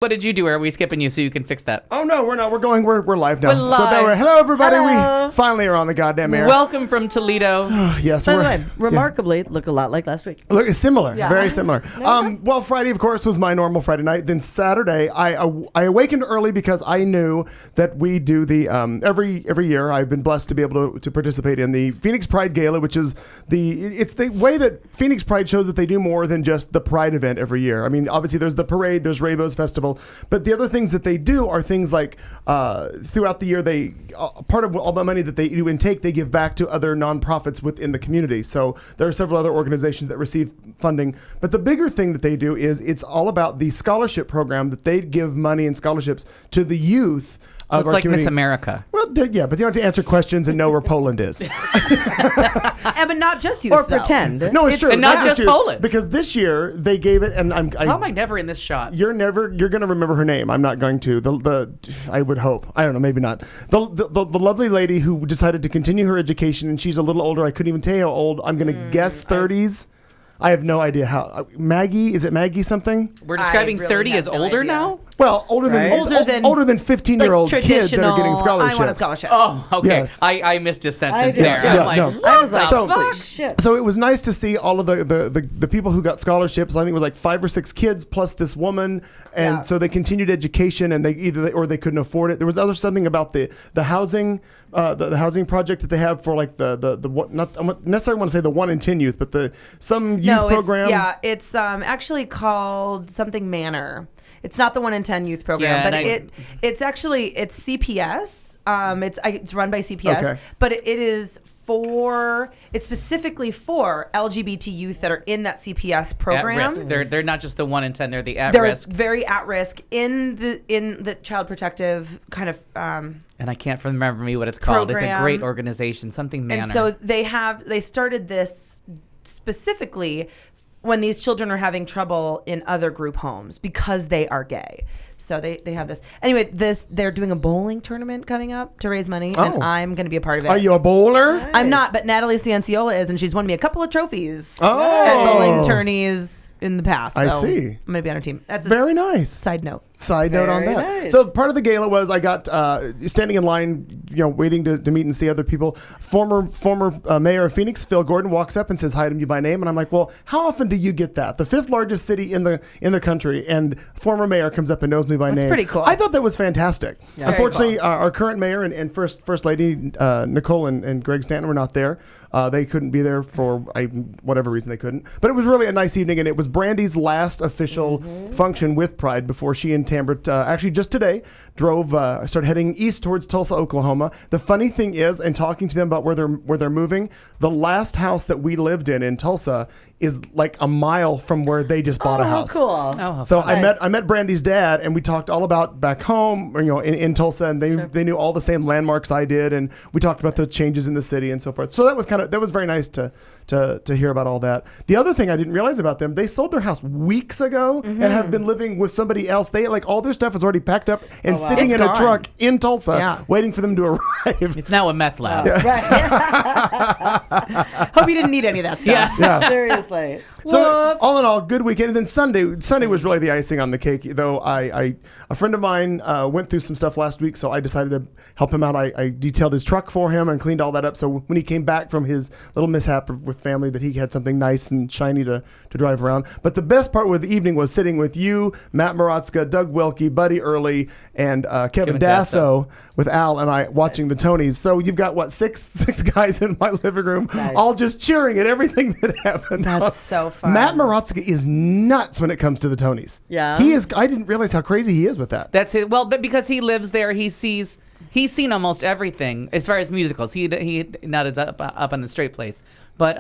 What did you do? Or are we skipping you so you can fix that? Oh no, we're not. We're live now. We're live. So hello everybody. Hello. We finally are on the goddamn air. Welcome from Toledo. Yes. By the way, remarkably, look a lot like last week. Look, it's similar. Yeah. Very similar. Well, Friday, of course, was my normal Friday night. Then Saturday, I awakened early because I knew that we do the every year. I've been blessed to be able to participate in the Phoenix Pride Gala, which is it's the way that Phoenix Pride shows that they do more than just the Pride event every year. I mean, obviously there's the parade, there's Rainbows Festival, but the other things that they do are things like throughout the year they part of all the money that they do and take, they give back to other nonprofits within the community. So there are several other organizations that receive funding, but the bigger thing that they do is it's all about the scholarship program that they give money and scholarships to the youth. So it's like community. Miss America. Well, yeah, but you don't have to answer questions and know where Poland is. But not just youth, or though. pretend. No, it's true. And not just Poland. Because this year they gave it, and how am I never in this shot? You're going to remember her name. I'm not going to. I would hope. I don't know. Maybe not. The lovely lady who decided to continue her education, and she's a little older. I couldn't even tell you how old. I'm going to guess 30s. I have no idea how. Maggie, is it Maggie something? We're describing really 30 as older now? Well, older than 15-year-old kids that are getting scholarships. I want a scholarship. Oh, okay. Yes. I missed a sentence I did there. too. I'm like, No. I was like, So- shit. So it was nice to see all of the people who got scholarships. I think it was like 5 or 6 kids plus this woman, and so they continued education, and they couldn't afford it. There was something about the housing, the housing project that they have for like not I don't necessarily want to say the 1 in 10 youth, but some youth program. It's actually called something Manor. It's not the 1 in 10 youth program, but it's CPS. It's run by CPS, Okay. but it's specifically for LGBT youth that are in that CPS program. At risk. They're not just the 1 in 10. They're the at They're risk. very at risk in the child protective kind of. And I can't remember what it's called. Program. It's a great organization, something Manor. And so they started this specifically when these children are having trouble in other group homes because they are gay. So they have this. Anyway, they're doing a bowling tournament coming up to raise money, and I'm going to be a part of it. Are you a bowler? Nice. I'm not, but Natalie Cianciola is, and she's won me a couple of trophies Oh. at bowling tourneys in the past. So I see. I'm going to be on her team. That's a Very nice. side note. Side note on Very that. nice. So part of the gala was I got standing in line, waiting to meet and see other people. Former mayor of Phoenix, Phil Gordon, walks up and says hi to me by name, and I'm like, well, how often do you get that? The 5th largest city in the country, and former mayor comes up and knows me by name. That's pretty cool. I thought that was fantastic. Yeah. Unfortunately, our current mayor and first lady Nicole and Greg Stanton were not there. They couldn't be there for whatever reason they couldn't. But it was really a nice evening, and it was Brandy's last official function with Pride before she and Tambert actually just today started heading east towards Tulsa, Oklahoma. The funny thing is, and talking to them about where they're moving, the last house that we lived in Tulsa is like a mile from where they just bought a house. Cool. Oh, So nice. I met Brandy's dad, and we talked all about back home, in Tulsa, and they knew all the same landmarks I did, and we talked about the changes in the city and so forth. So that was very nice to hear about all that. The other thing I didn't realize about them, they sold their house weeks ago and have been living with somebody else. They all their stuff is already packed up and sitting It's in gone. a truck in Tulsa, waiting for them to arrive. it's now a meth lab. Hope you didn't need any of that stuff. Yeah. Seriously. So all in all, good weekend. And then Sunday was really the icing on the cake. Though a friend of mine went through some stuff last week, so I decided to help him out. I detailed his truck for him and cleaned all that up. So when he came back from his little mishap with family, that he had something nice and shiny to drive around. But the best part of the evening was sitting with you, Matt Marotzka, Doug Welke, Buddy Early, and Kevin Dasso with Al and I watching the Tonys. So you've got six guys in my living room, all just cheering at everything that happened. That's so fun. Matt Marotzka is nuts when it comes to the Tonys. Yeah. He is. I didn't realize how crazy he is with that. That's it. Well, but because he lives there, he's seen almost everything as far as musicals. He not as up on the straight place, but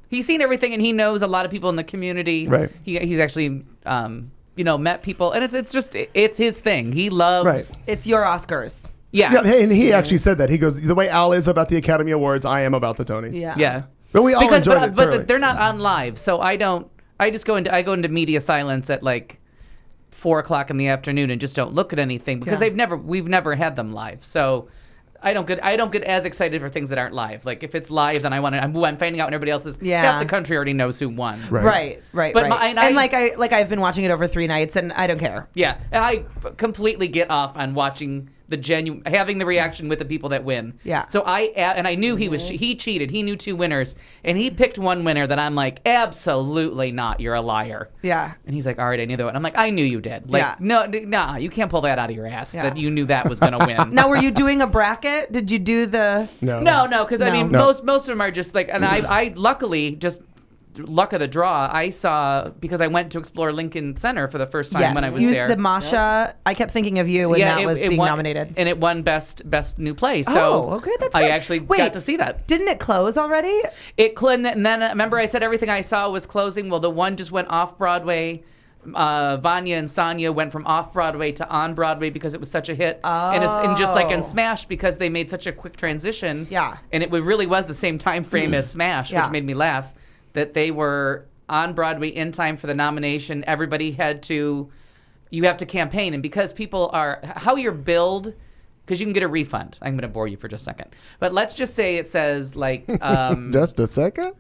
he's seen everything, and he knows a lot of people in the community. Right. He's actually met people, and it's his thing. He loves. Right. It's your Oscars. Yeah. And he actually said that. He goes, the way Al is about the Academy Awards, I am about the Tonys. Yeah. Yeah. But we all enjoyed it thoroughly. But they're not on live, so I don't. I just go into media silence at like 4:00 in the afternoon and just don't look at anything because we've never had them live. So I don't get as excited for things that aren't live. Like if it's live, then I'm finding out when everybody else is. Yeah. Half the country already knows who won. Right. Right. But right. I've been watching it over 3 nights, and I don't care. Yeah, and I completely get off on watching having the reaction with the people that win. Yeah. So I knew he cheated. He knew 2 winners, and he picked one winner that I'm like, absolutely not. You're a liar. Yeah. And he's like, all right, I knew that one. I'm like, I knew you did. Like, Yeah. no, you can't pull that out of your ass Yeah. that you knew that was going to win. Now, were you doing a bracket? Did you do the? No. No, because I mean, No. most of them are just like, and I luckily just. Luck of the draw, I saw because I went to explore Lincoln Center for the first time when I was there. The Masha. I kept thinking of you when that was being nominated. And it won best new play. So okay, that's I good. actually Wait, got to see that. Didn't it close already? And then remember I said everything I saw was closing. Well, the one just went off Broadway. Vanya and Sonia went from off Broadway to on Broadway because it was such a hit, and just like in Smash because they made such a quick transition. Yeah. And it really was the same time frame as Smash, Yeah. which made me laugh. That they were on Broadway in time for the nomination. Everybody you have to campaign. And because people are, how you're billed, because you can get a refund. I'm going to bore you for just a second. But let's just say it says like... Just a second?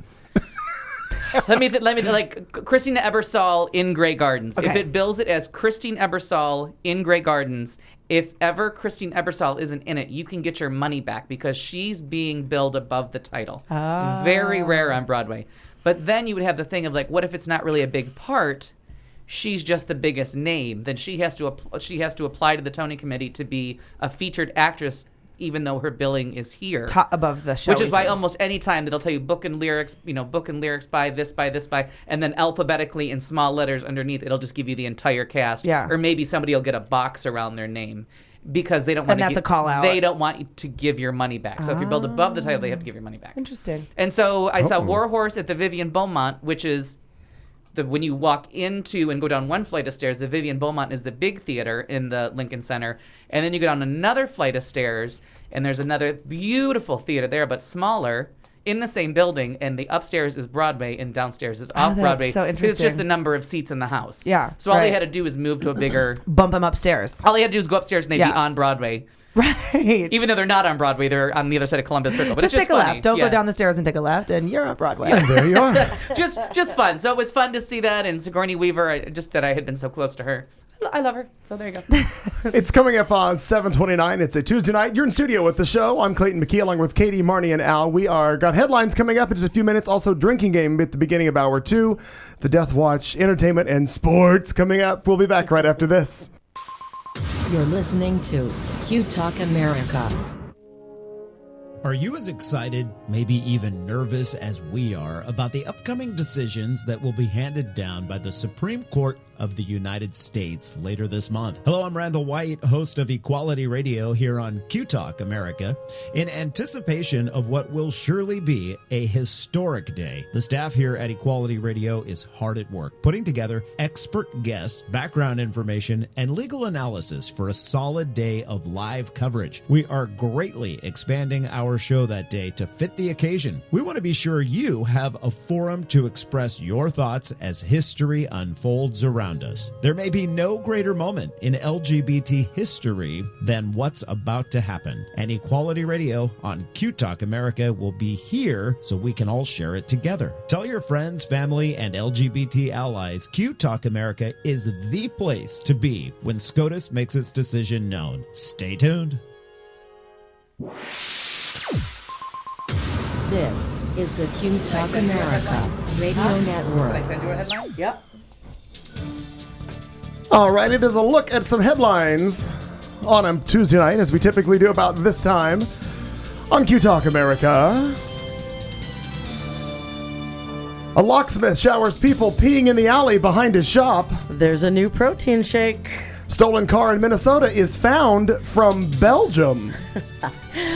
let me like Christina Ebersol in Grey Gardens. Okay. If it bills it as Christine Ebersol in Grey Gardens, if ever Christine Ebersol isn't in it, you can get your money back because she's being billed above the title. It's very rare on Broadway. But then you would have the thing of like, what if it's not really a big part? She's just the biggest name. Then she has to apply to the Tony Committee to be a featured actress, even though her billing is here Above the show. Which is why almost any time they'll tell you book and lyrics by this, and then alphabetically in small letters underneath, it'll just give you the entire cast. Yeah. Or maybe somebody will get a box around their name. Because they don't want And that's a call out. They don't want you to give your money back. So if you're billed above the title, they have to give your money back. Interesting. And so I saw War Horse at the Vivian Beaumont, which is when you walk into and go down one flight of stairs, the Vivian Beaumont is the big theater in the Lincoln Center. And then you go down another flight of stairs, and there's another beautiful theater there, but smaller, in the same building, and the upstairs is Broadway and downstairs is off that's Broadway. so It's just interesting. the number of seats in the house. Yeah, So all they right. had to do was move to a bigger... Bump them upstairs. All they had to do was go upstairs and they'd be Yeah. on Broadway. Right. Even though they're not on Broadway, they're on the other side of Columbus Circle. But just it's take a funny. left. Don't Yeah. go down the stairs and take a left, and you're on Broadway. And there you are. just fun. So it was fun to see that. And Sigourney Weaver, just that I had been so close to her. I love her. So there you go. It's coming up on 7:29. It's a Tuesday night. You're in studio with the show. I'm Clayton McKee along with Katy, Marnie, and Al. We got headlines coming up in just a few minutes. Also, drinking game at the beginning of hour 2. The Death Watch, entertainment, and sports coming up. We'll be back right after this. You're listening to Q Talk America. Are you as excited, maybe even nervous as we are about the upcoming decisions that will be handed down by the Supreme Court of the United States later this month? Hello, I'm Randall White, host of Equality Radio here on Q Talk America. In anticipation of what will surely be a historic day, the staff here at Equality Radio is hard at work, putting together expert guests, background information, and legal analysis for a solid day of live coverage. We are greatly expanding our show that day to fit the occasion. We want to be sure you have a forum to express your thoughts as history unfolds around us. There may be no greater moment in LGBT history than what's about to happen. And Equality Radio on Q Talk America will be here so we can all share it together. Tell your friends, family, and LGBT allies Q Talk America is the place to be when SCOTUS makes its decision known. Stay tuned. This is the Q Talk America Radio Network. Send you a headline? Yep. All right, it is a look at some headlines on a Tuesday night, as we typically do about this time on Q Talk America. A locksmith showers people peeing in the alley behind his shop. There's a new protein shake. Stolen car in Minnesota is found from Belgium.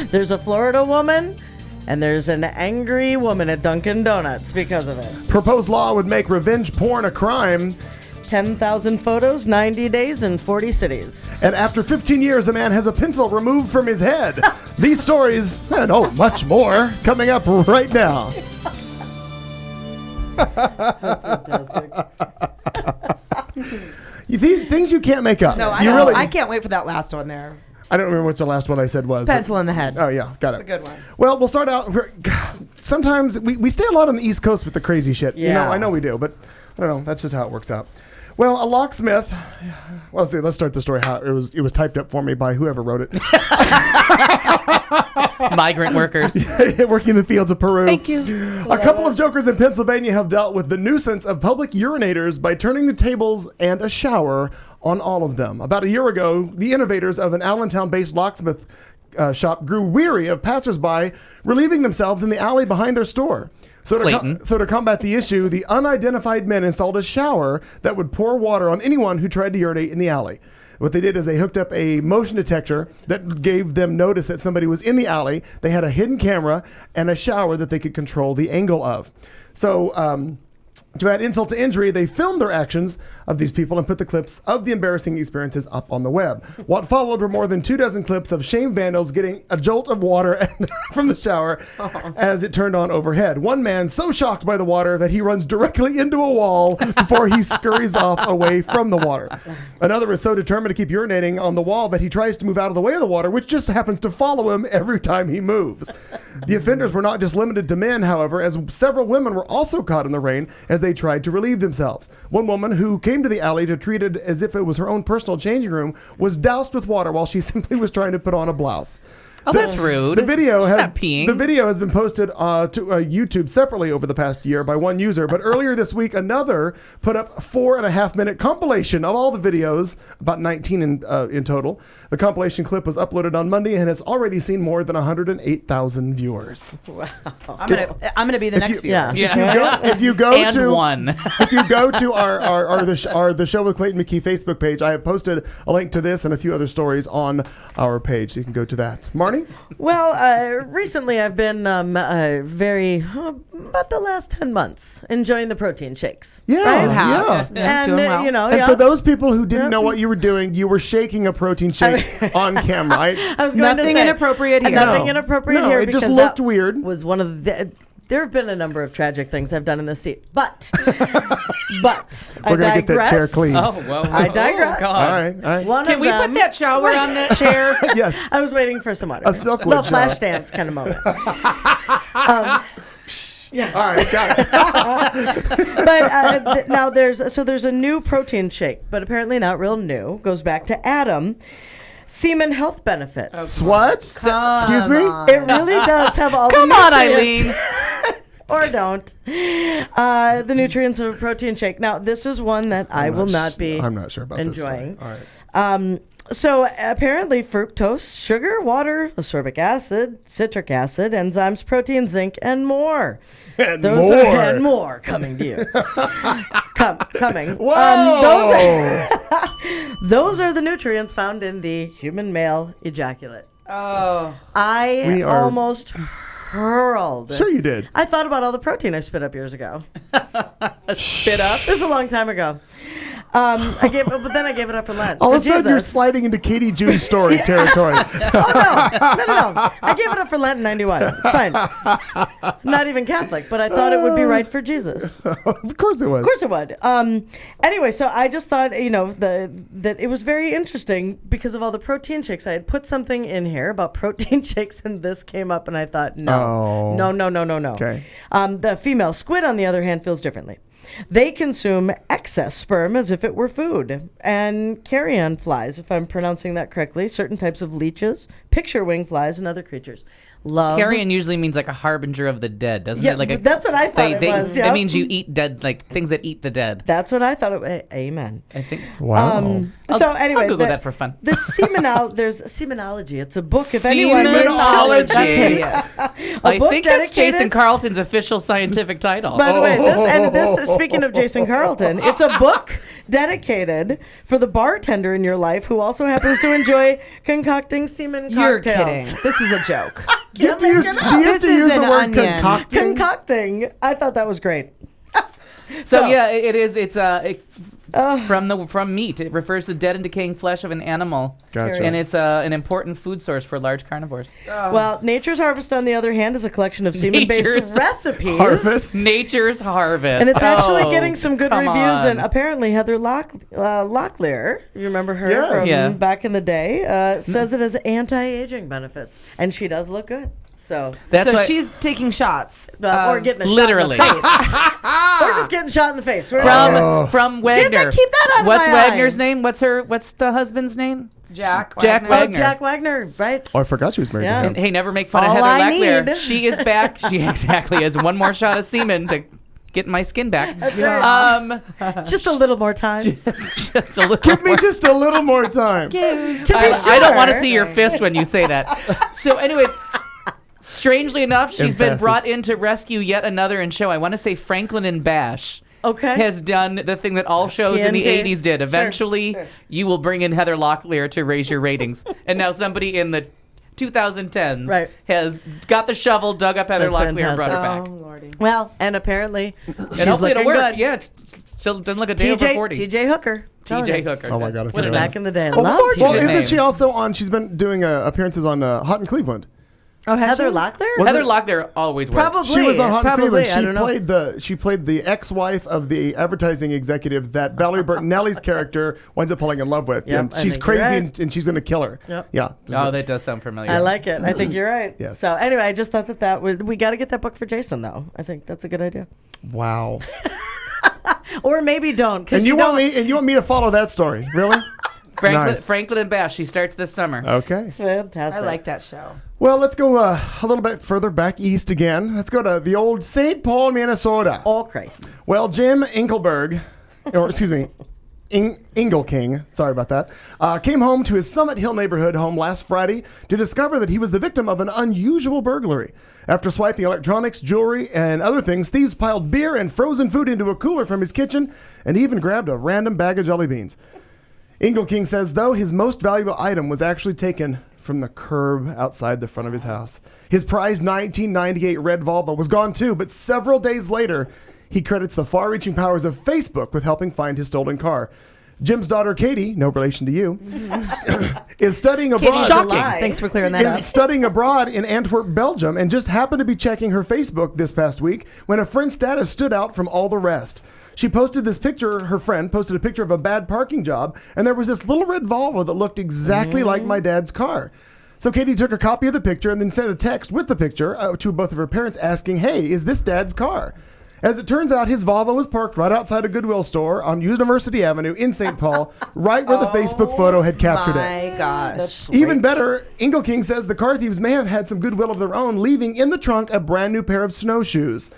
There's a Florida woman, and there's an angry woman at Dunkin' Donuts because of it. Proposed law would make revenge porn a crime. 10,000 photos, 90 days, in 40 cities. And after 15 years, a man has a pencil removed from his head. These stories, and much more, coming up right now. That's fantastic. These things you can't make up. No, I you know. really, I can't wait for that last one there. I don't remember what the last one I said was. Pencil in the head. Oh, yeah. Got That's it. a good one. Well, we'll start out. Sometimes we stay a lot on the East Coast with the crazy shit. You know, Yeah. I know we do, but I don't know. That's just how it works out. Well, a locksmith. Well, let's start the story how it was typed up for me by whoever wrote it. Migrant workers. Working in the fields of Peru. Thank you. A couple of jokers in Pennsylvania have dealt with the nuisance of public urinators by turning the tables and a shower on all of them. About a year ago, the innovators of an Allentown-based locksmith shop grew weary of passersby relieving themselves in the alley behind their store. So to combat the issue, the unidentified men installed a shower that would pour water on anyone who tried to urinate in the alley. What they did is they hooked up a motion detector that gave them notice that somebody was in the alley. They had a hidden camera and a shower that they could control the angle of. So to add insult to injury, they filmed their actions of these people and put the clips of the embarrassing experiences up on the web. What followed were more than 24 clips of shame vandals getting a jolt of water from the shower as it turned on overhead. One man so shocked by the water that he runs directly into a wall before he scurries off away from the water. Another is so determined to keep urinating on the wall that he tries to move out of the way of the water, which just happens to follow him every time he moves. The offenders were not just limited to men, however, as several women were also caught in the rain as they tried to relieve themselves. One woman who came to the alley to treat it as if it was her own personal changing room was doused with water while she simply was trying to put on a blouse. Oh, that's rude. The video She's not peeing. The video has been posted to YouTube separately over the past year by one user, but earlier this week another put up a 4.5-minute compilation of all the videos, about 19 in total. The compilation clip was uploaded on Monday and has already seen more than 108,000 viewers. I'm gonna be the next viewer. Yeah. If you go And to one. if you go to our the Show with Clayton McKee Facebook page, I have posted a link to this and a few other stories on our page, so you can go to that. Marnie? Well, recently I've been about the last 10 months enjoying the protein shakes. Yeah, You have. And, Doing well. you know, And yeah. for those people who didn't know what you were doing, you were shaking a protein shake on camera. I was going Nothing to say, inappropriate here. Nothing No. inappropriate No, here. it just because looked that weird. Was one of the. There have been a number of tragic things I've done in this seat, but We're gonna get that chair clean. Oh, whoa. I digress. Oh, All God. right, all right. One Can of we them, put that shower on that chair? Yes. I was waiting for some water. A Silkwood little shower. flash dance kind of moment. All right, got it. But now there's a new protein shake, but apparently not real new. Goes back to Adam. Semen health benefits. What? Excuse me? It really does have all Come the on, nutrients. Eileen. Or don't. The nutrients of a protein shake. Now, this is one that I will not be I'm not sure about enjoying. this story. All right. So apparently fructose, sugar, water, ascorbic acid, citric acid, enzymes, protein, zinc, and more. And And more coming to you. Coming. Whoa! Those are the nutrients found in the human male ejaculate. Oh. I We are- almost hurled. Sure you did. I thought about all the protein I spit up years ago. Spit up. It was a long time ago. But then I gave it up for Lent. All for of a sudden, you're Jesus. sliding into Katie June's story territory. No. I gave it up for Lent in 91. It's fine. I'm not even Catholic, but I thought it would be right for Jesus. Of Of course it was. course it would. Anyway, so I just thought, that it was very interesting because of all the protein shakes. I had put something in here about protein shakes, and this came up, and I thought, no. Okay. The female squid, on the other hand, feels differently. They consume excess sperm as if it were food. And carrion flies, if I'm pronouncing that correctly, certain types of leeches, picture wing flies, and other creatures. Carrion usually means like a harbinger of the dead, doesn't Yeah, it? Like that's what I thought it was, yeah. It means you eat dead, like things that eat the dead. That's what I thought it was. Amen. I think. Wow. So anyway, I'll Google that for fun. The there's Semenology. It's a book. If anyone Semenology. That's it. Yes. I book think that's dedicated- Jason Carlton's official scientific title. By the way, this speaking of Jason Carlton, it's a book dedicated for the bartender in your life who also happens to enjoy concocting semen You're cocktails. kidding. This is a joke. Do you have to use, do you have This to is use the an word onion. concocting? Concocting. I thought that was great. So yeah, it is. It's from meat. It refers to dead and decaying flesh of an animal. Gotcha. And it's an important food source for large carnivores. Well, Nature's Harvest, on the other hand, is a collection of Nature's semen-based recipes. Harvest. Nature's Harvest. And it's actually Oh, getting some good come reviews. And on. apparently Heather Locklear, you remember her Yes. from Yeah. back in the day, says it has anti-aging benefits. And she does look good. So, That's so why- she's taking shots. or getting a literally. shot in the face. Or just getting shot in the face. from Wagner. keep that out of What's my Wagner's eye. name? What's the husband's name? Jack. Jack Oh, Wagner. Jack Wagner, right? Oh, I forgot she was married Yeah. to And him. hey, never make fun All of Heather I Locklear. need. She is back. She exactly has one more shot of semen to get my skin back. right. Just a little more time. Just a little Give me more. just a little more time. To be I sure. don't want to see your fist when you say that. So, anyways, strangely enough, she's been Emphasis. brought in to rescue yet another in show. I want to say Franklin and Bash. Okay. Has done the thing that all shows in the TNT. 80s did. Eventually, Sure. you will bring in Heather Locklear to raise your ratings. And now somebody in the 2010s Right. has got the shovel, dug up Heather That's Locklear, and brought her back. Oh, Lordy. Well, and apparently she's And hopefully it'll looking work. good. Yeah, it still doesn't look a day over 40. TJ Hooker. TJ Hooker. Oh my God, I What forgot a about Back in the day. I Well, love well, Good TJ. isn't name. she also on? She's been doing appearances on Hot in Cleveland. Oh, Heather Locklear? Heather Locklear always works. Probably. She was on Hot in Probably, Cleveland. I don't know. She played the ex-wife of the advertising executive that Valerie Bertinelli's character winds up falling in love with. Yep, and I she's think you're crazy, right. and she's going to kill her. Yep. Yeah. Oh, that does sound familiar. I like it. I think you're right. Yes. So anyway, I just thought that we got to get that book for Jason, though. I think that's a good idea. Wow. Or maybe don't. 'Cause And you want me to follow that story? Really? Nice. Franklin and Bash. She starts this summer. Okay. It's fantastic. I like that show. Well, let's go a little bit further back east again. Let's go to the old St. Paul, Minnesota. Oh, Christ. Well, Jim Inkelberg, or excuse me, King, sorry about that, came home to his Summit Hill neighborhood home last Friday to discover that he was the victim of an unusual burglary. After swiping electronics, jewelry, and other things, thieves piled beer and frozen food into a cooler from his kitchen and even grabbed a random bag of jelly beans. King says, though, his most valuable item was actually taken from the curb outside the front of his house. His prized 1998 red Volvo was gone too, but several days later, he credits the far-reaching powers of Facebook with helping find his stolen car. Jim's daughter, Katy, no relation to you, is studying abroad. Shocking. July. Thanks for clearing that up. Is studying abroad in Antwerp, Belgium, and just happened to be checking her Facebook this past week when a friend's status stood out from all the rest. She posted this picture, her friend posted a picture of a bad parking job, and there was this little red Volvo that looked exactly like my dad's car. So Katy took a copy of the picture and then sent a text with the picture to both of her parents asking, hey, is this dad's car? As it turns out, his Volvo was parked right outside a Goodwill store on University Avenue in St. Paul, right where the Facebook photo had captured it. My gosh. Even better, King says the car thieves may have had some goodwill of their own, leaving in the trunk a brand new pair of snowshoes.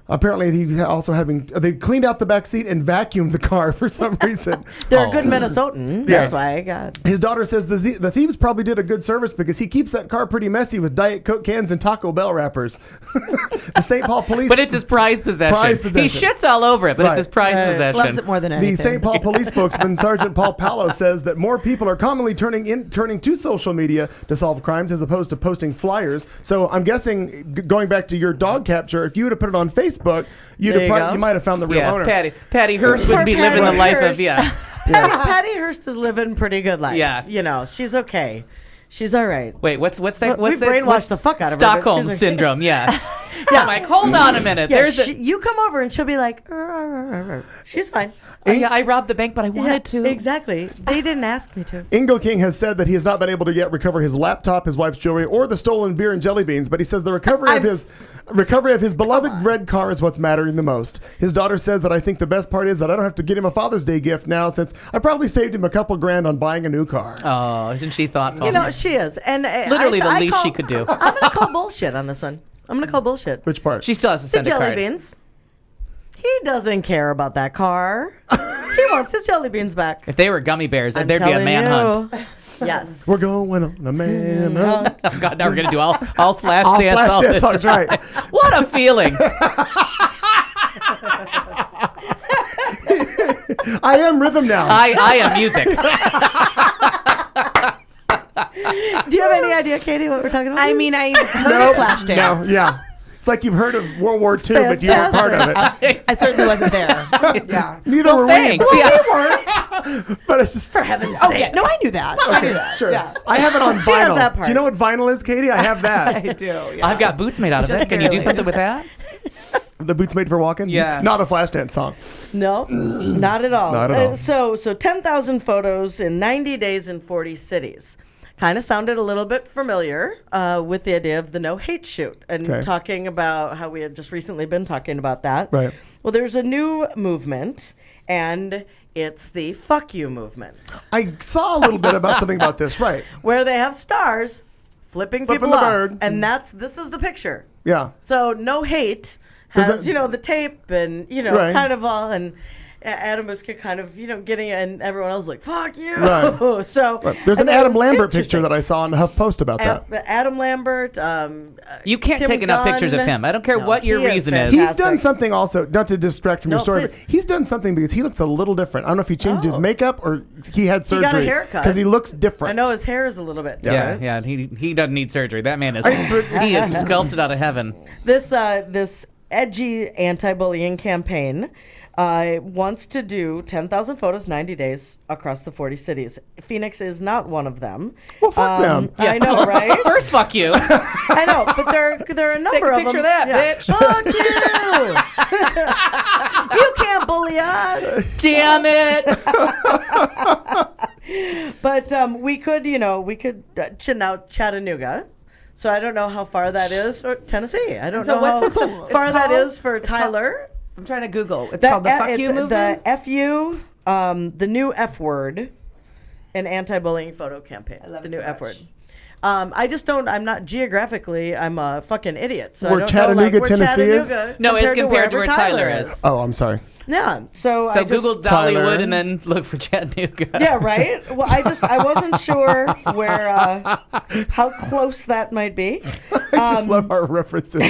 Apparently, they cleaned out the back seat and vacuumed the car for some reason. They're a good Minnesotan. Yeah. That's why I got. His daughter says the thieves probably did a good service because he keeps that car pretty messy with Diet Coke cans and Taco Bell wrappers. The St. Paul police... But it's his prized possession. Prized possession. He shits all over it, but Right. it's his prized possession. Loves it more than anything. The St. Paul police spokesman, Sergeant Paul Palo, says that more people are commonly turning to social media to solve crimes as opposed to posting flyers. So I'm guessing, going back to your dog capture, if you would have put it on Facebook, There you go. you might have found the real Yeah, owner. Patty Hearst would be living the Patty life Hearst. of, Patty Hearst is living a pretty good life. Yeah. You know, she's okay. She's all right. Wait, what's that? We What's that? brainwashed What's the fuck out of her, but Stockholm she's okay. syndrome. Yeah. Yeah. I'm like, hold on a minute. Yeah, There's you come over and she'll be like, "Arr, arr, arr, arr, arr." She's fine. yeah, I robbed the bank, but I wanted Yeah, to. Exactly. They didn't ask me to. King has said that he has not been able to yet recover his laptop, his wife's jewelry, or the stolen beer and jelly beans, but he says the recovery of his beloved red car is what's mattering the most. His daughter says that I think the best part is that I don't have to get him a Father's Day gift now since I probably saved him a couple grand on buying a new car. Oh, isn't she thoughtful? You know, she is. And Literally the least she could do. I'm going to call bullshit on this one. I'm going to call bullshit. Which part? She still has to The send a jelly card. beans. He doesn't care about that car. He wants his jelly beans back. If they were gummy bears, I'm there'd be a telling manhunt. you. Yes. We're going on a man hunt. Oh God, now we're gonna do all flash All dance. flash all dance the songs, time. right. What a feeling! I am rhythm now. I am music. Do you have any idea, Katie, what we're talking about? I mean, I heard of flash dance. No, yeah. It's like you've heard of World War II, but you weren't part of it. I certainly wasn't there. Yeah. Neither were thanks. we. Yeah. But it's just For heaven's Oh sake. yeah. No, I knew that. I knew that. sure. Yeah. I have it on She has vinyl. that part. Do you know what vinyl is, Katie? I have that. I do. Yeah. I've got boots made out of Just it. Can you do barely. something with that? The boots made for walking. Yeah. Not a Flashdance song. No, not at all. Not at all. So 10,000 photos in 90 days in 40 cities. Kind of sounded a little bit familiar with the idea of the no hate shoot and Okay. talking about how we had just recently been talking about that. Right. Well, there's a new movement, and it's the fuck you movement, I saw a little bit about something about this. Right. where they have stars flipping Flipping people the off, bird. and this is the picture. Yeah. So no hate Does has, that- the tape and, Right. kind of all, and Adam was kind of, getting it, and everyone else was like, fuck you. Right. So There's an and that Adam was Lambert picture interesting. that I saw on HuffPost about that. Adam Lambert. You can't Tim take enough pictures of Gunn. him. I don't care No, what your he is reason is. fantastic. He's done something also, not to distract from your No, story, please. but he's done something because he looks a little different. I don't know if he changed his Oh. makeup or he had He surgery. got a haircut. Because he looks different. I know his hair is a little bit Yeah, different. yeah. He doesn't need surgery. That man is But- he is sculpted out of heaven. This edgy anti-bullying campaign wants to do 10,000 photos, 90 days across the 40 cities. Phoenix is not one of them. Well, fuck them. I know, right? First, fuck you. I know, but there are a number a of picture them. of that, Fuck you! You can't bully us. Damn it. But we could now Chattanooga. So I don't know how far that is, or Tennessee. I don't So know what's how the- far it's that called- is for Tyler. I'm trying to Google. It's called the fuck you movement. The FU, the new F word, an anti-bullying photo campaign. I love the it new so F much. word. I'm not geographically, I'm a fucking idiot. So Where I don't Chattanooga, know, like, where Tennessee is? Chattanooga No, it's compared to wherever where Tyler is. Oh, I'm sorry. Yeah. So So I just, Google Tyler. Dollywood and then look for Chattanooga. Yeah, right. Well, I wasn't sure where how close that might be. I just love our references.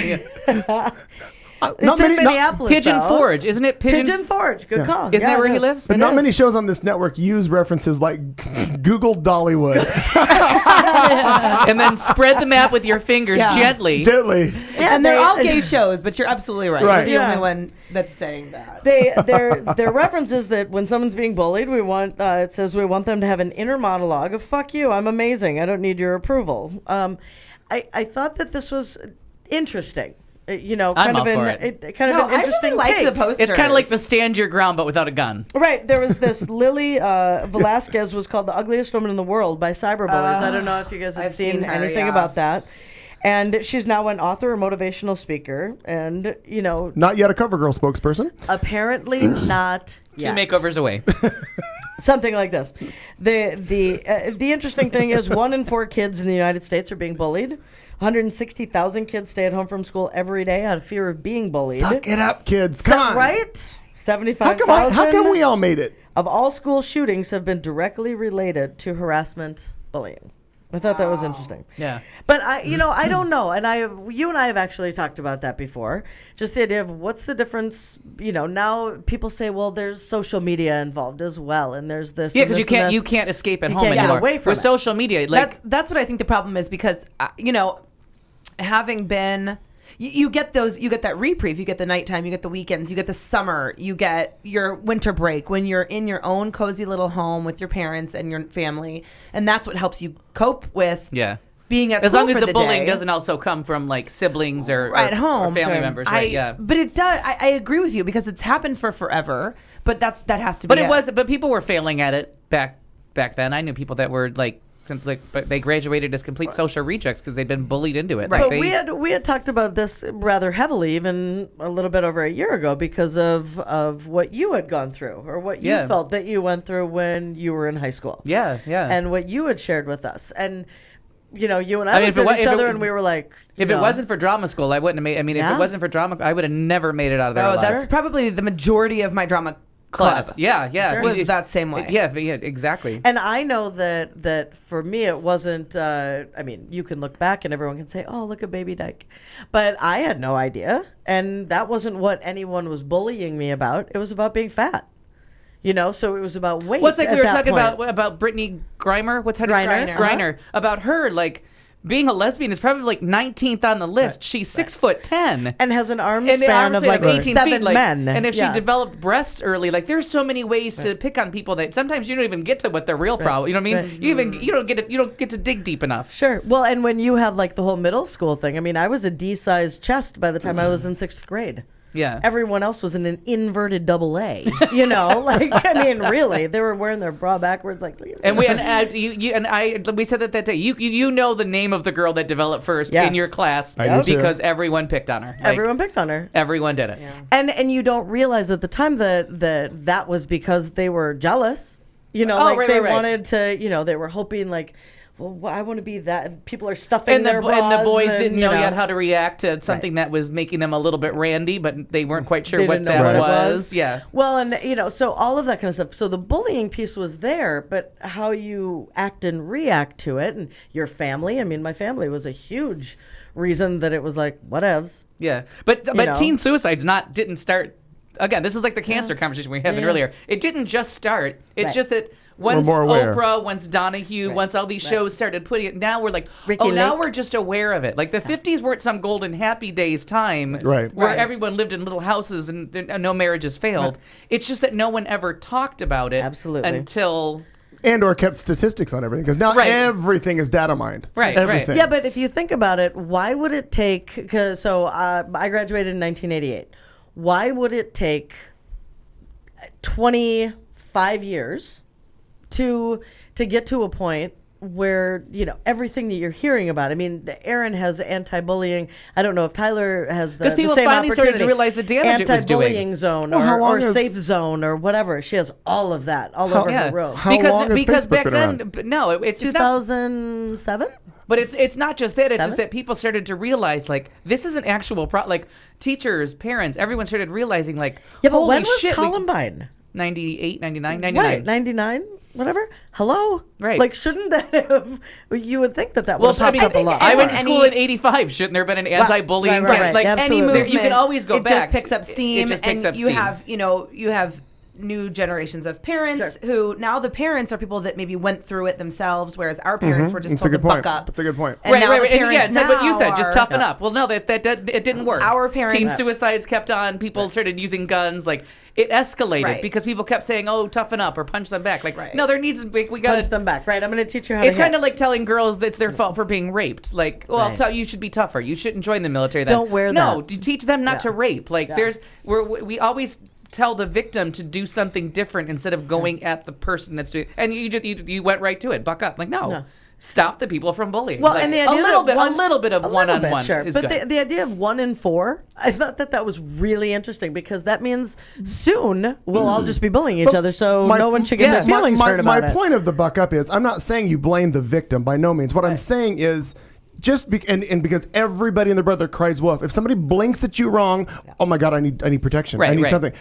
It's in Minneapolis. Pigeon though. Forge, isn't it? Pigeon Forge. Good call. Isn't that where he lives? But It not is. many shows on this network use references like Google Dollywood. And then spread the map with your fingers Yeah. gently. Gently. Yeah, And they're they- all gay shows, but you're absolutely right. Right. You're the Yeah. only one that's saying that. Their reference is that when someone's being bullied, we want it says we want them to have an inner monologue of "fuck you, I'm amazing, I don't need your approval." I thought that this was interesting. Kind I'm of all for an it. kind of No, an I interesting really like take. the posters. It's kind of like the stand your ground, but without a gun. Right, there was this Lily Velasquez was called the ugliest woman in the world by cyberbullies. I don't know if you guys have I've seen seen her, anything yeah. about that. And she's now an author, a motivational speaker, and Not yet a CoverGirl spokesperson. apparently not Two yet. makeovers away. Something like this. The interesting thing is 1 in 4 kids in the United States are being bullied. 160,000 kids stay at home from school every day out of fear of being bullied. Suck it up, kids. Come on. Right? How 75,000 come we all made it? of all school shootings have been directly related to harassment, bullying. I thought that was interesting. Yeah. But I don't know, and you and I have actually talked about that before. Just the idea of what's the difference. Now people say, well, there's social media involved as well, and there's this. Yeah, and because this and you this. can't escape at You home can't get anymore. away from With it. social media, like That's what I think the problem is because having been you get that reprieve, you get the nighttime, you get the weekends, you get the summer, you get your winter break when you're in your own cozy little home with your parents and your family, and that's what helps you cope with yeah. being at As school long as for the bullying day. doesn't also come from like siblings or Right, or home family from- members, right? Yeah. But it does. I agree with you because it's happened for forever. But that has to be. But it was. But people were failing at it back then. I knew people that were like but they graduated as complete social rejects because they'd been bullied into it. But Like, they, we had talked about this rather heavily, even a little bit over a year ago, because of what you had gone through or what you Yeah. felt that you went through when you were in high school. yeah. And what you had shared with us, and you and I I mean, looked if it wa- at each if it- other, and we were like, If it wasn't for drama school, I wouldn't have made. I mean, if Yeah? it wasn't for drama, I would have never made it out of there Oh, alive. that's probably the majority of my drama club. Class. Yeah. Sure. Was that same way. Yeah. Exactly. And I know that for me it wasn't. I mean, you can look back and everyone can say, "Oh, look at Baby Dyke," but I had no idea, and that wasn't what anyone was bullying me about. It was about being fat. So it was about weight. What's like at we were that talking point. about Brittany Griner? What's her Griner. name? Griner. About her, like being a lesbian is probably like 19th on the list. She's 6'10". And has an arm And the span arm of span like of 18 seven feet, like, men. and if Yeah. she developed breasts early, like there's so many ways to pick on people that sometimes you don't even get to what their real problem. You know what I mean? Right. You don't get to dig deep enough. Sure. Well, and when you have like the whole middle school thing, I mean, I was a D-sized chest by the time I was in 6th grade. Yeah. Everyone else was in an inverted double A. You know, like I mean, really, they were wearing their bra backwards, like. Look at And this. we said that day. You know the name of the girl that developed first Yes. in your class I do too. because everyone picked on her. Like, Everyone picked on her. Everyone did it. And you don't realize at the time that was because they were jealous. You know, like they wanted to. You know, they were hoping like, well, I want to be that. And people are stuffing And their bras. and the boys and, didn't you know yet how to react to something that was making them a little bit randy, but they weren't quite sure They what didn't know that what it was. Yeah. Well, and you know, so all of that kind of stuff. So the bullying piece was there, but how you act and react to it, and your family. I mean, my family was a huge reason that it was like whatevs. Yeah. But know? teen suicides didn't start. Again, this is like the cancer conversation we were having earlier. It didn't just start. It's Right. just that once more aware. Oprah, once Donahue, once all these shows started putting it, now we're like, Ricky now Lake. we're just aware of it. Like the 50s weren't some golden happy days time Right. where Right. everyone lived in little houses and no marriages failed. It's just that no one ever talked about it Absolutely. until... And or kept statistics on everything because now Right. everything is data mined. Right, right. Everything. Yeah, but if you think about it, why would it take? So I graduated in 1988. Why would it take 25 years to get to a point where everything that you're hearing about? I mean, Aaron has anti-bullying. I don't know if Tyler has the 'Cause people same finally started to opportunity. realize the damage it was doing. Anti-bullying zone Well, how long or is- safe zone or whatever. She has all of that all over her room. How long has because Facebook back been then, around? but no, it's not. 2007. But it's not just that. It's just 7? that people started to realize like this is an actual problem. Like teachers, parents, everyone started realizing like, Yeah, but holy when was shit, Columbine? 98, 99, 99. Right, 99, whatever. Hello? Right. Like, shouldn't that have, you would think that would Well, have I popped mean, up a lot. I went to Any- school in '85. Shouldn't there have been an anti-bullying? right, right. Like Absolutely. Any There- movement, you can always go it back. just picks up steam. It just picks and up you steam. have, you have new generations of parents who now the parents are people that maybe went through it themselves, whereas our parents were just That's a told to good point. buck up. That's a good point. And now the And parents yeah, it's like what you now said, just are- toughen up. Well, no, that it didn't work. Our parents- teen suicides kept on. People started using guns. Like it escalated Right. because people kept saying, "Oh, toughen up" or "punch them back." Like, Right. no, there needs we got Punch to. them back. Right, I'm going to teach you how to It's hit. kind of like telling girls that it's their fault for being raped. Like, well, I'll Right. tell you should be tougher. You shouldn't join the military. Then. Don't wear No, that. you teach them not to rape. Like, Yeah. we always tell the victim to do something different instead of going at the person that's doing. And you went right to it. Buck up. Like, no. Stop the people from bullying. Well, Like, and the a idea little that bit, a little bit of one-on-one sure. is But good. the idea of 1 in 4, I thought that was really interesting because that means soon we'll all just be bullying each other, so no one should get their feelings hurt about my it. point of the buck up is I'm not saying you blame the victim by no means. What I'm saying is and because everybody and their brother cries wolf. If somebody blinks at you wrong, oh my God, I need protection. I need something.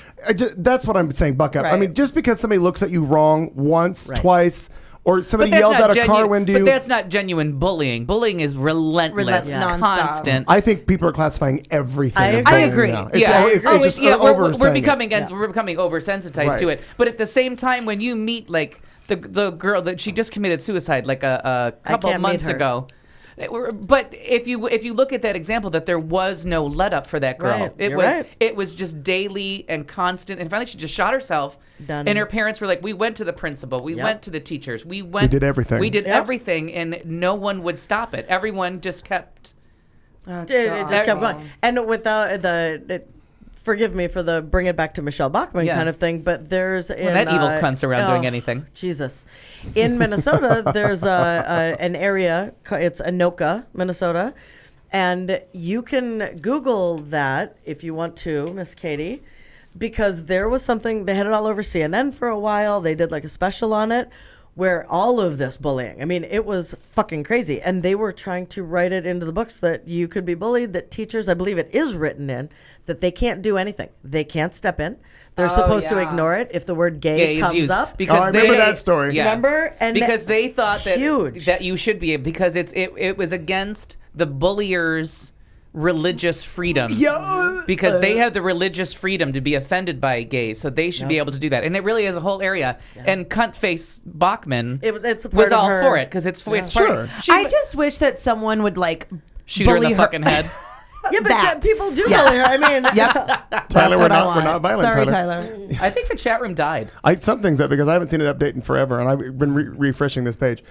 That's what I'm saying. Buck up. I mean, just because somebody looks at you wrong once, twice, or somebody yells out a car window. But that's not genuine bullying. Bullying is relentless, Nonstop. constant. I think people are classifying everything as I bullying agree. now. It's just over we're becoming oversensitized Right. to it. But at the same time, when you meet like the girl that she just committed suicide like a couple can't meet months her. ago. But if you look at that example, that there was no let up for that girl. Right. It You're was right. it was just daily and constant. And finally, she just shot herself. Done. And her parents were like, "We went to the principal. We went to the teachers. We did everything. We did Yep. everything, and no one would stop it. Everyone just kept." It just kept going. And without forgive me for the bring it back to Michelle Bachmann kind of thing, but there's that evil cunt's around doing anything. Jesus. In Minnesota, there's an area, it's Anoka, Minnesota, and you can Google that if you want to, Miss Katie, because there was something, they had it all over CNN for a while. They did like a special on it where all of this bullying, I mean, it was fucking crazy. And they were trying to write it into the books that you could be bullied, that teachers, I believe it is written in, that they can't do anything. They can't step in. They're supposed to ignore it if the word gay is comes used. up. Because I remember that story. Yeah. Remember? And because they thought huge. that you should be, because it was against the bullier's religious freedoms. Because they have the religious freedom to be offended by gays, so they should be able to do that. And it really is a whole area. And cuntface Bachman It's a part was of all her- for it because it's part Sure. I just wish that someone would like shoot her in the bully fucking head. Yeah, but that. people do Yes. bully her. I mean, Yep. Tyler, we're what I not, we're want. not violent, Sorry, Tyler. Tyler. I think the chat room died. Some things up because I haven't seen an update in forever, and I've been refreshing this page.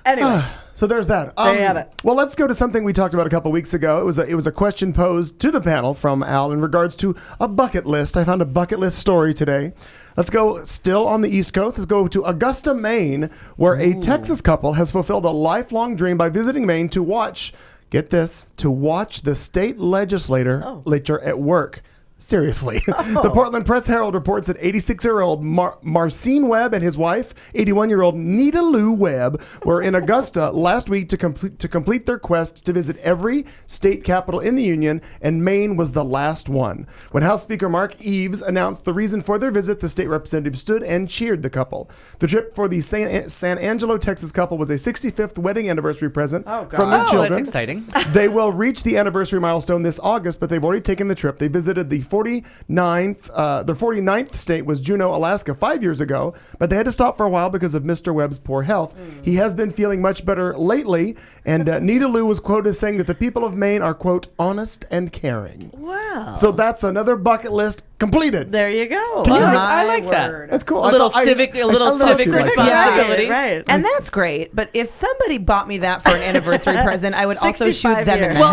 anyway. So there's that. There you have it. Well, let's go to something we talked about a couple weeks ago. It was a question posed to the panel from Al in regards to a bucket list. I found a bucket list story today. Let's go still on the East Coast. Let's go to Augusta, Maine, where a Texas couple has fulfilled a lifelong dream by visiting Maine to watch, get this, to watch the state legislature at work. Seriously. The Portland Press Herald reports that 86-year-old Marcine Webb and his wife, 81-year-old Nita Lou Webb, were in Augusta last week to complete their quest to visit every state capital in the Union, and Maine was the last one. When House Speaker Mark Eves announced the reason for their visit, the state representative stood and cheered the couple. The trip for the San Angelo, Texas couple was a 65th wedding anniversary present from their children. That's exciting. They will reach the anniversary milestone this August, but they've already taken the trip. They visited the 49th state was Juneau, Alaska 5 years ago, but they had to stop for a while because of Mr. Webb's poor health. He has been feeling much better lately, and Nita Lou was quoted as saying that the people of Maine are, quote, honest and caring. Wow. So that's another bucket list completed. There you go. Can you- I like that. That's cool. A little civic responsibility. Right. And that's great. But if somebody bought me that for an anniversary present, I would also shoot 65 them in years. the Well,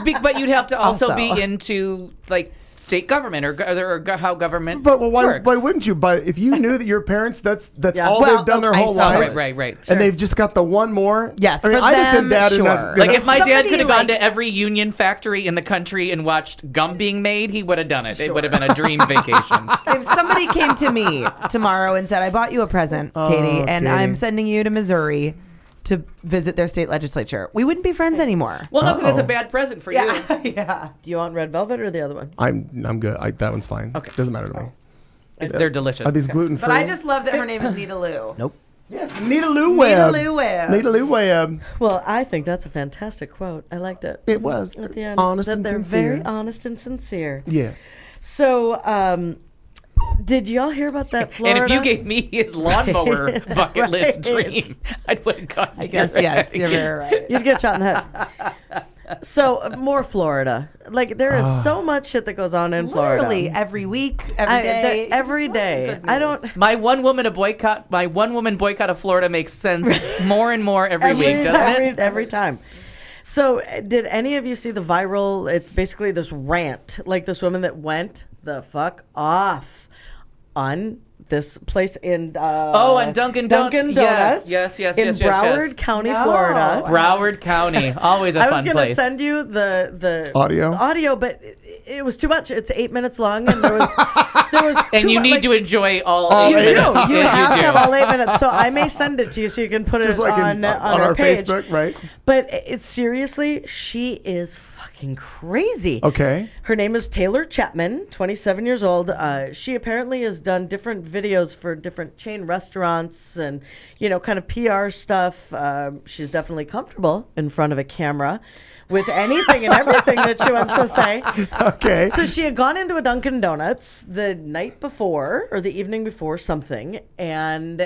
head. but you'd have to also Also. be into like state government or how government But why works. wouldn't you? But if you knew that your parents, that's Yeah. all Well, they've done their I whole saw life, Right. and they've just got the one more. Yes, I mean, for I just said them, dad, and sure. not, Like if my dad Somebody, could have gone like- to every union factory in the country and watched gum being made, he would have done it. It would have been a dream vacation. If somebody came to me tomorrow and said, I bought you a present, Katie, and Katie. I'm sending you to Missouri to visit their state legislature, we wouldn't be friends anymore. Well, no, because it's a bad present for you. Yeah. Do you want red velvet or the other one? I'm good. That one's fine. Okay. Doesn't matter to me. They're delicious. Are these gluten free? But I just love that her name is Nita Lou. Nope. yes, Nita Lou Webb. Nita Lou Webb. Nita Lou Webb. Well, I think that's a fantastic quote. I liked it. It was At the end. honest that and they're sincere. very honest and sincere. Yes. So, did y'all hear about that Florida? And if you gave me his lawnmower bucket list Right. dream, I would have gone. I guess, yes, you're very right. You'd get shot in the head. So, more Florida. Like, there is so much shit that goes on in Florida. Literally every week, every day. Every day. I don't. My one woman boycott of Florida makes sense more and more every week, doesn't it? Every time. So, did any of you see the viral? It's basically this rant, like this woman that went the fuck off on this place in and Dunkin' Donuts. Yes, in yes. Broward County, Florida. Broward County, always a I was fun gonna place. send you the Audio? but it was too much. It's 8 minutes long, and there was and too you much, need like, to enjoy all Oh, 8 You yeah. do. minutes. You Yeah, have to do. have all 8 minutes. So I may send it to you so you can put Just it like on our page. Facebook, right? But it's seriously, she is fucking crazy. Okay. Her name is Taylor Chapman, 27 years old. She apparently has done different videos for different chain restaurants and, kind of PR stuff. She's definitely comfortable in front of a camera with anything and everything that she wants to say. Okay. So she had gone into a Dunkin' Donuts the night before or the evening before something, and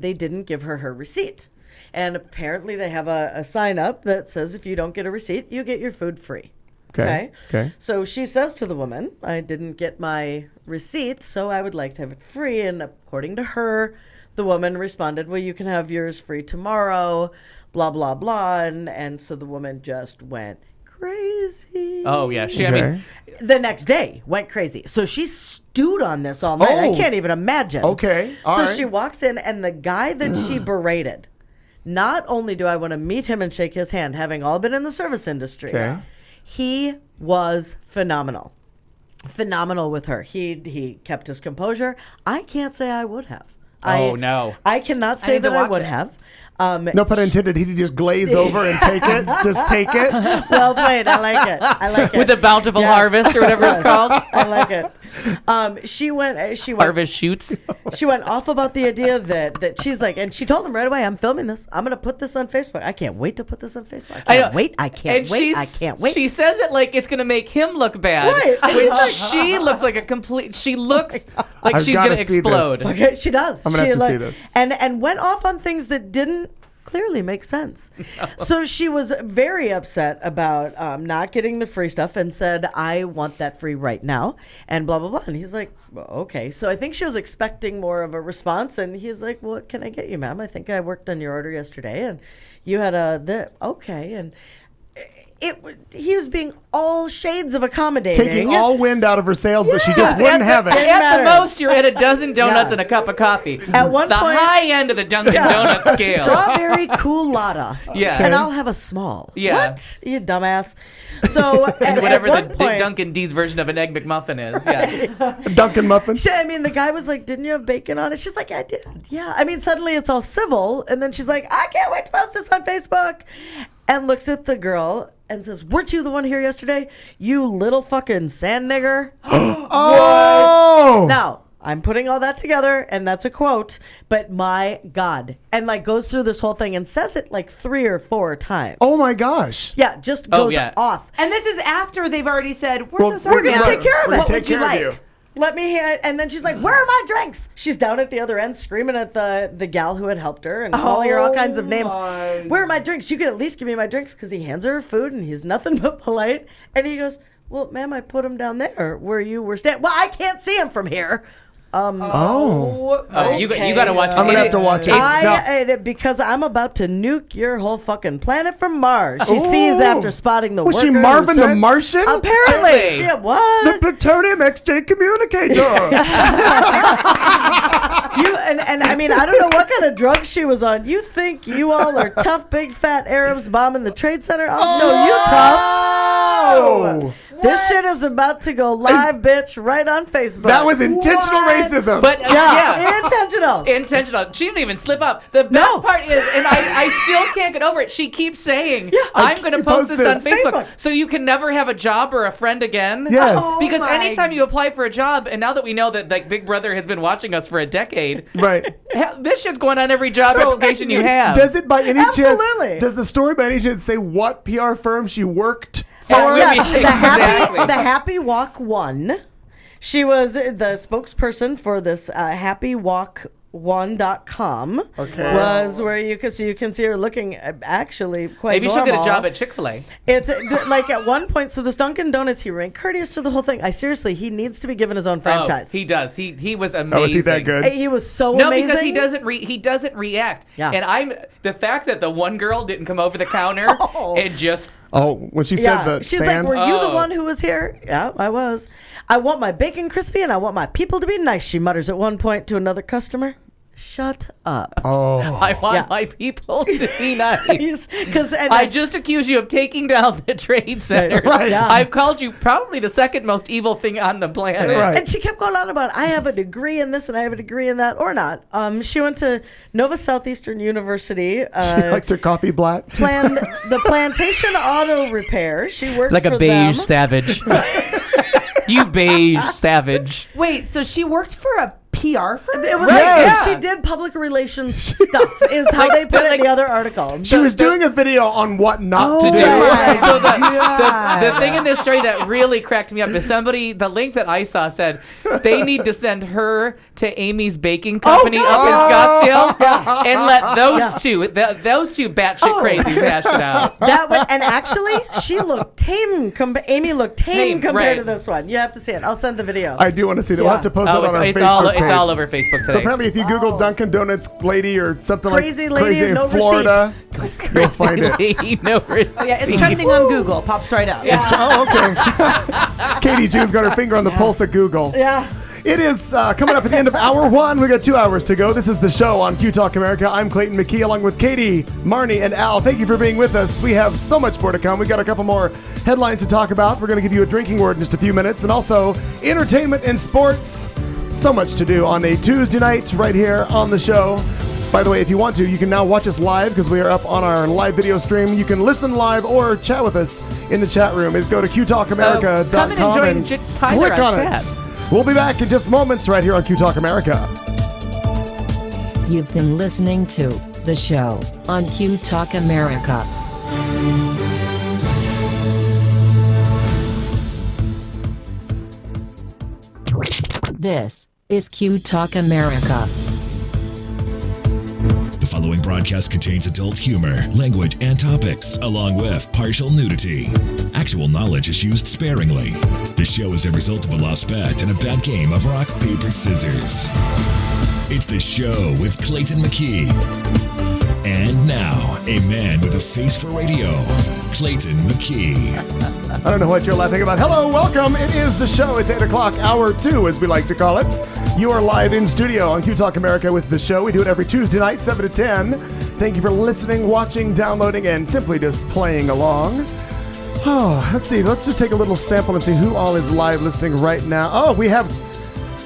they didn't give her receipt. And apparently they have a sign up that says if you don't get a receipt, you get your food free. Okay. Okay. So she says to the woman, I didn't get my receipt, so I would like to have it free. And according to her, the woman responded, well, you can have yours free tomorrow, blah, blah, blah. And so the woman just went crazy. Oh yeah, I mean, Okay. The next day went crazy. So she stewed on this all night. Oh. I can't even imagine. Okay. All so right. she walks in, and the guy that she berated, not only do I want to meet him and shake his hand, having all been in the service industry, Okay. he was phenomenal. Phenomenal with her. He kept his composure. I can't say I would have. Oh, no. I cannot say need to that I watch would it. have. No pun intended. He'd just glaze over and take it. Just take it. Well played. I like it. With a bountiful Yes. harvest or whatever it's called. I like it. She went. Harvest shoots. She went off about the idea that she's like, and she told him right away, I'm filming this. I'm going to put this on Facebook. I can't wait to put this on Facebook. I can't wait. I can't wait. I can't wait. She says it like it's going to make him look bad. Right. When she looks like a complete, she looks like I've she's gotta going to see this. explode. Okay, she does. I'm gonna She, have to see this. And went off on things that didn't clearly make sense. So she was very upset about not getting the free stuff and said, I want that free right now, and blah, blah, blah. And he's like, well, okay. So I think she was expecting more of a response, and he's like, what can I get you, ma'am? I think I worked on your order yesterday, and you had okay. And he was being all shades of accommodating. Taking all wind out of her sails, but she just wouldn't have it. At the matter. most, you're at a dozen donuts Yeah. and a cup of coffee. At one the point- high end of the Dunkin' Donuts scale. Strawberry culotta. Yeah. And I'll have a small. Yeah. What? You dumbass. So And at whatever one the point, Dunkin' D's version of an Egg McMuffin is. Yeah. Dunkin' muffin. I mean, the guy was like, didn't you have bacon on it? She's like, I did. Yeah. I mean, suddenly it's all civil. And then she's like, I can't wait to post this on Facebook. And looks at the girl and says, weren't you the one here yesterday? You little fucking sand nigger. Oh! Now, I'm putting all that together, and that's a quote, but my God. And like goes through this whole thing and says it like 3 or 4 times. Oh my gosh. Yeah, just goes off. And this is after they've already said, we're so sorry. we're gonna ma'am. take care of it. We're gonna What take would you care of like? you. Let me hear it. And then she's like, where are my drinks? She's down at the other end screaming at the gal who had helped her and calling her all kinds of names. Where are my drinks? You can at least give me my drinks, because he hands her her food and he's nothing but polite. And he goes, well, ma'am, I put them down there where you were standing. Well, I can't see him from here. Oh, you got to watch it. I'm gonna have to watch it. I ate it because I'm about to nuke your whole fucking planet from Mars. She sees after spotting the Was she worker who Marvin the served- Martian? Apparently. Yeah, what? plutonium exchange communicator. And I mean, I don't know what kind of drugs she was on. You think you all are tough, big, fat Arabs bombing the Trade Center? I'll show you tough. This shit is about to go live, bitch, right on Facebook. That was intentional racism. But yeah. Intentional. Intentional. She didn't even slip up. The best part is, and I still can't get over it, she keeps saying, I'm going to post this on Facebook. So you can never have a job or a friend again. Yes. Because my anytime you apply for a job, and now that we know that like Big Brother has been watching us for a decade, Right. this shit's going on every job application you have. Does it by any Absolutely. chance? Does the story by any chance say what PR firm she worked for? Yes, Exactly. the Happy Walk One. She was the spokesperson for this happywalk1.com. Okay. Was where you can see her looking actually quite Maybe she'll get a normal. job at Chick-fil-A. It's like at one point, so this Dunkin' Donuts, he ran courteous to the whole thing. He needs to be given his own franchise. Oh, he does. He was amazing. Oh, is he that good? He was so No, amazing. because he doesn't react. Yeah. And the fact that the one girl didn't come over the counter and just Oh, when she said the she's sand. like, were you the Oh. one who was here? Yeah, I was. I want my bacon crispy and I want my people to be nice, she mutters at one point to another customer. Shut up. Oh. I want my people to be nice. I just accuse you of taking down the Trade Center. Right. Yeah. I've called you probably the second most evil thing on the planet. Right. And she kept going on about, I have a degree in this and I have a degree in that, or not. She went to Nova Southeastern University. She likes her coffee black. Planned the Plantation Auto Repair. She worked Like for a beige them. savage. You beige savage. Wait, so she worked for a PR firm? It was Yes. she did public relations stuff, is how they put it in the other article. She was doing a video on what not to To do. do. my So the thing in this story that really cracked me up is the link that I saw said they need to send her to Amy's Baking Company up in Scottsdale and let those two batshit crazies hash it out. And actually, she looked tame. Amy looked tame Tame, compared to right. this one. You have to see it. I'll send the video. I do want to see that. We'll have to post Oh, it on our it's Facebook page. all over Facebook today. So apparently, if you Google Dunkin' Donuts lady or something Crazy like lady crazy in no Florida, you'll find it. Lady, no receipt. Oh, yeah, it's trending on Google. Pops right up. Oh, okay. Katie Jew's got her finger on the pulse of Google. Yeah. It is coming up at the end of hour one. We got 2 hours to go. This is the show on Q Talk America. I'm Clayton McKee along with Katie, Marnie, and Al. Thank you for being with us. We have so much more to come. We've got a couple more headlines to talk about. We're going to give you a drinking word in just a few minutes, and also entertainment and sports. So much to do on a Tuesday night right here on the show. By the way, if you want to, you can now watch us live because we are up on our live video stream. You can listen live or chat with us in the chat room. Go to qtalkamerica.com come and join and Tyler click on on chat. it. We'll be back in just moments right here on Q Talk America. You've been listening to the show on Q Talk America. This is Q Talk America. The following broadcast contains adult humor, language, and topics, along with partial nudity. Actual knowledge is used sparingly. The show is a result of a lost bet and a bad game of rock, paper, scissors. It's the show with Clayton McKee. And now, a man with a face for radio, Clayton McKee. I don't know what you're laughing about. Hello, welcome. It is the show. It's 8 o'clock, hour 2, as we like to call it. You are live in studio on Q Talk America with the show. We do it every Tuesday night, 7 to 10. Thank you for listening, watching, downloading, and simply just playing along. Oh, let's see. Let's just take a little sample and see who all is live listening right now. Oh, we have...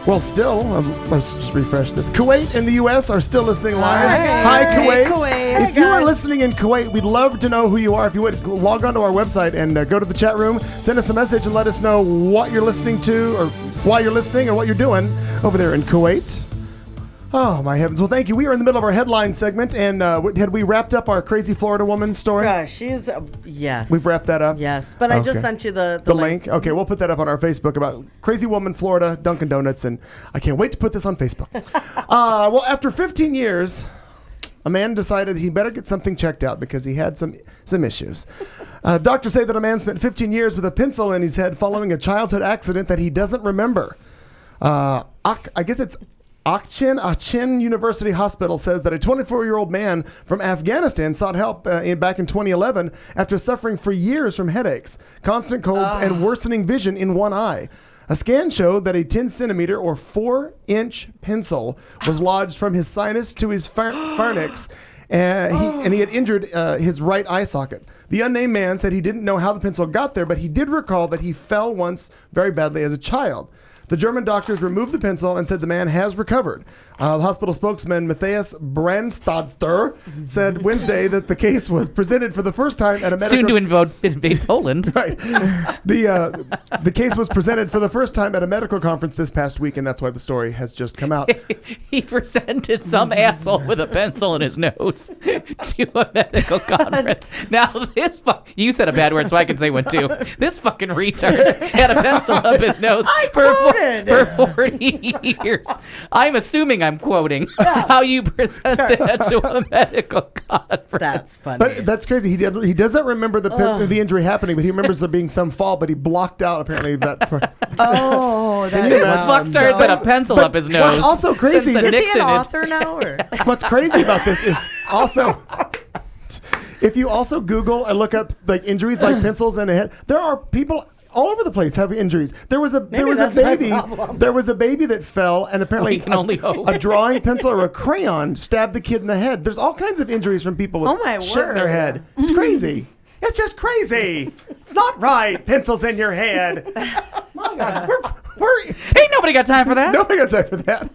Well, still, let's just refresh this. Kuwait and the U.S. are still listening live. Hi, Kuwait. Kuwait. If you are listening in Kuwait, we'd love to know who you are. If you would, log onto our website and go to the chat room, send us a message and let us know what you're listening to or why you're listening or what you're doing over there in Kuwait. Oh, my heavens. Well, thank you. We are in the middle of our headline segment, and had we wrapped up our crazy Florida woman story? Gosh, she's yes. We've wrapped that up? Yes, but I just Okay. sent you the link. Okay, we'll put that up on our Facebook about Crazy Woman Florida, Dunkin' Donuts, and I can't wait to put this on Facebook. Well, after 15 years, a man decided he better get something checked out because he had some issues. Doctors say that a man spent 15 years with a pencil in his head following a childhood accident that he doesn't remember. I guess it's Achin University Hospital says that a 24-year-old man from Afghanistan sought help back in 2011 after suffering for years from headaches, constant colds, and worsening vision in one eye. A scan showed that a 10-centimeter or 4-inch pencil was lodged from his sinus to his pharynx, and he had injured his right eye socket. The unnamed man said he didn't know how the pencil got there, but he did recall that he fell once very badly as a child. The German doctors removed the pencil and said the man has recovered. The hospital spokesman Matthias Brandstadter said Wednesday that the case was presented for the first time at a medical... Soon to invade Poland. Right. The case was presented for the first time at a medical conference this past week, and that's why the story has just come out. He presented some asshole with a pencil in his nose to a medical conference. Now this you said a bad word, so I can say one too. This fucking retard had a pencil up his nose for 40 years. I'm assuming I'm quoting how you present that to a medical conference. That's funny. But that's crazy. He doesn't remember the injury happening, but he remembers there being some fall, but he blocked out apparently that. Oh, Can you This imagine? fucktard's had a pencil up his nose. What's also crazy since the is he Nixon an author now? Or? What's crazy about this is also, if you also Google and look up like injuries like pencils in the head, there are people all over the place have injuries. There was a that's my baby. problem. There was a baby that fell, and apparently We can only hope. a drawing pencil or a crayon stabbed the kid in the head. There's all kinds of injuries from people with Oh, my shit in their word. head. It's crazy. It's just crazy. It's not right. Pencils in your head. My God, we're Ain't nobody got time for that. nobody got time for that.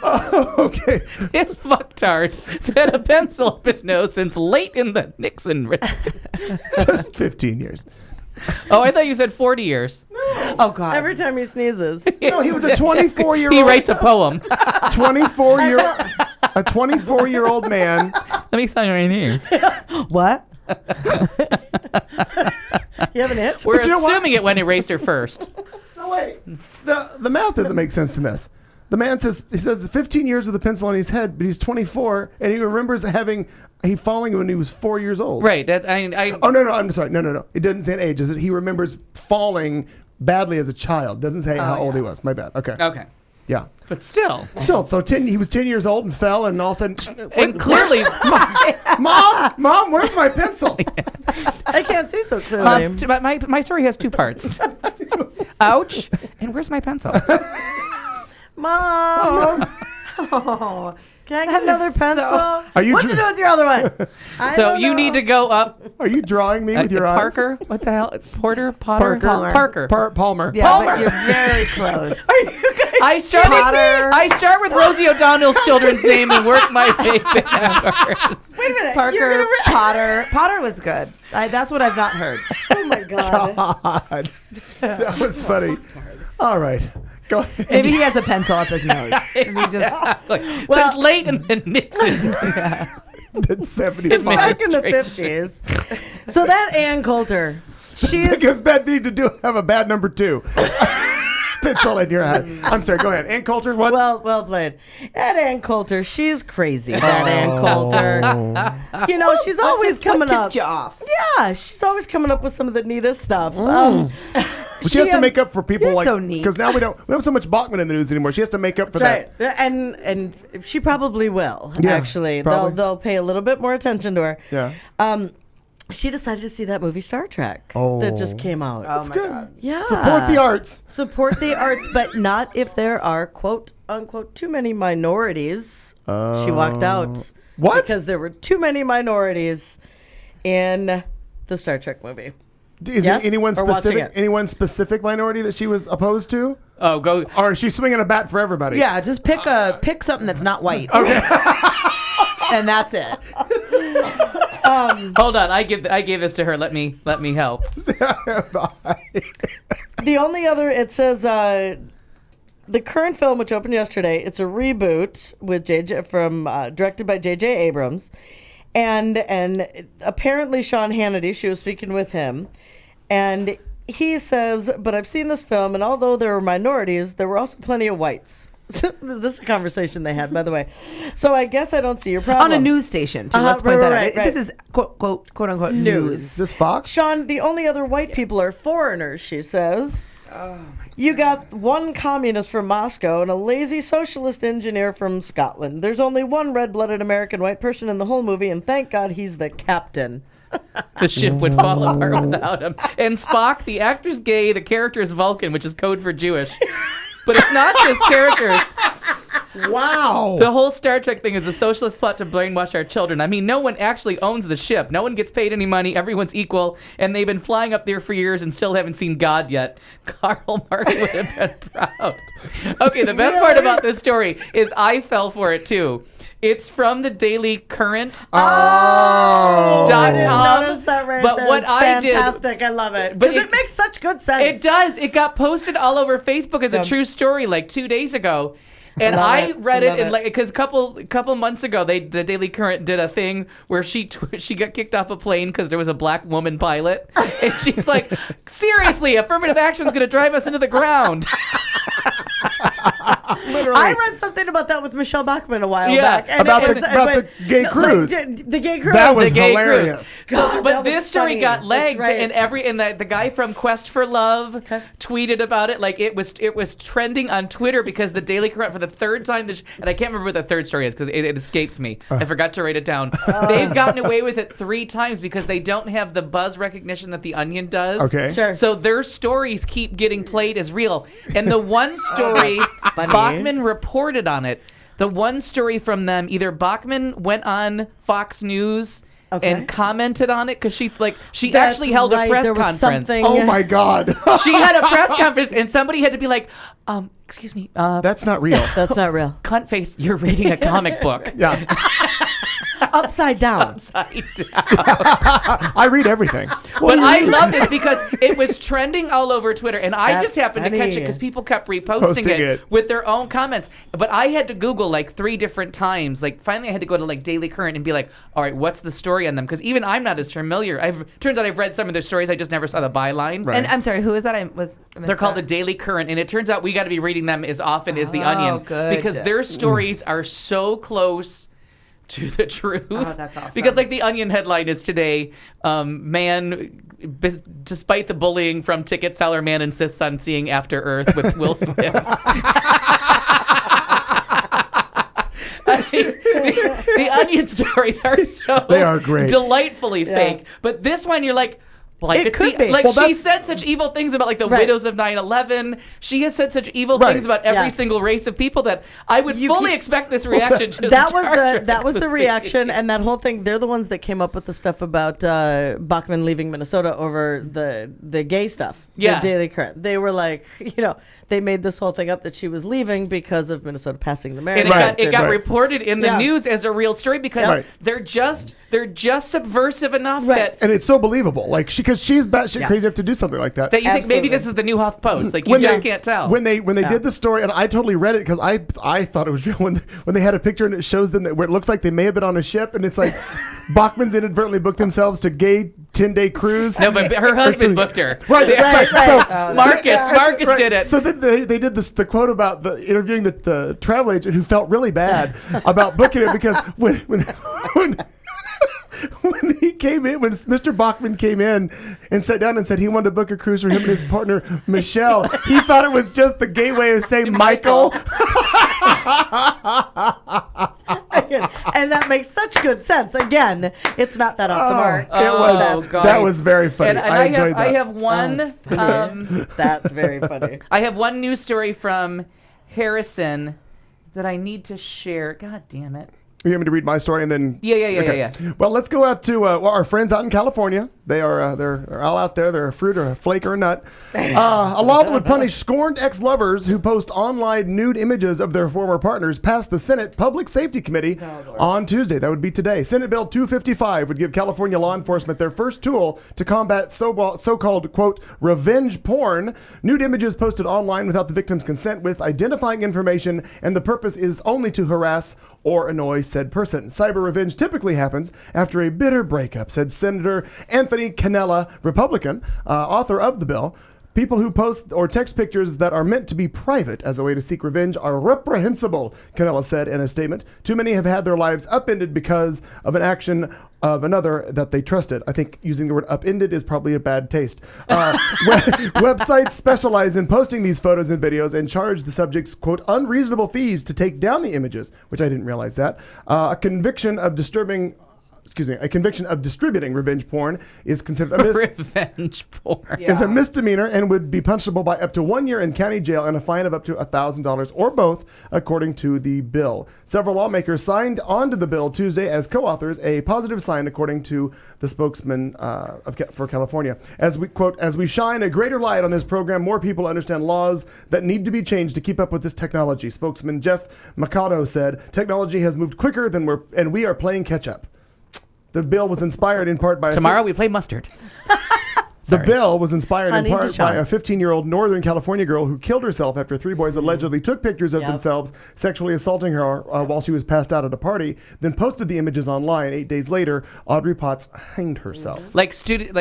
Okay. This fucktard had a pencil up his nose since late in the Nixon. Just 15 years. Oh, I thought you said 40 years. Oh God. Every time he sneezes. No, he was a 24-year-old. He writes a poem. 24-year-old man. Let me sign right here. What? You have an itch? We're But you know what? assuming it went eraser first. No, wait. The math doesn't make sense in this. The man says 15 years with a pencil in his head, but he's 24, and he remembers he falling when he was 4 years old. Right. That's Oh no, I'm sorry. No. It doesn't say an age. Is it? He remembers falling badly as a child. Doesn't say how old he was. My bad. Okay. Okay. Yeah. But still. So he was 10 years old and fell, and all of a sudden, And clearly, Mom, where's my pencil? I can't see so clearly. my story has two parts. Ouch. And where's my pencil? Mom. Oh, can I get another pencil? Are you what to do with your other one? I So don't you know. need to go up. Are you drawing me with your eyes? Parker? What the hell? Potter? Parker. Parker. Palmer. Yeah, but you're very close. Are you guys I start with Rosie O'Donnell's children's name and work my way backwards. Wait a minute. Parker, Potter. Potter was good. That's what I've not heard. Oh my God. God. That was funny. All right. Go ahead. Maybe he has a pencil up his nose. And he just, So it's late in the Nixon. It's 75. Back in the 50s. So that Ann Coulter, Because bad thing to do have a bad number 2. Pencil in your head. I'm sorry. Go ahead. Ann Coulter. What? well played. That Ann Coulter, she's crazy. That Ann Coulter. You know, she's always coming up. tipped you off? Yeah, she's always coming up with some of the neatest stuff. But she has to make up for people You're like so neat. because now we don't have so much Bachman in the news anymore. She has to make up for that. Right, and she probably will. Yeah, actually, probably. they'll pay a little bit more attention to her. Yeah. She decided to see that movie Star Trek that just came out. That's good. God. Yeah, Support the arts. Support the arts, but not if there are quote unquote too many minorities. She walked out. What? Because there were too many minorities in the Star Trek movie. Is Yes? it anyone Or watching specific? it? Anyone specific minority that she was opposed to, Oh, go. or is she swinging a bat for everybody? Yeah, just pick something that's not white. Okay. And that's it. Hold on. I gave this to her. Let me help. The only other, it says the current film, which opened yesterday, it's a reboot with directed by J.J. Abrams, and apparently Sean Hannity. She was speaking with him, and he says, "But I've seen this film, and although there were minorities, there were also plenty of whites." This is a conversation they had, by the way. So I guess I don't see your problem. On a news station, too. Let's point that out. right. This is quote unquote news. Is this Fox? Sean, the only other white people are foreigners, she says. Oh, my God. You got one communist from Moscow and a lazy socialist engineer from Scotland. There's only one red-blooded American white person in the whole movie, and thank God he's the captain. The ship would fall apart without him. And Spock, the actor's gay. The character is Vulcan, which is code for Jewish. But it's not just characters. Wow. The whole Star Trek thing is a socialist plot to brainwash our children. I mean, no one actually owns the ship. No one gets paid any money. Everyone's equal. And they've been flying up there for years and still haven't seen God yet. Karl Marx would have been proud. Okay, the best part about this story is I fell for it too. It's from the Daily Current. Oh. .com. Notice that right But there. what It's I did- fantastic. I love it. But Because it makes such good sense. It does. It got posted all over Facebook as a true story like 2 days ago. And Love I it. read Love it, and it. like because a couple months ago, the Daily Current did a thing where she got kicked off a plane because there was a black woman pilot, and she's like, "Seriously, affirmative action is going to drive us into the ground." Literally. I read something about that with Michelle Bachman a while Yeah, back. And about it the- was- about it the gay was- cruise. The gay cruise. That was The gay hilarious. cruise. So, God, but that this was story funny. got That's legs, right. and the guy from Quest for Love tweeted about it. Like it was trending on Twitter because the Daily Current for the third time and I can't remember what the third story is because it escapes me. I forgot to write it down. They've gotten away with it 3 times because they don't have the buzz recognition that the Onion does. Okay. Sure. So their stories keep getting played as real. And the one story, funny. Bachman reported on it. The one story from them, either Bachman went on Fox News and commented on it because she That's actually held right, a press there was conference. something- Oh my God. She had a press conference and somebody had to be like, excuse me, That's not real. That's not real. cunt face, you're reading a comic book. Yeah. Upside down. Upside down. I read everything. But I love this because it was trending all over Twitter, and I That's just happened to catch it funny. because people kept reposting Posting it it. with their own comments. But I had to Google like 3 different times. Like finally, I had to go to like Daily Current and be like, "All right, what's the story on them?" Because even I'm not as familiar. Turns out I've read some of their stories. I just never saw the byline. Right. And I'm sorry, who is that? I missed They're called the that. Daily Current, and it turns out we got to be reading them as often as the Onion good. because their stories are so close to the truth. Oh, that's awesome. Because like the Onion headline is today, man, despite the bullying from ticket seller, man insists on seeing After Earth with Will Smith. I mean, the Onion stories are so They are great. delightfully fake. But this one, you're like, Well, I It could see, could be. like, Well, she that's- said such evil things about, like, the Right. widows of 9/11. She has said such evil Right. things about every Yes. single race of people that I would fully expect this reaction. to That Star was Trek that was would the be. reaction, and that whole thing. They're the ones that came up with the stuff about Bachman leaving Minnesota over the gay stuff. Yeah. the Daily Current. They were like, they made this whole thing up that she was leaving because of Minnesota passing the marriage. And Right. it got Right. reported in the Yeah. news as a real story because Right. they're just subversive enough Right. And it's so believable, like because she's batshit Yes. crazy enough to do something like that. that you think maybe Absolutely. this is the new HuffPost. Like, you just can't tell. When they did the story, and I totally read it because I thought it was real when they had a picture and it shows them where it looks like they may have been on a ship, and it's like Bachman's inadvertently booked themselves to gay 10-day cruise. No, but her husband booked her. Right, Yeah. right, right. So, Marcus did it. So then they did the quote about interviewing the travel agent who felt really bad about booking it because when when he came in, when Mr. Bachman came in and sat down and said he wanted to book a cruise for him and his partner Michelle, he thought it was just the gay way of saying Michael. And that makes such good sense. Again, it's not that off the mark. God. That was very funny. And I enjoyed that. I have one. That's very funny. I have one news story from Harrison that I need to share. God damn it. You want me to read my story and then? Yeah. Well, let's go out to our friends out in California. They are they're all out there. They're a fruit or a flake or a nut. A law that would punish scorned ex-lovers who post online nude images of their former partners passed the Senate Public Safety Committee on Tuesday. That would be today. Senate Bill 255 would give California law enforcement their first tool to combat so-called, quote, revenge porn. Nude images posted online without the victim's consent with identifying information, and the purpose is only to harass or annoy said person. Cyber revenge typically happens after a bitter breakup, said Senator Anthony Cannella, Republican, author of the bill. People who post or text pictures that are meant to be private as a way to seek revenge are reprehensible, Cannella said in a statement. Too many have had their lives upended because of an action of another that they trusted. I think using the word upended is probably a bad taste. Websites specialize in posting these photos and videos and charge the subjects, quote, unreasonable fees to take down the images, which I didn't realize that. A conviction of distributing revenge porn is considered Revenge porn. is a misdemeanor and would be punishable by up to 1 year in county jail and a fine of up to $1,000 or both, according to the bill. Several lawmakers signed onto the bill Tuesday as co-authors, a positive sign, according to the spokesman for California. As we shine a greater light on this program, more people understand laws that need to be changed to keep up with this technology. Spokesman Jeff Mercado said, "Technology has moved quicker than we are playing catch up." The bill was inspired in part by Tomorrow we play mustard. The bill was inspired in Honey part by Dijon. a 15-year-old Northern California girl who killed herself after 3 boys allegedly took pictures of themselves sexually assaulting her while she was passed out at a party, then posted the images online. 8 days later, Audrey Potts hanged herself. Like Studeville,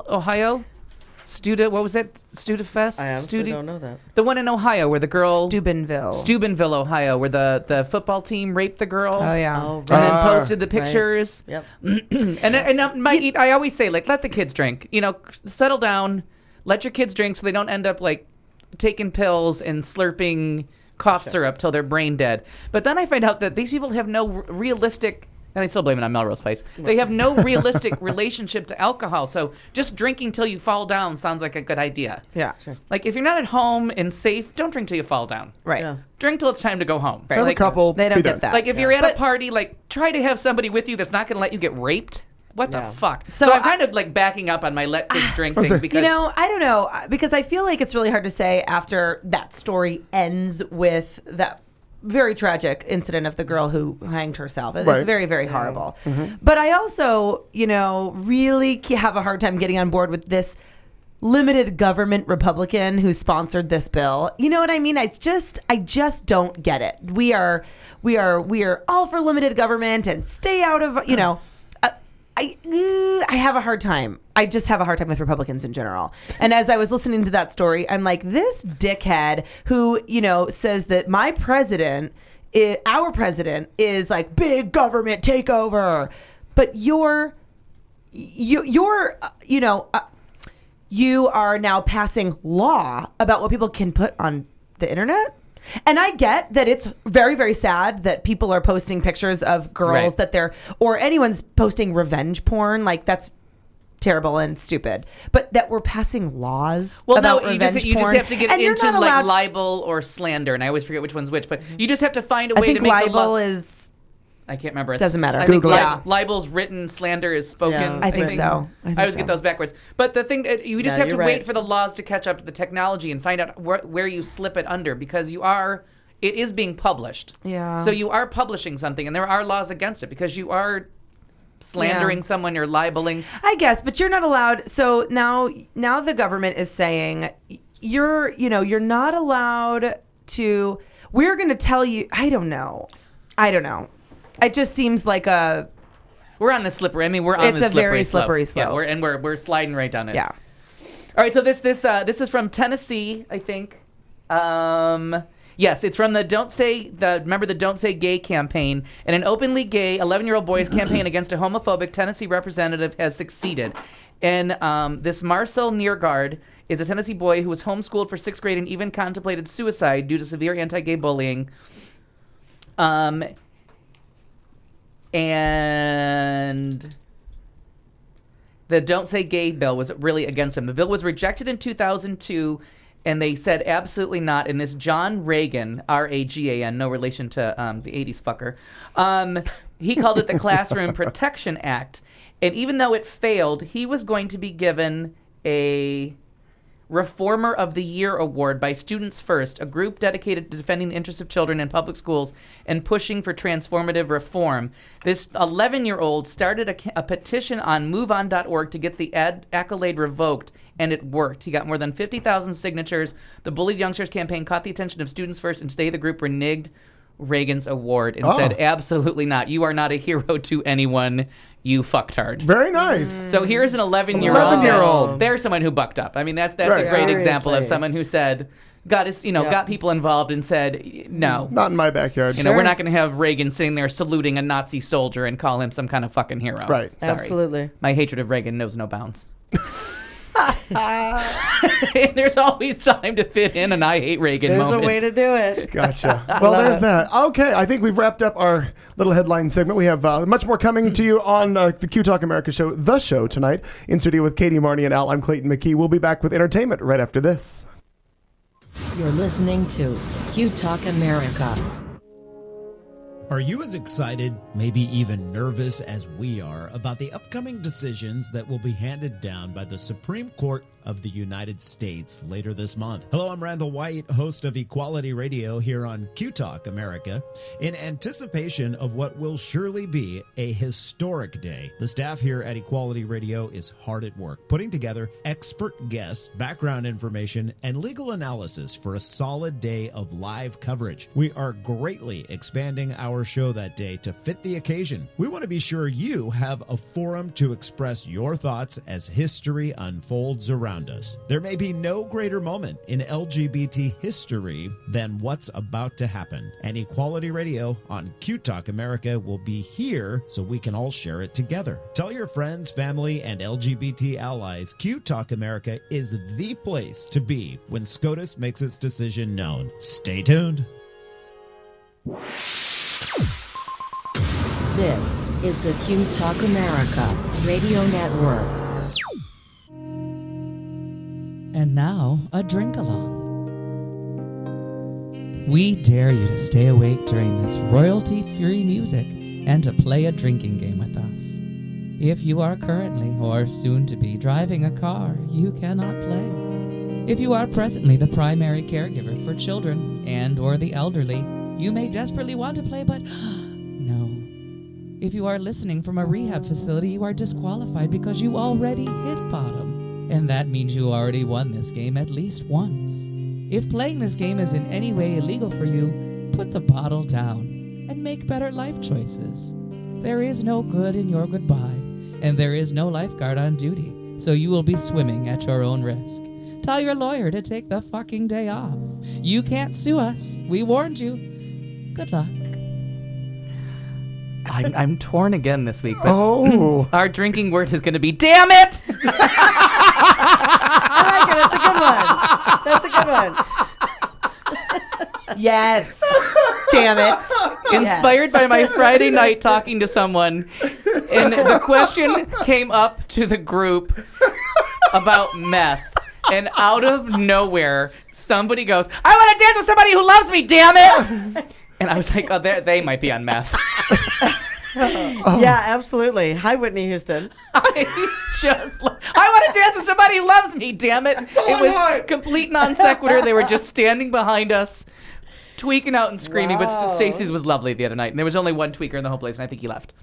Ohio. What was that? Studefest? I honestly don't know that. The one in Ohio where the girl Steubenville, Ohio, where the football team raped the girl. Oh yeah. Oh, And then posted the pictures. Yep. I always say, like, let the kids drink. Settle down. Let your kids drink so they don't end up like taking pills and slurping cough syrup till they're brain dead. But then I find out that these people have no realistic. And I still blame it on Melrose Place. They have no realistic relationship to alcohol. So just drinking till you fall down sounds like a good idea. Yeah. Like, if you're not at home and safe, don't drink till you fall down. Right. Yeah. Drink till it's time to go home. Right. Have Like, a couple. They don't be get done. that. like if you're at a party, like, try to have somebody with you that's not going to let you get raped. What the Yeah. fuck? So So I'm kind of like backing up on my let kids drink thing because I don't know, because I feel like it's really hard to say after that story ends with that very tragic incident of the girl who hanged herself. It's Right. very, very horrible. But I also, really have a hard time getting on board with this limited government Republican who sponsored this bill. You know what I mean? I just don't get it. We are all for limited government and stay out of, I have a hard time. I just have a hard time with Republicans in general. And as I was listening to that story, I'm like, this dickhead who, says that our president is like big government takeover. But you are now passing law about what people can put on the internet. And I get that it's very, very sad that people are posting pictures of girls Right. or anyone's posting revenge porn. Like, that's terrible and stupid. But that we're passing laws Well, about no, you revenge just porn. have to get and you're into not like allowed, libel or slander, and I always forget which one's which. But you just have to find a I way think to make libel is. I can't remember. It's, Doesn't matter. I think Google it. libel's written, slander is spoken. Yeah. I think so. I always get those backwards. But the thing, you just Yeah, have to you're wait right. for the laws to catch up to the technology and find out where you slip it under, because it is being published. Yeah. So you are publishing something, and there are laws against it because you are slandering someone, you're libeling. I guess, but you're not allowed. So now the government is saying you're not allowed to. We're going to tell you. I don't know. It just seems like We're on the slippery. I mean, we're on It's the a slippery very slope. slippery slope. Yeah, we're sliding right down it. yeah. All right, so this is from Tennessee, I think. Yes, it's from the Don't Say Gay campaign, and an openly gay 11-year-old boy's campaign against a homophobic Tennessee representative has succeeded. And this Marcel Niergaard is a Tennessee boy who was homeschooled for 6th grade and even contemplated suicide due to severe anti-gay bullying. And the Don't Say Gay bill was really against him. The bill was rejected in 2002, and they said absolutely not. And this John Reagan, R-A-G-A-N, no relation to the 80s fucker, he called it the Classroom Protection Act. And even though it failed, he was going to be given a Reformer of the Year award by Students First, a group dedicated to defending the interests of children in public schools and pushing for transformative reform. This 11-year-old started a petition on MoveOn.org to get the accolade revoked, and it worked. He got more than 50,000 signatures. The Bullied Youngsters campaign caught the attention of Students First, and today the group reneged Reagan's award and said, absolutely not. You are not a hero to anyone. You fucktard. Very nice. So here's an 11-year-old. 11-year-old. There's someone who bucked up. I mean, that's Right. a great example of Seriously. someone who said, got people involved and said, no. Not in my backyard. We're not going to have Reagan sitting there saluting a Nazi soldier and call him some kind of fucking hero. Right. Sorry. Absolutely. My hatred of Reagan knows no bounds. There's always time to fit in an I hate Reagan There's moment. a way to do it. Gotcha. Well, there's that. Okay, I think we've wrapped up our little headline segment. We have much more coming to you on the Q Talk America show, The Show, tonight. In studio with Katie, Marnie, and Al, I'm Clayton McKee. We'll be back with entertainment right after this. You're listening to Q Talk America. Are you as excited, maybe even nervous as we are about the upcoming decisions that will be handed down by the Supreme Court of the United States later this month? Hello, I'm Randall White, host of Equality Radio here on Q Talk America. In anticipation of what will surely be a historic day, the staff here at Equality Radio is hard at work, putting together expert guests, background information, and legal analysis for a solid day of live coverage. We are greatly expanding our show that day to fit the occasion. We want to be sure you have a forum to express your thoughts as history unfolds around us. There may be no greater moment in LGBT history than what's about to happen. And Equality Radio on Q Talk America will be here so we can all share it together. Tell your friends, family, and LGBT allies Q Talk America is the place to be when SCOTUS makes its decision known. Stay tuned. This is the Q Talk America Radio Network. And now, a drink along. We dare you to stay awake during this royalty-free music and to play a drinking game with us. If you are currently or soon to be driving a car, you cannot play. If you are presently the primary caregiver for children and or the elderly, you may desperately want to play, but no. If you are listening from a rehab facility, you are disqualified because you already hit bottom. And that means you already won this game at least once. If playing this game is in any way illegal for you, put the bottle down and make better life choices. There is no good in your goodbye, and there is no lifeguard on duty, so you will be swimming at your own risk. Tell your lawyer to take the fucking day off. You can't sue us. We warned you. Good luck. I'm torn again this week, but our drinking word is going to be damn it! I like it. That's a good one. Yes. Damn it. Inspired by my Friday night talking to someone And the question came up to the group about meth. And out of nowhere, somebody goes, I want to dance with somebody who loves me, damn it! And I was like, oh, they might be on meth. Yeah, absolutely. Hi, Whitney Houston. I want to dance with somebody who loves me, damn it. It was complete non sequitur. They were just standing behind us, tweaking out and screaming. Wow. But Stacey's was lovely the other night. And there was only one tweaker in the whole place, and I think he left.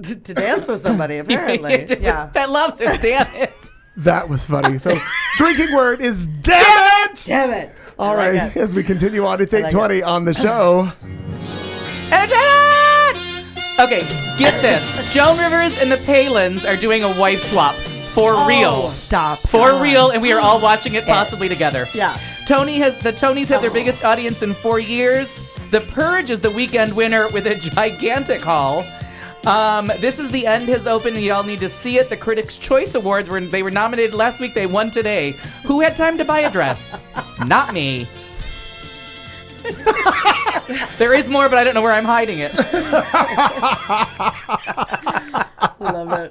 To dance with somebody, apparently. Yeah. That loves him, damn it. That was funny. So, drinking word is damn it! Damn it. All I like right, it. as we continue on, it's I like 8:20 on the show. Okay, get this. Joan Rivers and the Palins are doing a wife swap for real. Stop. For real, and we are all watching it possibly together. Yeah. The Tonys have their biggest audience in 4 years. The Purge is the weekend winner with a gigantic haul. This is the end has opened, and you all need to see it. The Critics' Choice Awards they were nominated last week. They won today. Who had time to buy a dress? Not me. There is more, but I don't know where I'm hiding it. Love it.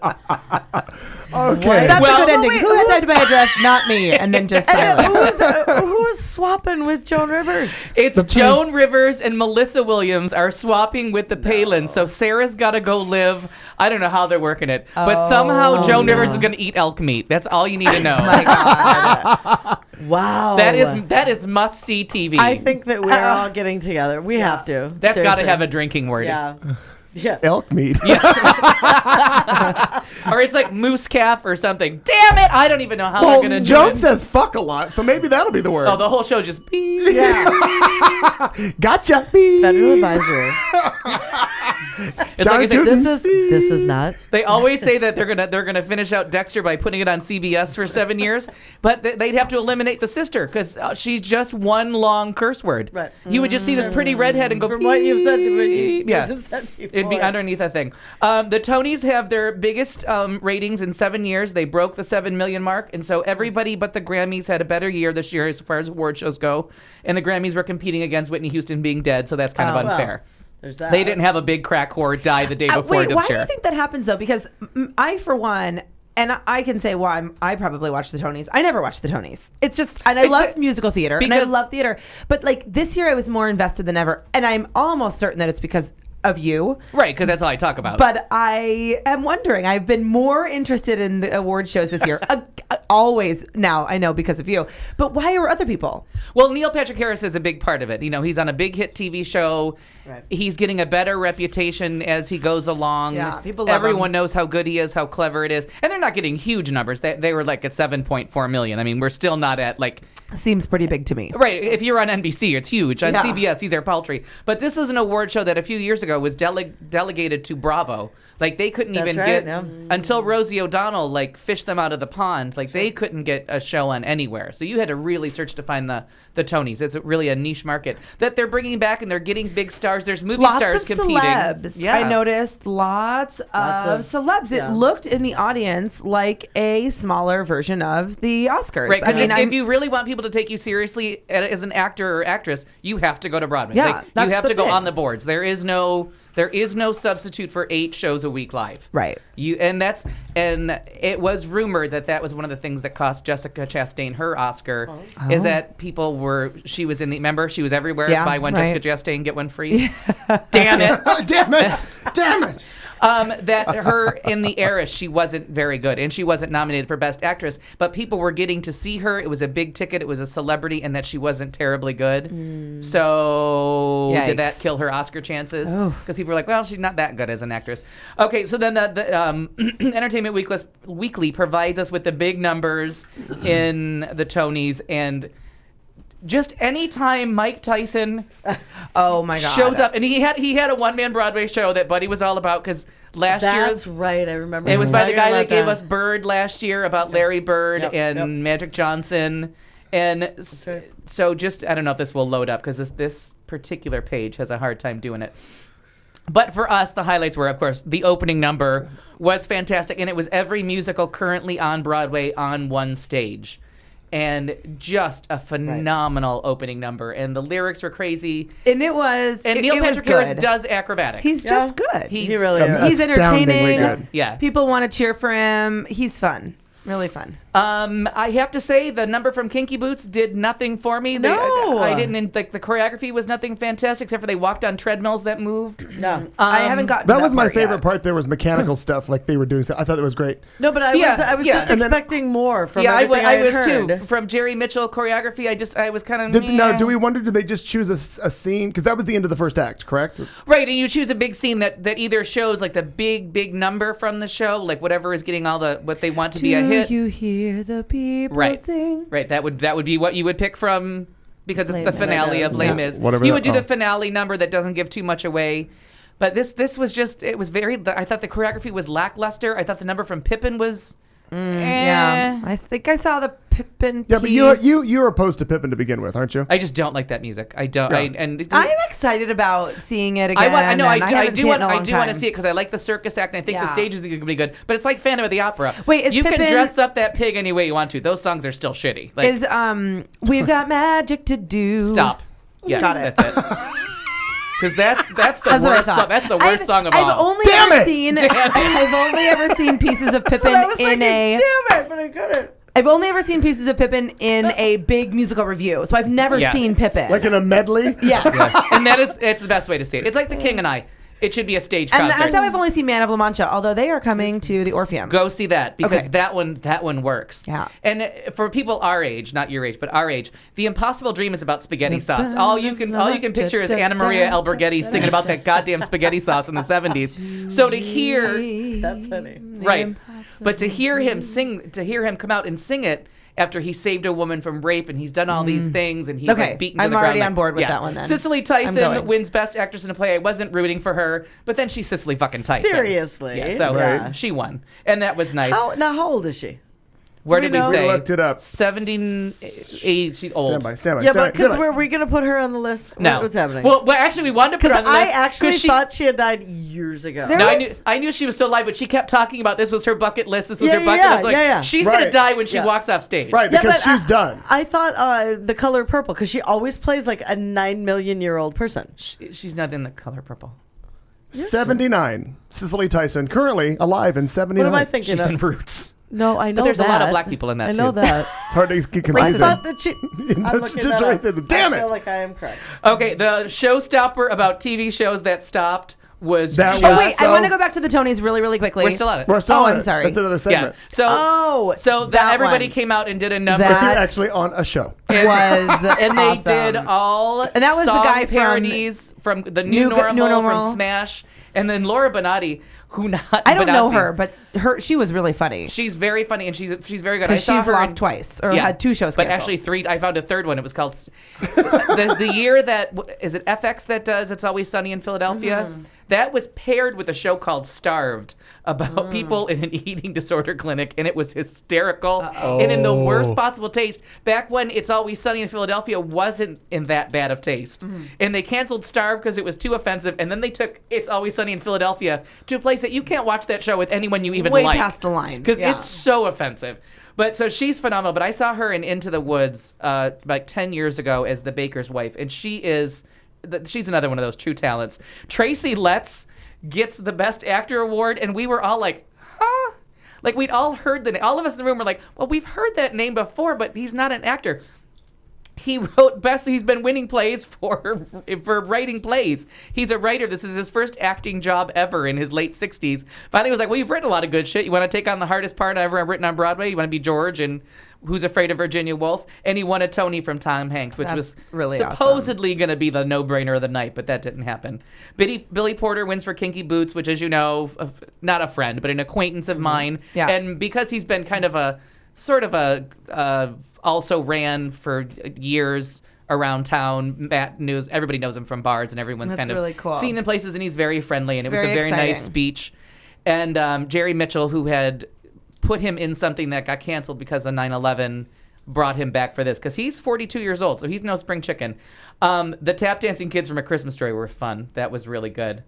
Okay. That's Well- a good ending. wait, Who had time to buy a dress? Not me. And then just silence. Who's swapping with Joan Rivers? It's Joan Rivers and Melissa Williams are swapping with the Palins. So Sarah's got to go live. I don't know how they're working it, but somehow Joan Rivers is going to eat elk meat. That's all you need to know. My God. Wow. That is must see TV. I think that we are all getting together. We have to. That's got to Seriously. have a drinking word. Yeah. Yeah. Elk meat. Or it's like moose calf or something. Damn it! I don't even know how they're Well, going to do Joan it. says fuck a lot, so maybe that'll be the word. Oh, the whole show just beep. Gotcha. Beep. Federal advisory. It's like I said, This is not. they always say that they're gonna finish out Dexter by putting it on CBS for 7 years, but they'd have to eliminate the sister because she's just one long curse word. Right. You would just see this pretty redhead and go. From what you've said, Yeah. said before. It'd be underneath that thing. The Tonys have their biggest ratings in 7 years. They broke the 7 million mark, and so everybody but the Grammys had a better year this year as far as award shows go. And the Grammys were competing against Whitney Houston being dead, so that's kind of unfair. There's that. They didn't have a big crack whore die the day before. Wait, to why do share. you think that happens though? Because I, for one, and I can say, well, I probably watch the Tonys. I never watched the Tonys. It's just, and I love musical theater, and I love theater. But like this year, I was more invested than ever, and I'm almost certain that it's because of you. Right, because that's all I talk about. But I am wondering, I've been more interested in the award shows this year. Always now, I know because of you. But why are other people? Well, Neil Patrick Harris is a big part of it. You know, he's on a big hit TV show. Right. He's getting a better reputation as he goes along. Yeah, people love Everyone him. knows how good he is, how clever it is. And they're not getting huge numbers. They were like at 7.4 million. I mean, we're still not at like... Seems pretty big to me. Right, if you're on NBC, it's huge. On Yeah. CBS, these are paltry. But this is an award show that a few years ago was delegated to Bravo. Like, they couldn't That's even right, get... yeah. Until Rosie O'Donnell, like, fished them out of the pond. Like, they couldn't get a show on anywhere. So you had to really search to find the Tonys. It's really a niche market that they're bringing back, and they're getting big stars. There's movie stars Lots of competing. celebs. Yeah. I noticed lots of celebs. yeah. It looked in the audience like a smaller version of the Oscars. Right, I because mean, if you really want people to take you seriously as an actor or actress, you have to go to Broadway. Yeah, Like, you that's have the to go thing. on the boards. There is no substitute for 8 shows a week live. Right. And it was rumored that was one of the things that cost Jessica Chastain her Oscar is that she was she was everywhere. Yeah, Buy one right. Jessica Chastain, get one free. Damn it. Damn it. Damn it. That her in The Heiress, she wasn't very good, and she wasn't nominated for Best Actress, but people were getting to see her. It was a big ticket. It was a celebrity, and that she wasn't terribly good. So did that Yikes. kill her Oscar chances? Because people were like, well, she's not that good as an actress. Okay, so then the Entertainment Weekly provides us with the big numbers in the Tonys, and just anytime Mike Tyson oh my God. shows up, and he had a one-man Broadway show that Buddy was all about, because last That's year right. I remember. it was by the talking guy about that gave us Bird last year, about Larry Bird Yep, and yep. Magic Johnson. And right. so just, I don't know if this will load up, because this particular page has a hard time doing it. But for us, the highlights were, of course, the opening number was fantastic, and it was every musical currently on Broadway on one stage. and just a phenomenal opening number. And the lyrics were crazy. And it was. And it, Neil it was Patrick Harris good. does acrobatics. He's just good. He really is. He's Astoundingly entertaining. good. Yeah. People want to cheer for him. He's fun. Really fun. I have to say the number from Kinky Boots did nothing for me. No. I didn't like the choreography was nothing fantastic except for they walked on treadmills that moved. No. I haven't gotten to That was my part favorite yet. part. There was mechanical stuff like they were doing. So I thought it was great. No, but I was just And then- expecting more from Yeah, everything I had was heard. too. From Jerry Mitchell choreography, I was kind of Now, do we wonder? Did they just choose a scene? Because that was the end of the first act, correct? right, and you choose a big scene that either shows like the big number from the show, like whatever is getting all the what they want to be a hit. Do you hear the people sing? Right, that would be what you would pick from because it's Les the finale of Les Yeah. Mis. Whatever You that- would do oh. the finale number that doesn't give too much away. But this was just it was very. I thought the choreography was lackluster. I thought the number from Pippin was. Yeah. I think I saw the Pippin Yeah, but piece. you're opposed to Pippin to begin with, aren't you? I just don't like that music. I don't. Yeah. I'm excited about seeing it again. I do want want to see it because I like the circus act and I think the Yeah. stage is going to be good. But it's like Phantom of the Opera. Wait, is you can Pippin- dress up that pig any way you want to. Those songs are still shitty. Like, Is we've got magic to do. stop. Yes, Got it. that's it. Because that's the That's what I worst thought. song. That's the worst song of I've all. only Damn ever it! seen. Damn it. I've only ever seen pieces of Pippin I was in thinking, a. damn it, but I couldn't. I've only ever seen pieces of Pippin in a big musical review, so I've never Yeah. seen Pippin. Like in a medley? yes. And it's the best way to see it. It's like The King and I. It should be a stage And concert. that's how I've only seen Man of La Mancha, although they are coming to the Orpheum. Go see that because Okay. that one works. Yeah. And for people our age, not your age, but our age, The Impossible Dream is about spaghetti sauce. All you can picture is Anna Maria Alberghetti singing about that goddamn spaghetti sauce in the 70s. So to hear That's funny. right, but to hear him come out and sing it after he saved a woman from rape and he's done all these things and he's Okay, like beaten to I'm the ground. already like- on board with that one then. Cicely I'm Tyson going. wins Best Actress in a Play. I wasn't rooting for her, but then she's Cicely fucking Tyson. Seriously? Yeah, so Right. she won. And that was nice. How old is she? Where do did we we know? say? We looked it up. 78. She's old. Stand by. Yeah, but stand because by. were we going to put her on the list? No. What's happening? Well, actually, we wanted to put her on Because the I list. actually 'cause she, thought she had died years ago. There No, was- I knew she was still alive, but she kept talking about this was her bucket list. This was Yeah, her bucket yeah, list. Like, yeah. she's Right. gonna die when she Yeah. walks off stage. Right, Yeah, because but she's done. I thought The Color Purple, because she always plays like a 9 million year old person. She's not in The Color Purple. 79. Cicely Tyson, currently alive in 79. What am I thinking She's of? in Roots. No, I know But there's that. a lot of black people in that I know too. that. It's hard to get I confusing. thought that she. I'm looking that up. Racism. Damn I it! feel like I am correct. Okay, the showstopper about TV shows that stopped was That just, was- Wait, I So- want to go back to the Tonys really, really quickly. we're still at it. We're still Oh, on I'm it. sorry. That's another Yeah. segment. So that that everybody one. came out and did a number. If That- you're actually on a show. was and they awesome. did all And that was the song guy from parodies from the New Normal, Normal. from Smash, and then Laura Benatti, who not I don't know Benatti. her, but she was really funny. She's very funny and she's very good. I Because saw she's her lost in- twice or had 2 shows but canceled. actually 3. I found a third one. It was called the year that is it FX that does It's Always Sunny in Philadelphia. Mm-hmm. That was paired with a show called Starved about Mm. people in an eating disorder clinic, and it was hysterical and in the worst possible taste. Back when It's Always Sunny in Philadelphia wasn't in that bad of taste, Mm-hmm. and they canceled Starved because it was too offensive, and then they took It's Always Sunny in Philadelphia to a place that you can't watch that show with anyone you even Way like. past the line. Because Yeah. it's so offensive. But so she's phenomenal. But I saw her in Into the Woods like 10 years ago as the baker's wife. And she's another one of those true talents. Tracy Letts gets the Best Actor award. And we were all like, huh? Like we'd all heard all of us in the room were like, well, we've heard that name before, but he's not an actor. He wrote best. He's been winning plays for writing plays. He's a writer. This is his first acting job ever in his late 60s. Finally, he was like, "Well, you've written a lot of good shit. You want to take on the hardest part I've ever written on Broadway? You want to be George and Who's Afraid of Virginia Woolf?" And he won a Tony from Tom Hanks, which That's was really supposedly going to be the no-brainer of the night, but that didn't happen. Billy Porter wins for Kinky Boots, which, as you know, not a friend, but an acquaintance of mine. Yeah. And because he's been kind of a sort of a also ran for years around town. Matt knows, everybody knows him from bars, and everyone's That's kind of really cool. seen him places, and he's very friendly, and It's it was a very very nice exciting. speech. And Jerry Mitchell, who had put him in something that got canceled because of 9/11, brought him back for this because he's 42 years old, so he's no spring chicken. The tap dancing kids from A Christmas Story were fun. That was really good.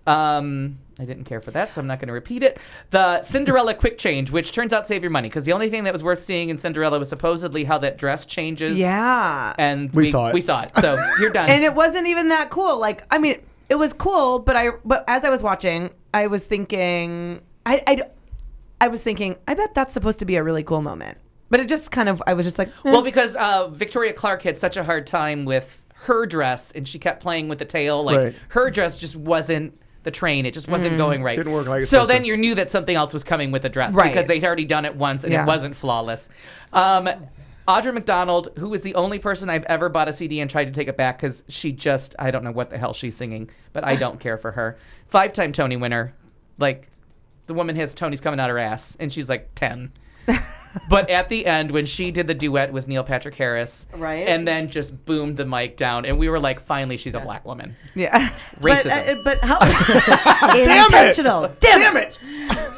I didn't care for that, so I'm not going to repeat it. The Cinderella quick change, which turns out save your money, because the only thing that was worth seeing in Cinderella was supposedly how that dress changes. Yeah. And We saw it. We saw it. So you're done. And it wasn't even that cool. Like, I mean, it was cool, but as I was watching, I was thinking, I bet that's supposed to be a really cool moment. But it just kind of, I was just like, Well, because Victoria Clark had such a hard time with her dress, and she kept playing with the tail. Like, Right. her dress just wasn't the train. It just wasn't going right. Didn't work like it's So supposed then to. you knew that something else was coming with the dress, Right. because they'd already done it once, and Yeah. it wasn't flawless. Audra McDonald, who was the only person I've ever bought a CD and tried to take it back, because she just, I don't know what the hell she's singing, but I don't care for her. 5-time Tony winner. Like, the woman has Tonys coming out her ass, and she's like 10. But at the end, when she did the duet with Neil Patrick Harris, Right. and then just boomed the mic down, and we were like, finally, she's a black woman. yeah. Racism. But how Damn intentional? it! Damn it!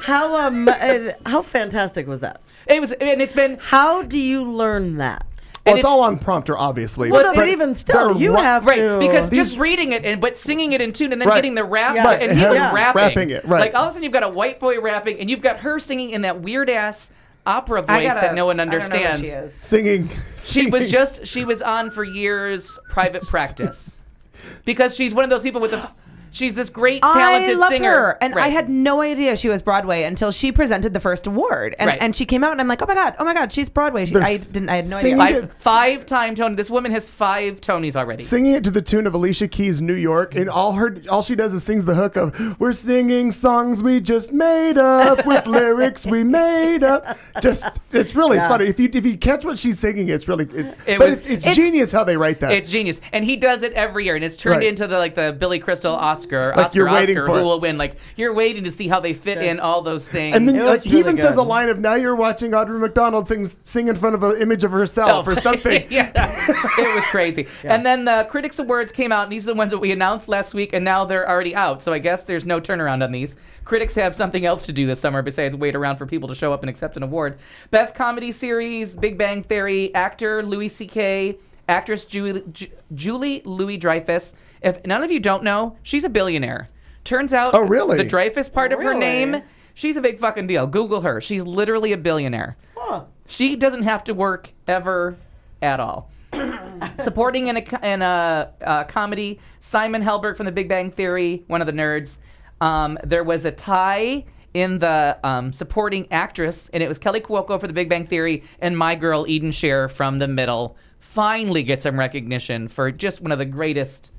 How fantastic was that? It was, and it's been. How do you learn that? Well, And it's it's- all on prompter, obviously. Well, but even still, they're you have Right, to because just reading it but singing it in tune and then Right. getting the rap, Yeah. and he was Yeah. rapping it, right. Like all of a sudden you've got a white boy rapping, and you've got her singing in that weird ass opera voice that no one understands. singing. She was on for years private practice because she's one of those people with she's this great talented I love singer. her, and Right. I had no idea she was Broadway until she presented the first award, and Right. and she came out, and I'm like, oh my god, she's Broadway. I had no singing idea. it- Five-time Tony. This woman has 5 Tonys already. Singing it to the tune of Alicia Keys' New York, and all she does is sings the hook of "We're singing songs we just made up with lyrics we made up." It's really funny if you catch what she's singing. It's really, it's genius how they write that. It's genius, and he does it every year, and it's turned Right. into the Billy Crystal Oscar. Like you're waiting Oscar, for who it. will win. Like you're waiting to see how they fit in all those things. And then It was he really even says good. a line of "Now you're watching Audra McDonald sing in front of an image of herself or something." Yeah, it was crazy. And then the Critics Awards came out, and these are the ones that we announced last week, and now they're already out. So I guess there's no turnaround on these. Critics have something else to do this summer besides wait around for people to show up and accept an award. Best Comedy Series, Big Bang Theory, actor Louis C.K., actress Julie Louis-Dreyfus. If none of you don't know, she's a billionaire. Turns out Oh, really? the Dreyfus part of her Really? name, she's a big fucking deal. Google her. She's literally a billionaire. Huh. She doesn't have to work ever at all. Supporting in a comedy, Simon Helberg from The Big Bang Theory, one of the nerds. There was a tie in the supporting actress, and it was Kelly Cuoco for The Big Bang Theory and my girl Eden Shear from The Middle. Finally get some recognition for just one of the greatest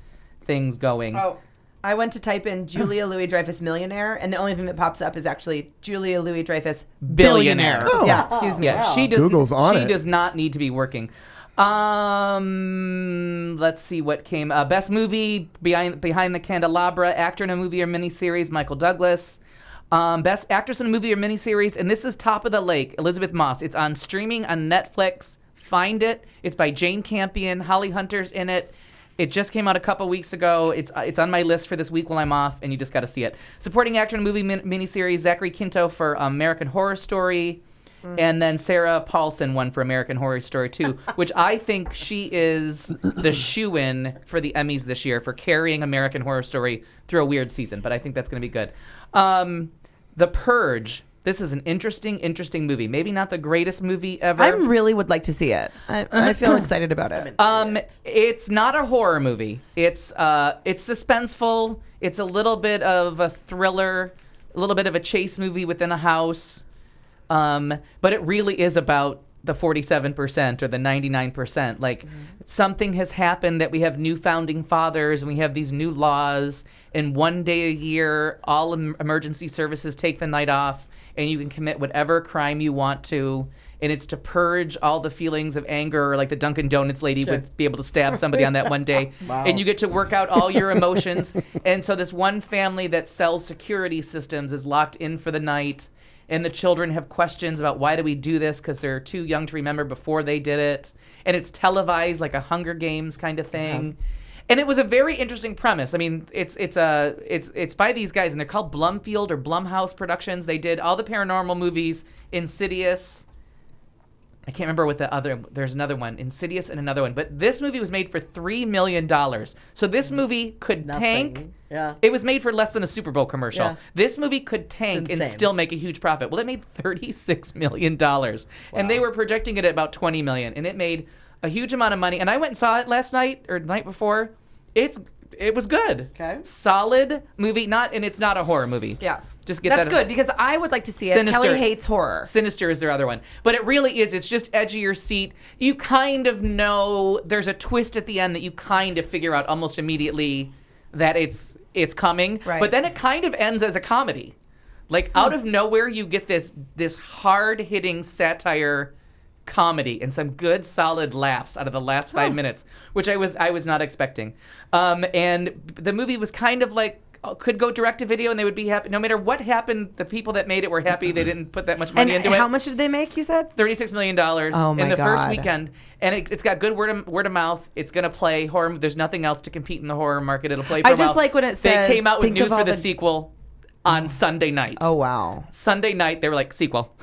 things going. Oh, I went to type in Julia Louis-Dreyfus millionaire, and the only thing that pops up is actually Julia Louis-Dreyfus Billionaire. Oh. Yeah, excuse me. Yeah, she does. Google's on she it. does not need to be working. Let's see what came. Best movie Behind the Candelabra, actor in a movie or miniseries, Michael Douglas. Best actress in a movie or miniseries, and this is top of the lake, Elizabeth Moss. It's on streaming on Netflix. Find it. It's by Jane Campion. Holly Hunter's in it. It just came out a couple weeks ago. It's on my list for this week while I'm off, and you just got to see it. Supporting actor in a movie miniseries, Zachary Quinto for American Horror Story, and then Sarah Paulson won for American Horror Story 2, which I think she is the shoo-in for the Emmys this year for carrying American Horror Story through a weird season, but I think that's going to be good. The Purge. This is an interesting movie. Maybe not the greatest movie ever. I really would like to see it. I feel excited about it. It's not a horror movie. It's suspenseful. It's a little bit of a thriller, a little bit of a chase movie within a house. But it really is about the 47% or the 99%. Like something has happened that we have new founding fathers and we have these new laws, and one day a year all emergency services take the night off and you can commit whatever crime you want to, and it's to purge all the feelings of anger, or like the Dunkin' Donuts lady would be able to stab somebody on that one day. And you get to work out all your emotions. And so this one family that sells security systems is locked in for the night, and the children have questions about why do we do this because they're too young to remember before they did it. And it's televised like a Hunger Games kind of thing. And it was a very interesting premise. I mean, it's by these guys, and they're called Blumfield or Blumhouse Productions. They did all the paranormal movies, Insidious, I can't remember what there's another one, Insidious and another one. But this movie was made for $3 million. So this movie could tank. Yeah. It was made for less than a Super Bowl commercial. Yeah. This movie could tank and still make a huge profit. Well, it made $36 million. And they were projecting it at about $20 million. And it made a huge amount of money. And I went and saw it last night or the night before. It was good. Okay. Solid movie. And it's not a horror movie. Yeah. Just get That's that. good because I would like to see it. Sinister. Kelly hates horror. Sinister is their other one. But it really is. It's just edge of your seat. You kind of know there's a twist at the end that you kind of figure out almost immediately that it's coming. Right. But then it kind of ends as a comedy. Like out of nowhere you get this hard-hitting satire comedy and some good solid laughs out of the last 5 minutes, which I was not expecting. And the movie was kind of like could go direct to video and they would be happy no matter what happened. The people that made it were happy. They didn't put that much money into it. How much did they make, you said? $36 million in the first weekend, and it's got good word of mouth. It's gonna play horror. There's nothing else to compete in the horror market. It'll play for a while. like when it says they came out with think of news for all the the- sequel on Sunday night. Oh, wow. Sunday night, they were like, sequel.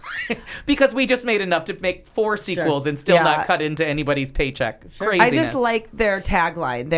Because we just made enough to make 4 sequels and still Yeah. not cut into anybody's paycheck. Sure. Craziness. I just like their tagline.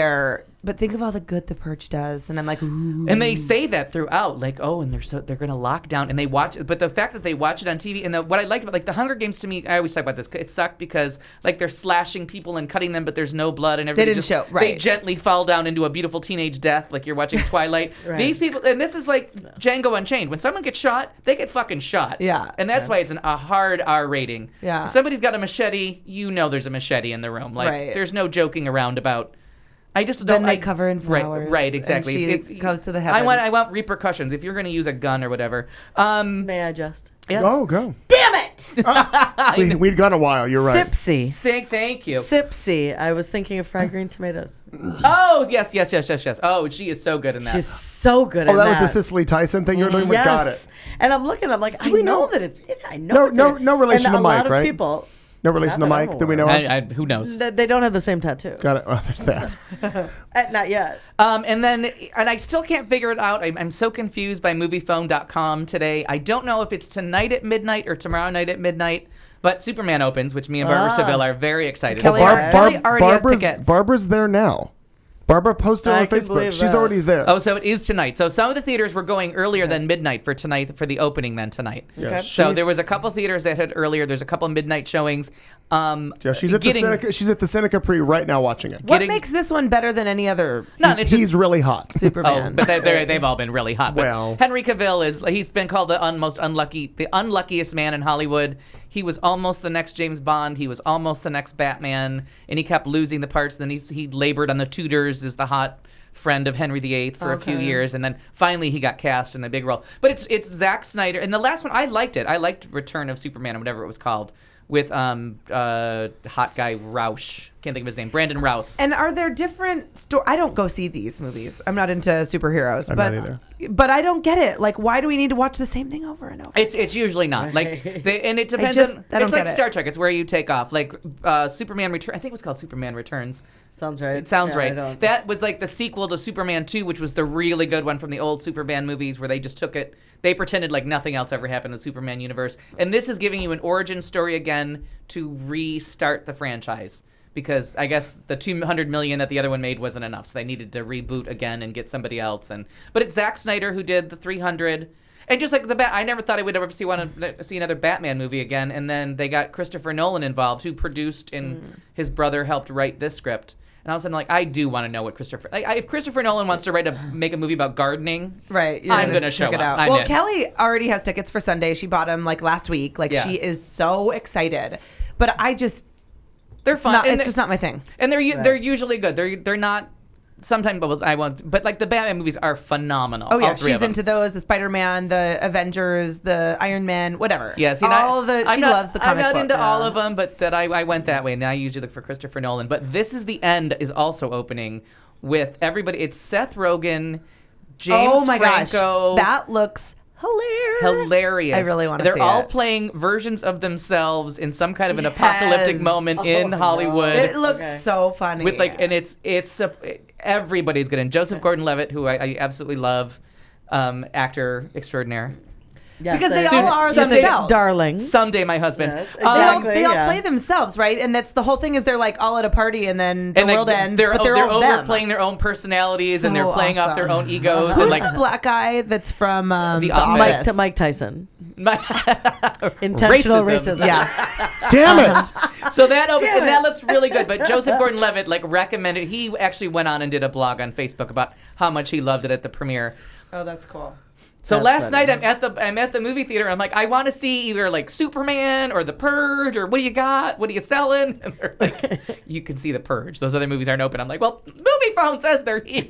But think of all the good The Purge does. And I'm like, ooh. And they say that throughout, like, oh, and they're going to lock down, and they watch it. But the fact that they watch it on TV, and what I liked about, like, the Hunger Games to me, I always talk about this, it sucked because, like, they're slashing people and cutting them, but there's no blood and everything. didn't show, right. They gently fall down into a beautiful teenage death, like you're watching Twilight. These people, and this is like Django Unchained. When someone gets shot, they get fucking shot. Yeah. And that's why it's a hard R rating. Yeah. If somebody's got a machete, you know there's a machete in the room. Like, Right. there's no joking around about... I just don't. Then they cover in flowers. Right, exactly. And she goes to the I heavens. want repercussions. If you're going to use a gun or whatever. May I just? Yeah. Go. Damn it! We'd gone a while. You're right. Sipsy. Thank you. Sipsy. I was thinking of fried green tomatoes. Oh, yes. Oh, she is so good in that. She's so good Oh, at that that. was the Cicely Tyson thing you were doing. We Yes. got it. And I'm looking, I'm like, I we know know- that it's it. I know No- it's no relation and to a Mike, lot of right? people, No relation to Not that I'm Mike that we know aware of. Who knows? they don't have the same tattoo. Got it. Oh, there's that. Not yet. And I still can't figure it out. I'm so confused by MoviePhone.com today. I don't know if it's tonight at midnight or tomorrow night at midnight. But Superman opens, which me and Barbara Seville are very excited Kelly for. Kelly already has Barbara's, tickets. Barbara's there now. Barbara posted I on can Facebook. believe She's that. already there. Oh, so it is tonight. So some of the theaters were going earlier than midnight for tonight for the opening than tonight. Yeah, So there was a couple theaters that had earlier. There's a couple midnight showings. Yeah, she's at the Seneca Pre right now watching it. What makes this one better than any other He's really hot. Superman? Oh, but they've all been really hot. But Well. Henry Cavill he's been called the unluckiest man in Hollywood. He was almost the next James Bond. He was almost the next Batman, and he kept losing the parts. Then he labored on The Tudors as the hot friend of Henry VIII for a few years, and then finally he got cast in a big role. But it's Zack Snyder, and the last one I liked it. I liked Return of Superman or whatever it was called with hot guy Roush. Can't think of his name. Brandon Routh. And are there different I don't go see these movies. I'm not into superheroes. I'm but, not either. But I don't get it. Like, why do we need to watch the same thing over and over? It's usually not and it depends. I don't it's like get it. Star Trek. It's where you take off. Like Superman Return. I think it was called Superman Returns. Sounds right. It sounds Yeah, I right. don't- That was like the sequel to Superman 2, which was the really good one from the old Superman movies, where they just took it. They pretended like nothing else ever happened in the Superman universe, and this is giving you an origin story again to restart the franchise. Because I guess the $200 million that the other one made wasn't enough, so they needed to reboot again and get somebody else. But it's Zack Snyder who did the 300, and just like I never thought I would ever see another Batman movie again. And then they got Christopher Nolan involved, who produced and his brother helped write this script. And all of a sudden, like, I do want to know what if Christopher Nolan wants to make a movie about gardening, Right. I'm gonna show check it up. out. I'm Well, in. Kelly already has tickets for Sunday. She bought them like last week. Like, Yeah. she is so excited. But they're fun. it's just not my thing. And they're usually good. They're not. Sometimes but like the Batman movies are phenomenal. Oh yeah, all three of she's them. into those: the Spider-Man, the Avengers, the Iron Man, whatever. Yeah, see, she loves the comic I'm not book. into all of them, but I went that way. And I usually look for Christopher Nolan. But This Is the End is also opening with everybody. It's Seth Rogen, James Oh my Franco. gosh, that looks hilarious. I really want to see They're all it. playing versions of themselves in some kind of an apocalyptic moment in Hollywood. It looks so funny. With everybody's good. And Joseph Gordon-Levitt, who I absolutely love, actor extraordinaire. Yes, because they soon- all are someday- themselves. darling. Someday, my husband. Yes, They all, exactly, they all yeah. play themselves, right? And that's the whole thing is they're like all at a party and then the world ends, but they're all them. overplaying their own personalities and they're So playing off their awesome. own egos. Who's and like the black guy that's from The Office. Office? Mike Tyson. my- Intentional racism. Yeah. Damn it! So that and that looks really good. But Joseph Gordon-Levitt like recommended. He actually went on and did a blog on Facebook about how much he loved it at the premiere. Oh, that's cool. So That's last funny. night I'm at the movie theater. I'm like, I want to see either like Superman or The Purge or what do you got? What are you selling? And they're like, you can see The Purge. Those other movies aren't open. I'm like, well, movie phone says they're here.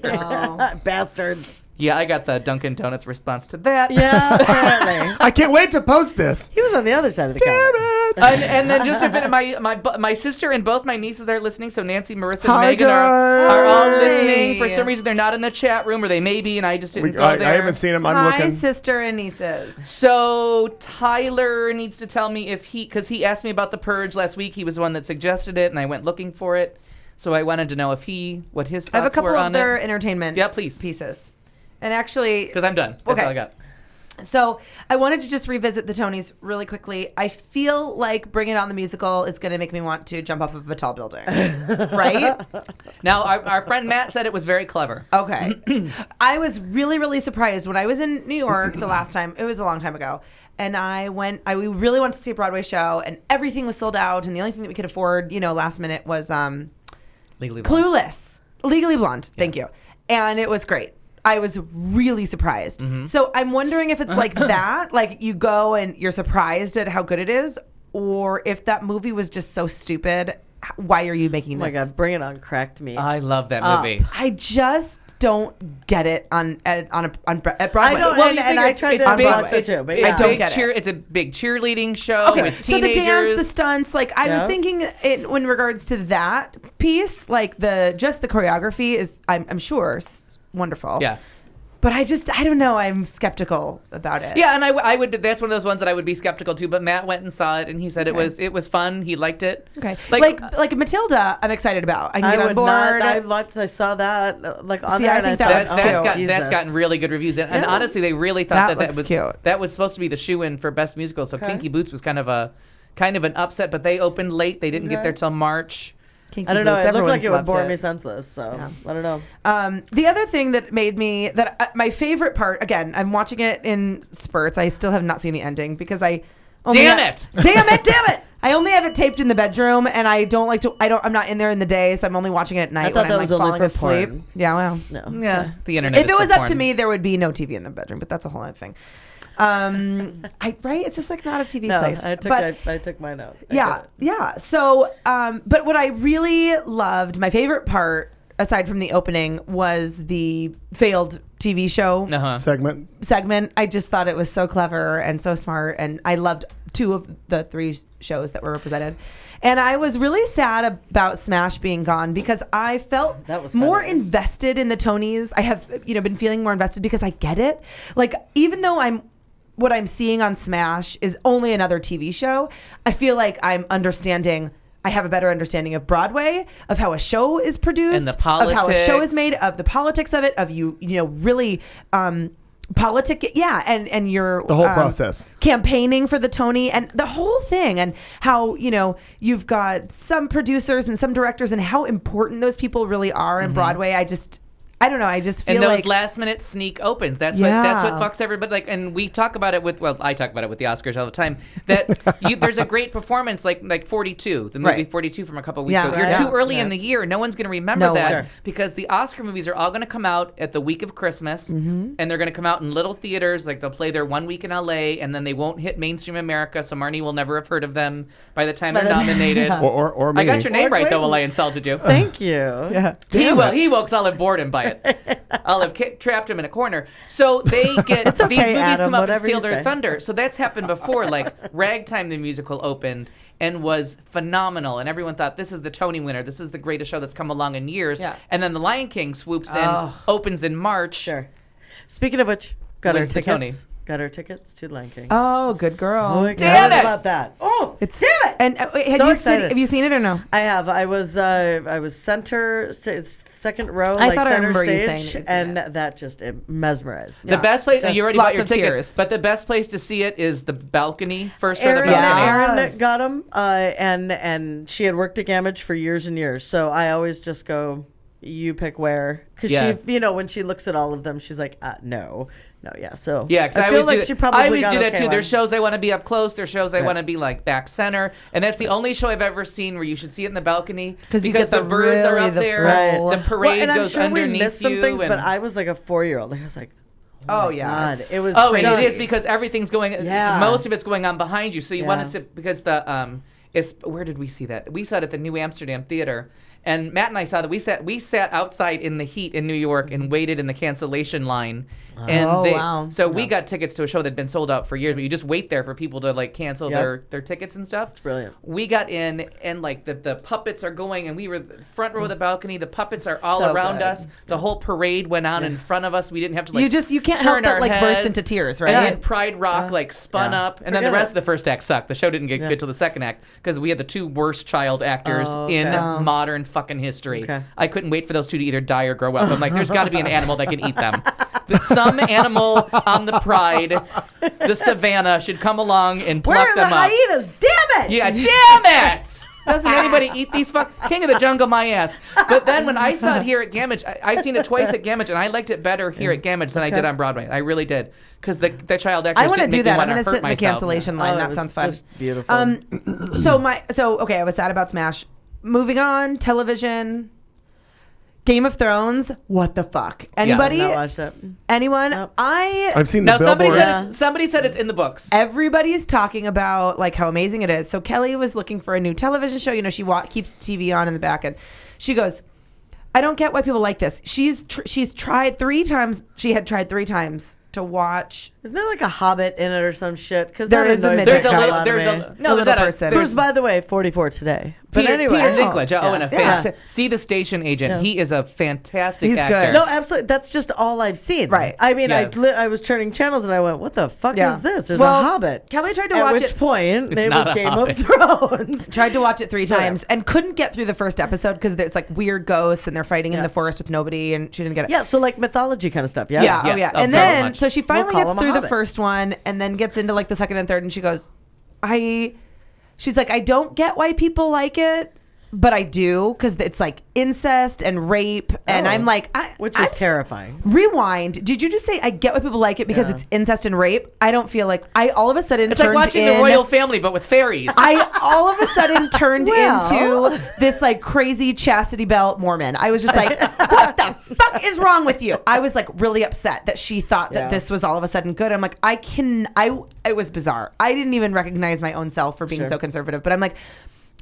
Bastards. Yeah, I got the Dunkin' Donuts response to that. Yeah, apparently. I can't wait to post this. He was on the other side of the counter. And then just a bit, my sister and both my nieces are listening. So Nancy, Marissa, and Hi, Megan are guys. all listening. For some reason, they're not in the chat room, or they may be, and I just didn't go I there. haven't seen him. I'm Hi, looking. sister and nieces. So Tyler needs to tell me if because he asked me about The Purge last week. He was the one that suggested it, and I went looking for it. So I wanted to know if what his thoughts I have a couple were of on their it. entertainment Yeah, please. pieces. And actually, Because I'm done. That's Okay. all I got. so I wanted to just revisit the Tonys really quickly. I feel like Bring It On the musical is going to make me want to jump off of a tall building, right? Now, our friend Matt said it was very clever. Okay. I was really, really surprised when I was in New York the last time. It was a long time ago. And we really wanted to see a Broadway show, and everything was sold out. And the only thing that we could afford, last minute was Legally Blonde. Clueless. Legally Blonde. Thank you. And it was great. I was really surprised. Mm-hmm. So I'm wondering if it's like that, like you go and you're surprised at how good it is, or if that movie was just so stupid. Why are you making Oh my this? God, Bring It On cracked me. I love that movie. I just don't get it at Broadway. I don't, Well, and, you and figure I it's- tried it's to big- watch it it's- too, but it's yeah. don't big get it. It's a big cheerleading show. Okay, It's so the teenagers. dance, the stunts, like I was Yeah. thinking it in regards to that piece, like the choreography is, I'm sure, wonderful. Yeah. But I don't know. I'm skeptical about it. Yeah, and I would. That's one of those ones that I would be skeptical too. But Matt went and saw it, and he said it was fun. He liked it. Okay. Like Like Matilda, I'm excited about. I can get I on would board. not. I saw that on See, there, I and think I that thought, looks oh, cute. that's Jesus. gotten really good reviews. And Yeah. honestly, they really thought That looks cute. that was supposed to be the shoe-in for best musical. So Okay. Kinky Boots was kind of an upset, but they opened late. They didn't get Okay. there till March. Kinky I don't know. Boots, It looked like everyone's it would loved bore me senseless. So I don't know. The other thing that made me my favorite part, again, I'm watching it in spurts. I still have not seen the ending because I only Damn ha- it! damn it! I only have it taped in the bedroom, and I don't like to. I'm not in there in the day, so I'm only watching it at night thought when that I'm was like only falling for asleep. porn. Yeah, well, No. Yeah, the internet. if is it was for up to porn. me, there would be no TV in the bedroom, but that's a whole other thing. Right? It's just like not a TV No, place. I took mine out. I Yeah, get it. yeah. So, but what I really loved, my favorite part, aside from the opening, was the failed TV show Uh-huh. Segment. I just thought it was so clever and so smart, and I loved 2 of the 3 shows that were represented. And I was really sad about Smash being gone because I felt That was more funny. invested in the Tonys. I have, been feeling more invested because I get it. Like, even though what I'm seeing on Smash is only another TV show, I feel like I have a better understanding of Broadway, of how a show is produced, And the of how a show politics. is made, of the politics of it, of really and your The whole process. campaigning for the Tony and the whole thing, and how you've got some producers and some directors and how important those people really are in Broadway. I don't know. I just feel And those like last minute sneak opens. That's Yeah. what fucks everybody. Like, and we talk about it I talk about it with the Oscars all the time. That there's a great performance like 42, the movie Right. 42 from a couple weeks Yeah. ago. You're Right. too early Yeah. in the year. No one's going to remember No that one. Sure. because the Oscar movies are all going to come out at the week of Christmas, and they're going to come out in little theaters. Like they'll play their 1 week in LA, and then they won't hit mainstream America. So Marnie will never have heard of them by the time they're nominated. Or me. I got your name Or right though. Clayton. While I insulted you. Thank you. Yeah. He will. He will, because I'll have bored him by it. I'll have trapped him in a corner. So they get It's okay, these movies Adam, come up and whatever steal you their say. thunder. So that's happened before. Like Ragtime, the musical opened and was phenomenal, and everyone thought this is the Tony winner. This is the greatest show that's come along in years. Yeah. And then The Lion King swoops in, opens in March. Sure. Speaking of which, got our Wins the tickets. Got our tickets to Lion King. Oh, good girl. So Damn excited it! about that. Oh, It's damn it! And wait, So have excited. you seen it or no? I have. I was second row, I like thought I center remember you stage, saying you'd seen and it. that just it mesmerized. The best place, Just you already lots bought your of tickets, tears. but the best place to see it is the balcony, first row of the Aaron, balcony. Aaron got him, and she had worked at Gamage for years and years. So I always just go, you pick where, because Yeah. she, when she looks at all of them, she's like, no, yeah. So Yeah, because I feel always like do she that. probably I always got do that okay too. There's ones. shows I want to be up close. There's shows I Right. want to be like back center, and that's the only show I've ever seen where you should see it in the balcony 'Cause you because get the the birds are really up the there. full- The parade and I'm goes sure we underneath missed some you. things, and, but I was like a 4-year-old. I was like, Oh, my yeah. God. It was. oh, and just- it is because everything's going. Yeah. Most of it's going on behind you, so you want Yeah. to sit because the It's, where did we see that? We saw it at the New Amsterdam Theater. And Matt and I saw that we sat outside in the heat in New York and waited in the cancellation line. And Oh, wow. So we got tickets to a show that'd been sold out for years, but you just wait there for people to like cancel Yep. their tickets and stuff. It's brilliant. We got in and like the puppets are going and we were the front row of the balcony. The puppets are all So around good. us. The whole parade went on in front of us. We didn't have to like you can't turn help but our like burst heads. into tears, right? And then Pride Rock like spun Yeah. up, and then the Forget rest it. of the first act sucked. The show didn't get good till the second act because we had the two worst child actors Oh, in okay. modern fucking history. Okay. I couldn't wait for those two to either die or grow up. I'm like, there's got to be an animal that can eat them. Some animal on the Pride, the savannah, should come along and pluck Where are the them up. hyenas? Damn it! Yeah, damn it! Doesn't anybody eat these King of the Jungle, my ass. But then when I saw it here at Gamage, I've seen it twice at Gamage, and I liked it better here at Gamage than I did on Broadway. I really did. Because the child actors I want to didn't do make me that. I'm want going to to hurt sit in the myself. cancellation Oh, line. it That was sounds fun. just beautiful. Okay, I was sad about Smash. Moving on, television. Game of Thrones. What the fuck? Anybody? Not watched it. Anyone? Nope. I've seen the Now, somebody billboards. said it's in the books. Everybody's talking about like how amazing it is. So Kelly was looking for a new television show. You know, she keeps TV on in the back, and she goes, "I don't get why people like this." She's tried 3 times. She had tried 3 times to watch. Isn't there like a Hobbit in it or some shit? Because There is a midget There's a guy little. on There's me. a A no. little There's person. Who's, by the way, 44 today. But Peter, anyway. Peter Dinklage. Oh, and a Yeah. fantastic. See the station agent. Yeah. He is a fantastic He's actor. good. No, absolutely. That's just all I've seen. Right. I mean, Yeah. I was turning channels and I went, "What the fuck Yeah. is this?" There's Well, a Hobbit. Kelly tried to At watch which it. point It's it not was a Game Hobbit. of Thrones. Tried to watch it 3 Whatever. times and couldn't get through the first episode because there's like weird ghosts and they're fighting in Yeah. the forest with nobody, and she didn't get it. Yeah, so like mythology kind of stuff. Yes. Yeah, oh Yes, yeah. oh, And so then much. so she finally call gets him a through the hobbit. first one and then gets into like the second and third, and she goes, she's like, I don't get why people like it, but I do, because it's like incest and rape, and Oh. I'm like, Which I'm is terrifying. Rewind. Did you just say I get why people like it because Yeah. it's incest and rape? I don't feel like I all of a sudden It's like turned watching in, the royal family, but with fairies. I all of a sudden turned Well. into this like crazy chastity belt Mormon. I was just like, what the fuck is wrong with you? I was like really upset that she thought that Yeah. this was all of a sudden good. I'm like, it was bizarre. I didn't even recognize my own self for being Sure. so conservative, but I'm like,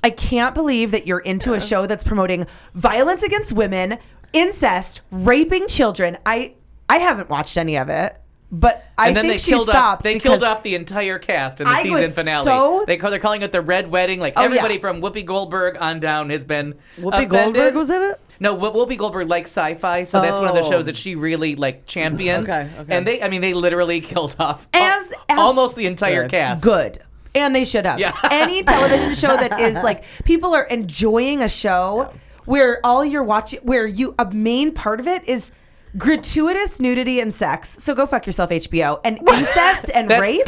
I can't believe that you're into a show that's promoting violence against women, incest, raping children. I haven't watched any of it, but I and then think they she killed stopped off. They because killed off the entire cast in the I season was finale. so- They're calling it the Red Wedding. Like Oh, everybody yeah. from Whoopi Goldberg on down has been Whoopi offended. Goldberg was in it? No, Whoopi Goldberg likes sci-fi, so that's one of the Oh. shows that she really like champions. Okay. And they literally killed off As almost the entire Good. cast. good. And they should have. Yeah. Any television show that is like people are enjoying a show where all you're watching, where a main part of it is gratuitous nudity and sex. So go fuck yourself, HBO. And incest and rape.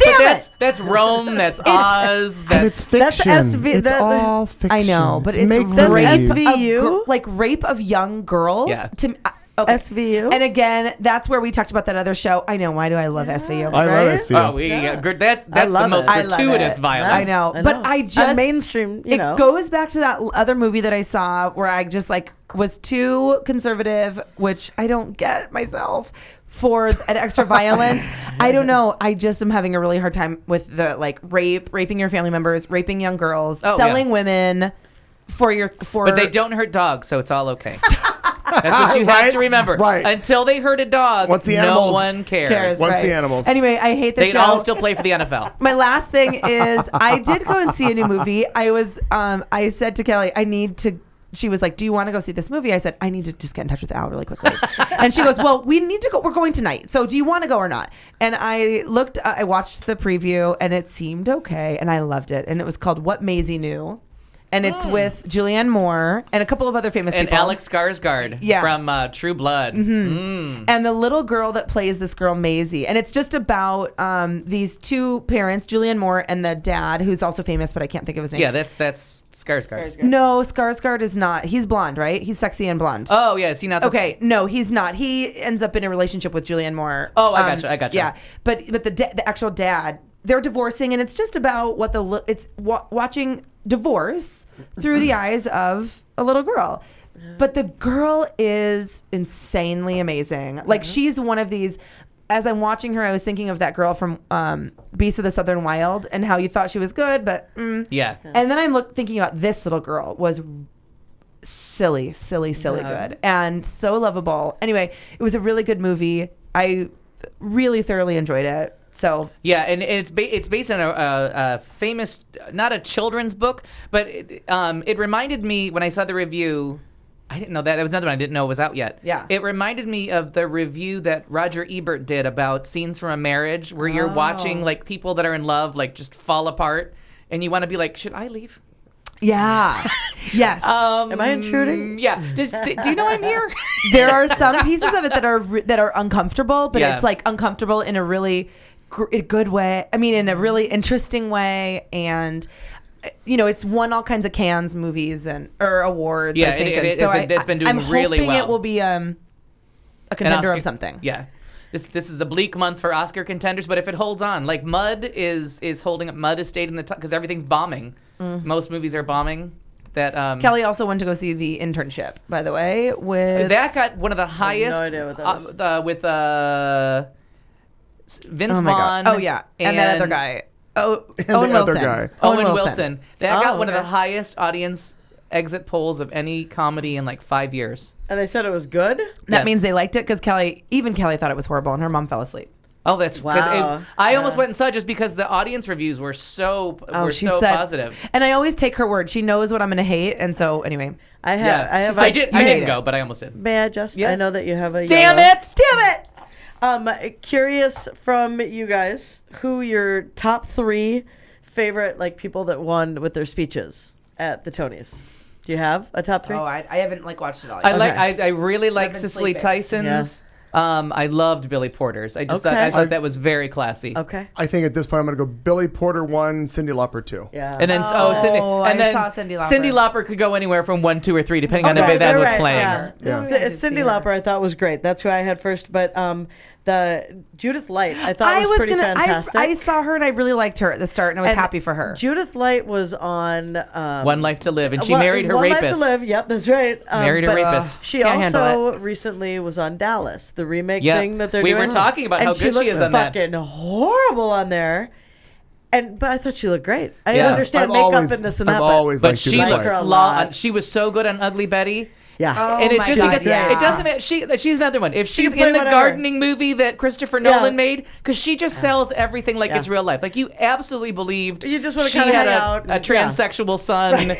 That's Rome. That's Oz. And it's That's fiction. That's SV it's that- all fiction. I know, but it's make That's rape believe. SVU? of, like rape of young girls. Yeah. Okay. SVU? And again, that's where we talked about that other show. I know. Why do I love SVU? I Right? love SVU. That's the love most it. I love gratuitous it. violence. I know. But I just And mainstream, you know. It goes back to that other movie that I saw where I just like was too conservative, which I don't get myself, for an extra violence. I don't know. I just am having a really hard time with the like raping your family members, raping young girls, Oh, selling yeah. women for. But they don't hurt dogs, so it's all okay. That's what you have to remember. Right. Until they hurt a dog, Once the no animals- one cares. cares. Once right. the animals. Anyway, I hate the They show. can all still play for the NFL. My last thing is I did go and see a new movie. I was I said to Kelly, I need to she was like, do you want to go see this movie? I said, I need to just get in touch with Al really quickly. And she goes, well, we need to go. We're going tonight. So do you want to go or not? And I watched the preview and it seemed okay. And I loved it. And it was called What Maisie Knew. And it's with Julianne Moore and a couple of other famous and people. Alex Skarsgård from True Blood. And the little girl that plays this girl, Maisie. And it's just about these two parents, Julianne Moore and the dad, who's also famous, but I can't think of his name. Yeah, that's Skarsgård. No, Skarsgård is not. He's blonde, right? He's sexy and blonde. Oh, yeah. Is he not? Okay, no, he's not. He ends up in a relationship with Julianne Moore. Oh, I gotcha. Yeah, but the actual dad, they're divorcing, and it's just about watching divorce through the eyes of a little girl. But the girl is insanely amazing. Like, she's one of these. As I'm watching her, I was thinking of that girl from Beasts of the Southern Wild and how you thought she was good, but Yeah. And then I'm thinking about this little girl was silly good and so lovable. Anyway, it was a really good movie. I really thoroughly enjoyed it. So yeah, and it's based on a famous, not a children's book, but it reminded me when I saw the review. I didn't know that. That was another one I didn't know was out yet. Yeah. It reminded me of the review that Roger Ebert did about Scenes from a Marriage, where you're watching like people that are in love like just fall apart, and you want to be like, should I leave? yeah, yes. Am I intruding? Yeah. Do you know I'm here? There are some pieces of it that are uncomfortable, but Yeah. it's like uncomfortable in a really good way. I mean, in a really interesting way, and it's won all kinds of Cannes movies or awards. Yeah, I think. it's been doing really well. I'm hoping it will be a contender of something. Yeah. This is a bleak month for Oscar contenders, but if it holds on, like Mud is holding up. Mud has stayed in the top because everything's bombing. Most movies are bombing. That Kelly also went to go see The Internship, by the way. With that got one of the highest. no idea what that is. With Vince oh my Vaughn. God. Oh yeah, and that other guy. Owen the Wilson. other guy. Owen Wilson. That got one of okay. the highest audience exit polls of any comedy in like 5 years. And they said it was good? That Yes. means they liked it because Kelly thought it was horrible, and her mom fell asleep. Oh, that's Wow. I almost went and saw it just because the audience reviews were so She so said- positive. And I always take her word. She knows what I'm going to hate, and so anyway. I have. I didn't hate go, but I almost did. May I just? Yeah. I know that you have a. Damn yellow. it! Damn it! Curious from you guys who your top 3 favorite people that won with their speeches at the Tonys. Do you have a top 3? Oh, I haven't watched it all yet. I really like been Cicely sleeping. Tyson's. I loved Billy Porter's. I Okay. thought that was very classy. Okay. I think at this point I'm going to go Billy Porter 1, Cindy Lauper 2. Yeah. And then I saw Cyndi Lauper. Cyndi Lauper could go anywhere from 1, 2, or 3 depending on if Okay, that you're was right, playing. Yeah. Yeah. C- I did Cyndi see her. Lauper I thought was great. That's who I had first. But the Judith Light I thought was pretty fantastic. I saw her and I really liked her at the start, and I was happy for her. Judith Light was on One Life to Live, and she married her One rapist. Life to Live. Yep, that's right. Married a but, rapist. She Can't handle also recently was on Dallas, the remake Yeah. thing that they're We doing. were talking about and how she good she looks is on that. fucking horrible on there. But I thought she looked great. I Yeah. understand I've makeup always- and this and I've that, always But liked she Judith looked her a Light. lot. She was so good on Ugly Betty. yeah. Oh, And it's my just God, because yeah. it doesn't matter. She's another one. If she's can play in the whatever. gardening movie that Christopher Nolan made, because she just sells everything like Yeah. it's real life. Like you absolutely believed You just wanna she kinda had hang a out and- transsexual son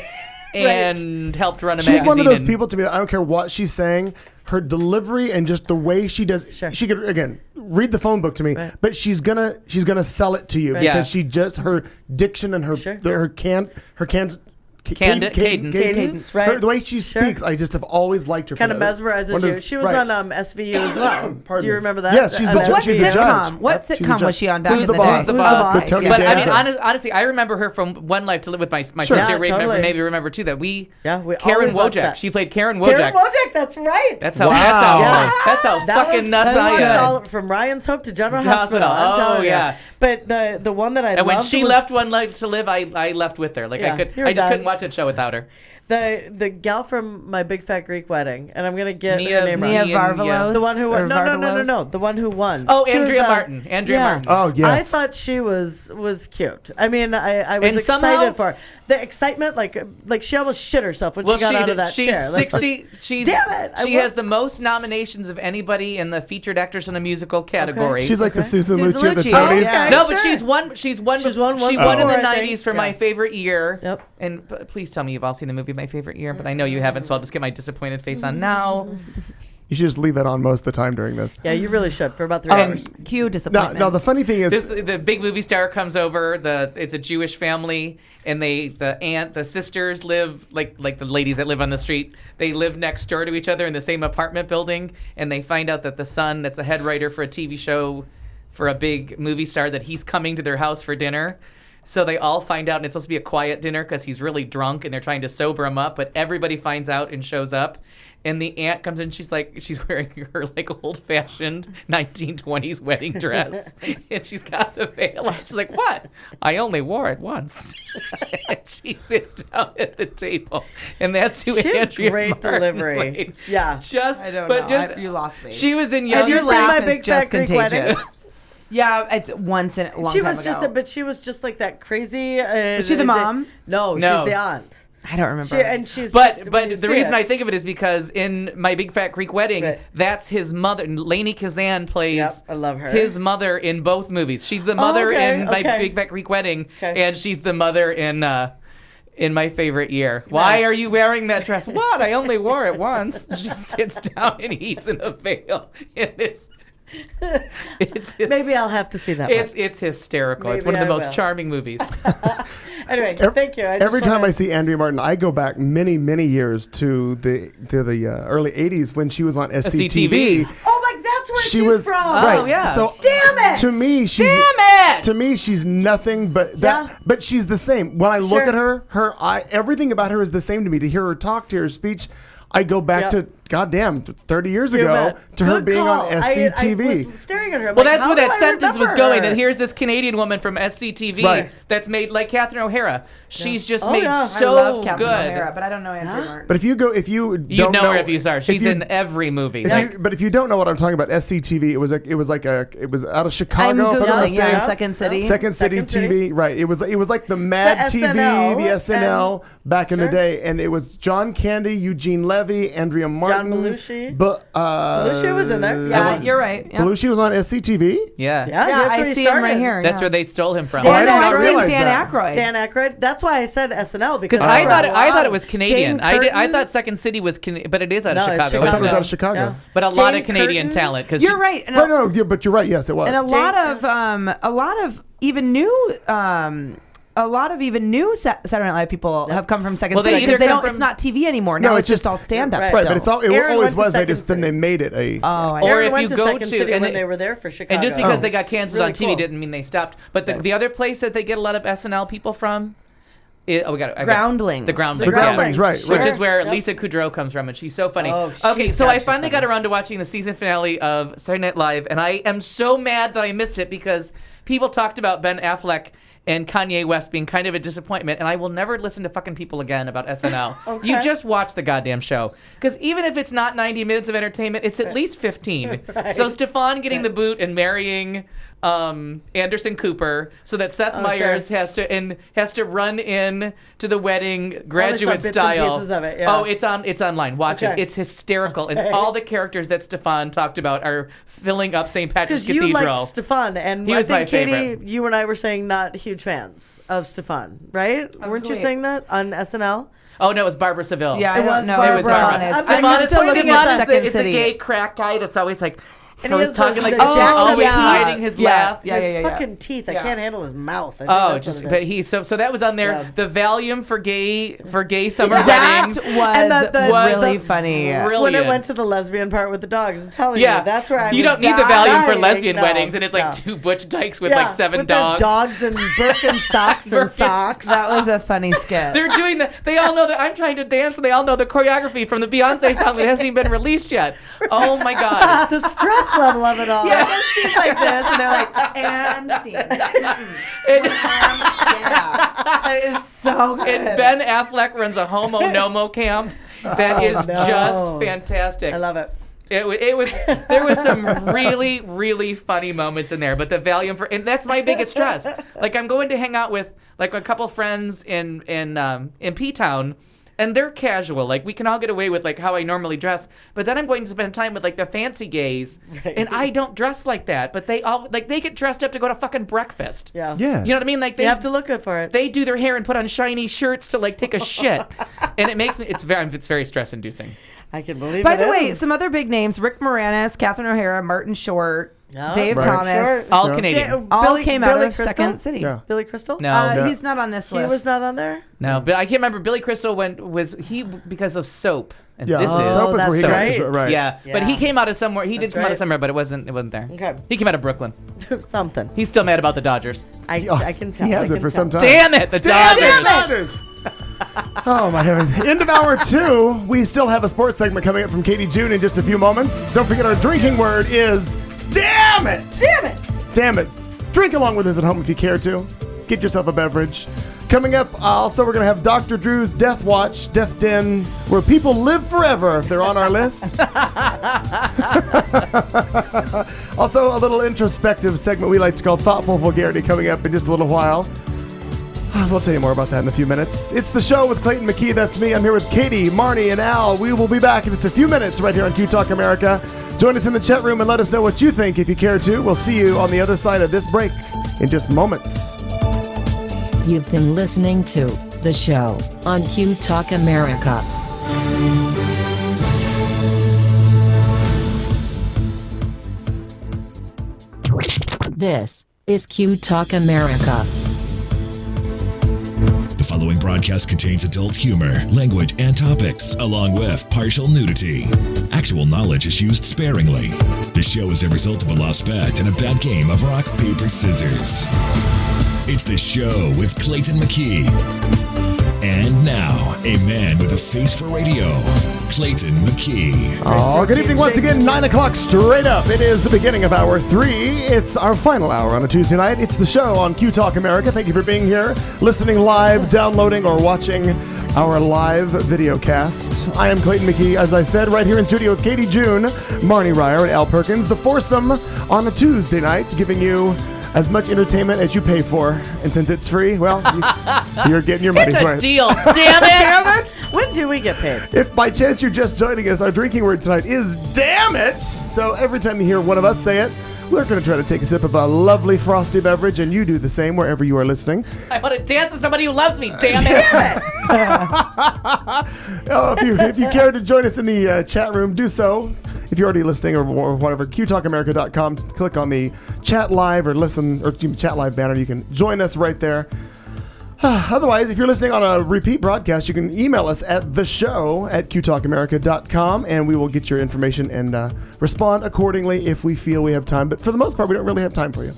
and helped run a She's magazine. one of those and- people to me that I don't care what she's saying. Her delivery and just the way she does, she could again read the phone book to me, but she's gonna sell it to you Yeah. because she just her diction and her Cadence, right. The way she speaks, I just have always liked her. Kind of for that. mesmerizes One of you. those- She was right. on SVU as well. Pardon Do you me. remember that? Yes, she's the On judge. What She's a sitcom? judge. What She's a sitcom judge. was she on back Who's in the the boss? day? The boss. With Tony But I mean, Danza. honestly, I remember her from One Life to Live with my Sure. sister. Yeah, totally. Maybe remember too that we. we Karen always watched Wojak. that. She played Karen Wojak. Karen Wojak, that's right. That's how. Yeah. That's how fucking nuts that I was am. all from Ryan's Hope to General Hospital. Hospital. I'm Oh, telling you. yeah. But the one that I And when loved she was left One Life to Live, I left with her. Like Yeah, you were I just done. couldn't watch that show without her. the gal from My Big Fat Greek Wedding, and I'm gonna get Mia- her name Mia right. Varvalos. The one who or won. No, Varvalos? the one who won. Oh, She was Andrea the- Martin. Andrea Martin. Oh, yes. I thought she was cute. I mean, I was And excited somehow- for her. The excitement, like she almost shit herself when Well, she got out of that she's chair. Like, 60. She's Damn it, I She wa- has the most nominations of anybody in the featured actress in a musical category. She's like the Susan Susan Lucci of the Lucci. Tonys. Okay. no, Sure. but she's won. She's won. She's won She one won in the before, I think. '90s for Yeah. my favorite year. Yep. And please tell me you've all seen the movie my favorite year, but I know you haven't, so I'll just get my disappointed face on now. You should just leave that on most of the time during this. Yeah, you really should for about 3 hours. Cue disappointment. No, the funny thing is, The big movie star comes over. It's a Jewish family, and the sisters live like the ladies that live on the street. They live next door to each other in the same apartment building, and they find out that the son, that's a head writer for a TV show for a big movie star, that he's coming to their house for dinner. So they all find out, and it's supposed to be a quiet dinner because he's really drunk, and they're trying to sober him up. But everybody finds out and shows up, and the aunt comes in. She's wearing her old-fashioned 1920s wedding dress, and she's got the veil on. She's like, "What? I only wore it once." And she sits down at the table, and that's who She has Andrea great Martin delivery. played. Yeah. I don't know. You lost me. She was in Have Young. you seen My Big just Fat Greek Wedding? contagious. Yeah, it's once in a long She time was just, ago. but she was just like that crazy. Was she the mom? No, No. she's the aunt. I don't remember. She's But just, when you the see reason it- I think of it is because in My Big Fat Greek Wedding, Right. that's his mother. Lainey Kazan plays Yep, I love her. his mother in both movies. She's the mother okay, in My okay. Big Fat Greek Wedding, Okay. and she's the mother in My Favorite Year. Why are you wearing that dress? What? I only wore it once. She sits down and eats in a veil. Maybe I'll have to see that. It's hysterical. It's Maybe one of the I most will. charming movies. Anyway, thank you. every time I see Andrea Martin, I go back many, many years to the early '80s when she was on SCTV. Oh my, that's where She she's was from. right. Oh, yeah. So Damn it! To me, she's Damn it! To me, she's nothing but that. Yeah. But she's the same. When I look Sure. at her everything about her is the same to me. To hear her talk, to hear her speech, I go back Yep. to goddamn 30 years You ago bet. to her Good being call. on SCTV. I was staring at her. I'm Well, like, that's how where do that I sentence was remember going. her? That here's this Canadian woman from SCTV Right. that's made like Catherine O'Hara. She's just Oh, made yeah. I so I love Catherine good. O'Hara, but I don't know Andrea Martin. But if you You don't know her if you saw her. She's in every movie. But if you don't know what I'm talking about, SCTV, it was out of Chicago. I'm if I'm not Googling, mistaken. yeah, Second City. Second City Second City. TV, right? It was like the Mad The TV, SNL, the SNL back in the Sure. day, and it was John Candy, Eugene Levy, Andrea Martin, Belushi. But Belushi was in there. Yeah, you're right. Yeah, Belushi was on SCTV. Yeah. Yeah, yeah, that's where I he see started. him right here. That's yeah. where they stole him from. Oh, I Dan, did not I think realize Dan that. Aykroyd. Dan Aykroyd. That's why I said SNL because Because I that's thought where a lot it of- was Canadian. Jane I Curtin. thought Second City was, but it is out of No, it's Chicago. I thought it was isn't out of Chicago. Yeah. But a lot Jane of Canadian Curtin. talent. Because You're right. And Right, no, yeah, but you're right. Yes, it was. and a lot of even new Saturday Night Live people have come from Second Well, they City either because they come don't. from- It's not TV anymore. Now No, it's it's just all stand up. Right. right, but it Aaron always went to was. They Second just then they City. made it a. Oh, Or Aaron if went you to go Second to- City and when it- they were there for Chicago. And just because Oh. they got canceled Really on TV cool. didn't mean they stopped. But the other place that they get a lot of SNL people from, I got Groundlings. The Groundlings. The Groundlings, yeah. right, Sure. right. Which is where Yep. Lisa Kudrow comes from, and she's so funny. Oh, Okay, she's so got I you finally got funny. around to watching the season finale of Saturday Night Live, and I am so mad that I missed it because people talked about Ben Affleck and Kanye West being kind of a disappointment, and I will never listen to fucking people again about SNL. Okay. You just watch the goddamn show. Because even if it's not 90 minutes of entertainment, it's at least 15. So Stefan getting the boot and marrying Anderson Cooper so that Seth Meyers sure. has to run in to the wedding graduate bits and style. pieces of it, yeah. Oh, it's online. Watch it. Okay. It's hysterical. And all the characters that Stefan talked about are filling up St. Patrick's Because you Cathedral. liked Stefan, and He I was my think Katie, favorite. you and I were saying not huge fans of Stefan, right? Weren't you wait. saying that on SNL? Oh no, it was Barbara Seville. Yeah, I It don't was know. Barbara. It was Barbara. I'm Stefan still looking at is Second the City. gay crack guy that's always like, And so he he's has talking the like jacked up always teeth. hiding his laugh. Yeah, His yeah, yeah. fucking teeth. I Yeah. can't handle his mouth. I think Oh, that's just what it but is. so that was on there. Yeah. The Valium for gay summer That weddings. was And really the- funny. Brilliant. When it went to the lesbian part with the dogs, I'm telling Yeah, you, that's where I you was don't need the Valium for dying. lesbian No, weddings, and it's like no. two butch dykes with Yeah, like 7 with their dogs. dogs and Birkenstocks and socks. That was a funny skit. They're doing the. They all know that I'm trying to dance, and they all know the choreography from the Beyonce song that hasn't even been released yet. Oh my god! The stress level of it all. Yeah, she's like this, and they're like, and scene. And, Yeah, it is so good. and Ben Affleck runs a homo nomo camp that is no. just fantastic. I love it. It was there was some really really funny moments in there, but the Valium for and that's my biggest stress. Like I'm going to hang out with like a couple friends in P-Town and they're casual. Like we can all get away with like how I normally dress, but then I'm going to spend time with like the fancy gays, and I don't dress like that. But they all like they get dressed up to go to fucking breakfast. Yeah. Yes. You know what I mean? Like they You have to look good for it. They do their hair and put on shiny shirts to like take a shit, and it makes me. It's very stress inducing. I can believe By it the way, is. some other big names: Rick Moranis, Catherine O'Hara, Martin Short, Yeah. Dave Right. Thomas. All Yeah. Canadian. All came out Billy of Crystal? Second City. Yeah. Billy Crystal? No. Yeah. He's not on this He list. was not on there? No, but I can't remember. Billy Crystal because of Soap. And Yeah, this is Soap is where he that's got right. Yeah, but he came out of somewhere. He did That's come out of right. somewhere, but it wasn't there. Okay. He came out of Brooklyn. Something. He's still mad about the Dodgers. I can tell. He has I it can for tell. some time. Damn it, the Damn Dodgers. it, Dodgers! Oh my heavens. End of hour 2. We still have a sports segment coming up from Katie June in just a few moments. Don't forget our drinking word is damn it! Damn it! Damn it. Drink along with us at home if you care to. Get yourself a beverage. Coming up, also, we're going to have Dr. Drew's Death Watch, Death Den, where people live forever if they're on our list. Also, a little introspective segment we like to call Thoughtful Vulgarity coming up in just a little while. We'll tell you more about that in a few minutes. It's the show with Clayton McKee. That's me. I'm here with Katie, Marnie, and Al. We will be back in just a few minutes right here on Q Talk America. Join us in the chat room and let us know what you think if you care to. We'll see you on the other side of this break in just moments. You've been listening to The Show on Q Talk America. This is Q Talk America. The following broadcast contains adult humor, language, and topics, along with partial nudity. Actual knowledge is used sparingly. This show is a result of a lost bet and a bad game of rock, paper, scissors. It's the show with Clayton McKee. And now, a man with a face for radio, Clayton McKee. Oh, good evening once again, 9 o'clock straight up. It is the beginning of hour 3. It's our final hour on a Tuesday night. It's the show on Q Talk America. Thank you for being here, listening live, downloading, or watching our live video cast. I am Clayton McKee, as I said, right here in studio with Katie June, Marnie Ryer, and Al Perkins. The foursome on a Tuesday night, giving you as much entertainment as you pay for. And since it's free, well, you're getting your money's It's a worth. deal. Damn it. Damn it! When do we get paid? If by chance you're just joining us, our drinking word tonight is damn it. So every time you hear one of us say it, we're going to try to take a sip of a lovely frosty beverage, and you do the same wherever you are listening. I want to dance with somebody who loves me. Damn it. If you care to join us in the chat room, do so. If you're already listening or whatever, qtalkamerica.com, click on the chat live or listen or chat live banner. You can join us right there. Otherwise, if you're listening on a repeat broadcast, you can email us at theshow@qtalkamerica.com, and we will get your information and respond accordingly if we feel we have time. But for the most part, we don't really have time for you.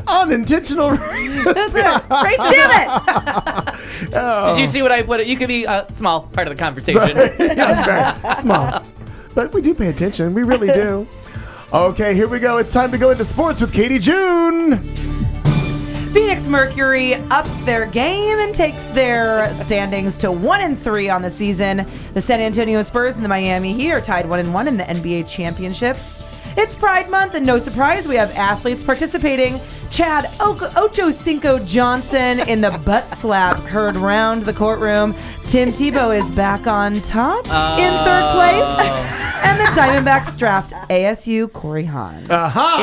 Unintentional reasons. Damn it! Did you see what I put? You could be a small part of the conversation. Yeah, very small. But we do pay attention. We really do. Okay, here we go. It's time to go into sports with Katie June. Phoenix Mercury ups their game and takes their standings to 1-3 on the season. The San Antonio Spurs and the Miami Heat are tied 1-1 in the NBA championships. It's Pride Month, and no surprise, we have athletes participating. Chad Ocho Cinco Johnson in the butt slap heard round the courtroom. Tim Tebow is back on top in third place. And the Diamondbacks draft ASU Corey Hahn.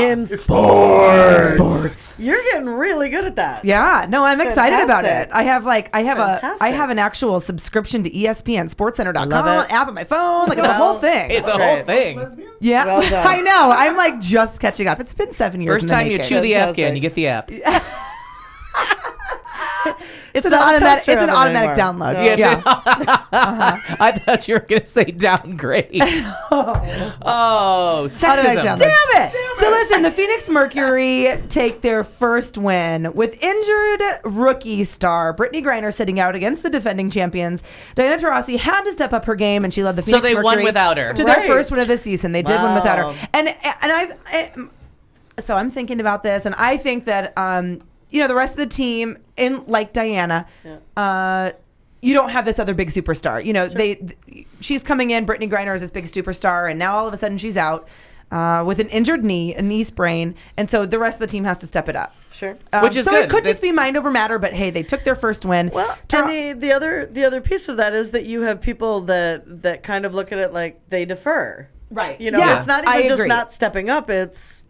In Sports. You're getting really good at that. Yeah, no, I'm excited about it. Fantastic. I have Fantastic. an actual subscription to ESPN SportsCenter.com Love it. app on my phone. Like it's a Well, whole thing. It's a whole Right. thing. Yeah, Well done. I know. I'm like just catching up. It's been 7 years. First in the time you making. chew the Fantastic. Afghan, you get the app. It's It's an not a automatic. tester It's an of it automatic anymore. download. No. Yeah. I thought you were going to say downgrade. Oh, Automatic sexism. download. Damn it! So listen, the Phoenix Mercury take their first win with injured rookie star Brittany Griner sitting out against the defending champions. Diana Taurasi had to step up her game, and she led the So Phoenix they Mercury won without her. to their Right. first win of the season. They did win without Wow. her, and so I'm thinking about this, and I think that the rest of the team, like Diana, you don't have this other big superstar. She's coming in. Brittany Griner is this big superstar, and now all of a sudden she's out. with an injured knee, a knee sprain, and so the rest of the team has to step it up. Sure. Which is so good. it could just be mind over matter, but hey, they took their first win. Well, and the other piece of that is that you have people that kind of look at it like they defer. Right. You know, Yeah, it's not I even just agree. not stepping up. It's,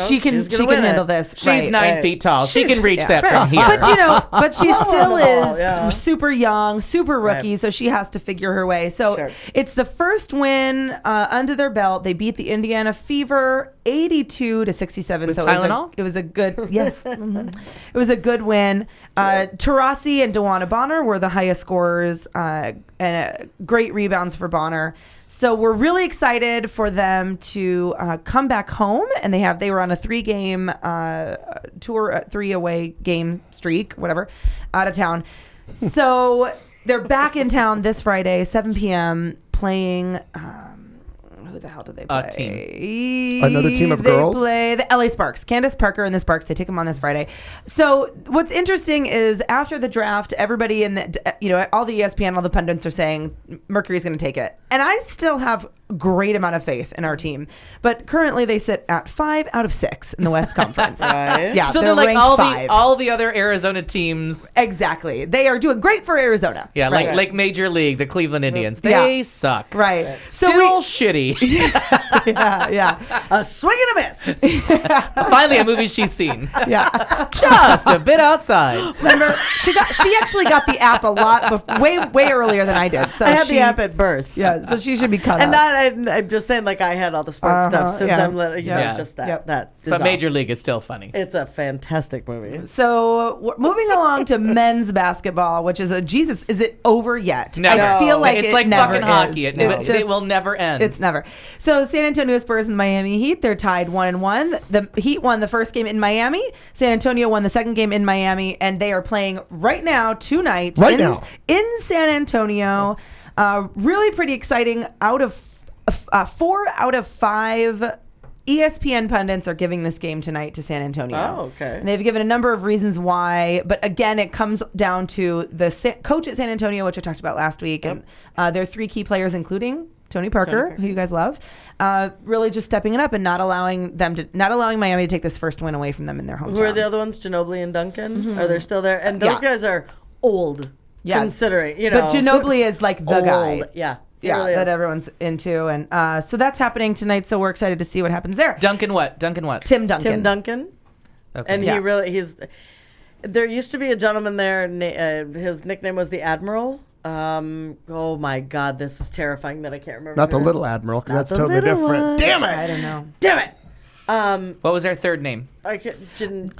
she can handle this. She's 9 feet tall. She can reach that right. from here. But she still is yeah. super young, super rookie, Right. so she has to figure her way. So Sure. it's the first win under their belt. They beat the Indiana Fever 82-67. With so Tylenol? it was a good yes. It was a good win. Tarasi and DeWanna Bonner were the highest scorers, and great rebounds for Bonner. So we're really excited for them to come back home, and they were on a 3-game tour, 3 away game streak, whatever, out of town. So they're back in town this Friday, 7 p.m. playing. Who the hell do they play? A team. Another team of girls? They play the LA Sparks. Candace Parker and the Sparks. They take them on this Friday. So what's interesting is after the draft, everybody in the, all the ESPN, all the pundits are saying Mercury's going to take it. And I still have a great amount of faith in our team. But currently they sit at 5 out of 6 in the West Conference. Right. Yeah, So they're like ranked 5. all the other Arizona teams. Exactly. They are doing great for Arizona. Yeah, Right. like Major League, the Cleveland Indians. Yeah. They suck. Right. Still shitty. Yeah. A swing and a miss. Finally, a movie she's seen. Yeah. Just a bit outside. Remember, she actually got the app a lot way earlier than I did. So I had she, the app at birth. Yeah, so she should be cut And up. I'm just saying, like, I had all the sports stuff since yeah. I'm little, Yeah. just that. Yep. That is But all. Major League is still funny. It's a fantastic movie. So we're moving along to men's basketball, which is is it over yet? Never. I feel like it's it like never fucking is. hockey. It just- will never end. It's never. So San Antonio Spurs and the Miami Heat, they're tied 1-1. The Heat won the first game in Miami. San Antonio won the second game in Miami, and they are playing right now, tonight, in San Antonio. Really pretty exciting. 4 out of 5 ESPN pundits are giving this game tonight to San Antonio. Oh, okay. And they've given a number of reasons why, but again, it comes down to the coach at San Antonio, which I talked about last week, and their 3 key players, including Tony Parker, who you guys love, really just stepping it up and not allowing Miami to take this first win away from them in their hometown. Who are the other ones? Ginobili and Duncan? Are they still there? And those Yeah. guys are old, considering, But Ginobili is like the old. guy. Yeah. He Yeah, really that is. everyone's into. And so that's happening tonight, so we're excited to see what happens there. Duncan what? Tim Duncan. Tim Duncan. Okay. And Yeah. there used to be a gentleman there, his nickname was the Admiral. Oh my God, this is terrifying that I can't remember. Not the her- little Admiral, because Not that's the totally little different. one. Damn it! I don't know. Damn it! What was their third name?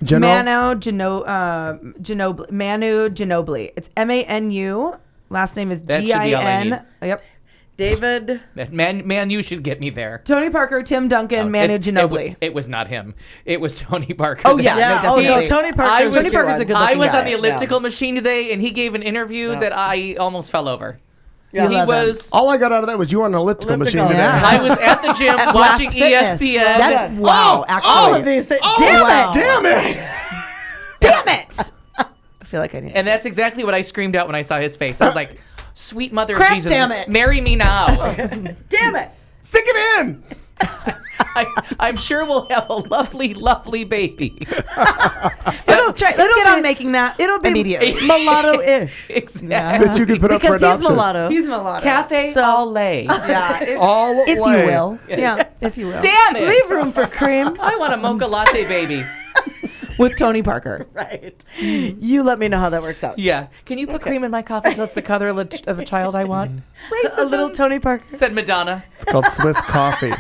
General? Manu Ginobili. It's Manu. Last name is That should be all I Gin. need. Yep. David. Man, you should get me there. Tony Parker, Tim Duncan, Manu Ginobili. It was not him. It was Tony Parker. Oh, yeah. Yeah. No, Oh definitely. no, Tony Parker. I was- Tony Parker's a good I looking was guy. on the elliptical machine today, and he gave an interview that I almost fell over. Yeah. He love him. was. All I got out of that was you on an elliptical machine Elliptical, today. yeah. I was at the gym At watching Blast Fitness. ESPN. That's wow. Actually, All of these things. Oh, Damn it! Damn it! Damn it! I feel like I need. And that's exactly what I screamed out when I saw his face. I was like, "Sweet Mother of Crap, Jesus, damn it. marry me now." Damn it! Stick it in! I'm sure we'll have a lovely, lovely baby. Let's get on making that. It'll be immediately. mulatto-ish. Exactly. That you can put up for Because he's adoption. mulatto. He's mulatto. Cafe So- au lait. Yeah. All If way. you will. Yeah. If you will. Damn it! Leave room for cream. I want a mocha latte baby. With Tony Parker. Right. You let me know how that works out. Yeah. Can you put cream in my coffee until it's the color of a child I want? A little Tony Parker. Said Madonna. It's called Swiss coffee.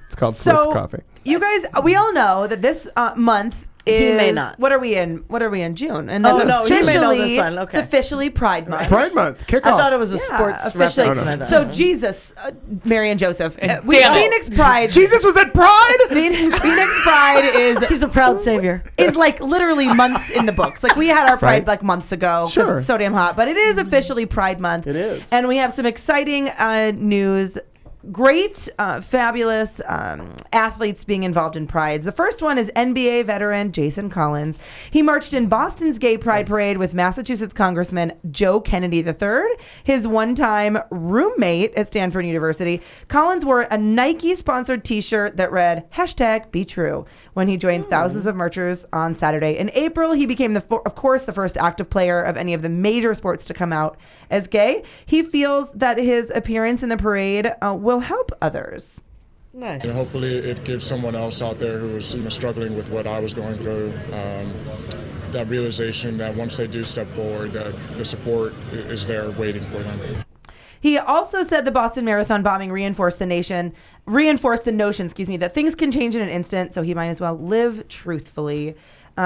It's called Swiss So, coffee. You guys, we all know that this month is. He may not. What are we in? June, and that's Oh, no, he may know officially. this one. Okay. It's officially Pride Month. Pride Month. Kickoff. I thought it was a Yeah, sports officially. reference. and I So thought- Jesus, Mary and Joseph, Damn it. Phoenix Pride. Jesus was at Pride? Phoenix Pride he's a proud savior. is like literally months in the books. Like we had our Pride Right. like months ago because Sure. it's so damn hot. But it is officially Pride Month. It is. And we have some exciting news. great, fabulous athletes being involved in prides. The first one is NBA veteran Jason Collins. He marched in Boston's Gay Pride Parade with Massachusetts Congressman Joe Kennedy III, his one-time roommate at Stanford University. Collins wore a Nike-sponsored T-shirt that read #BeTrue when he joined thousands of marchers on Saturday. In April, he became, of course, the first active player of any of the major sports to come out as gay. He feels that his appearance in the parade will help others. Nice. And hopefully it gives someone else out there who is struggling with what I was going through that realization that once they do step forward, that the support is there waiting for them. He also said the Boston Marathon bombing reinforced the notion, that things can change in an instant, so he might as well live truthfully.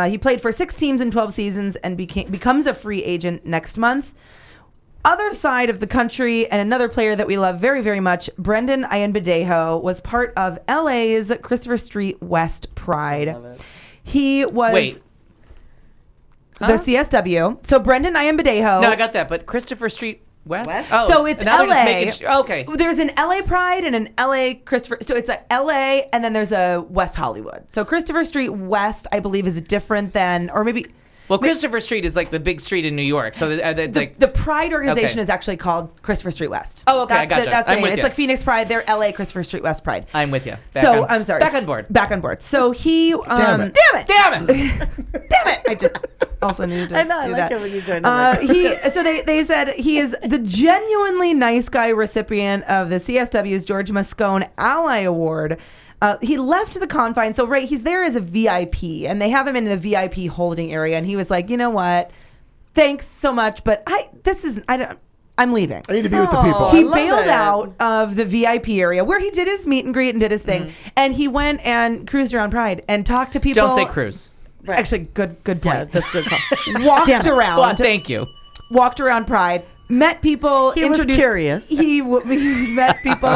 He played for 6 teams in 12 seasons and becomes a free agent next month. Other side of the country, and another player that we love very, very much, Brendan Ayanbadejo, was part of LA's Christopher Street West Pride. He was the CSW. So Brendan Ayanbadejo. No, I got that, but Christopher Street West? Oh, so it's now LA. they're just okay. There's an LA Pride and an LA Christopher. So it's a LA and then there's a West Hollywood. So Christopher Street West, I believe, is different than, or maybe. Well, Christopher Street is like the big street in New York. So it's like the Pride organization Okay. is actually called Christopher Street West. Oh, okay, I gotcha. That's the I'm name. with It's you. like Phoenix Pride. They're LA Christopher Street West Pride. I'm with you. I'm sorry. Back on board. Back on board. So he. Damn it. Damn it! Damn it! I just also needed to I know. I do like that. it when you join in. So they said he is the genuinely nice guy recipient of the CSW's George Moscone Ally Award. He left the confines. So he's there as a VIP, and they have him in the VIP holding area. And he was like, you know what? Thanks so much, but I'm leaving. I need to be with the people. He love bailed it. out of the VIP area where he did his meet and greet and did his thing, and he went and cruised around Pride and talked to people. Don't say cruise. Actually, good Yeah, point. that's a good call. Walked around. Well, thank you. Walked around Pride. Met people. He was curious. He met people.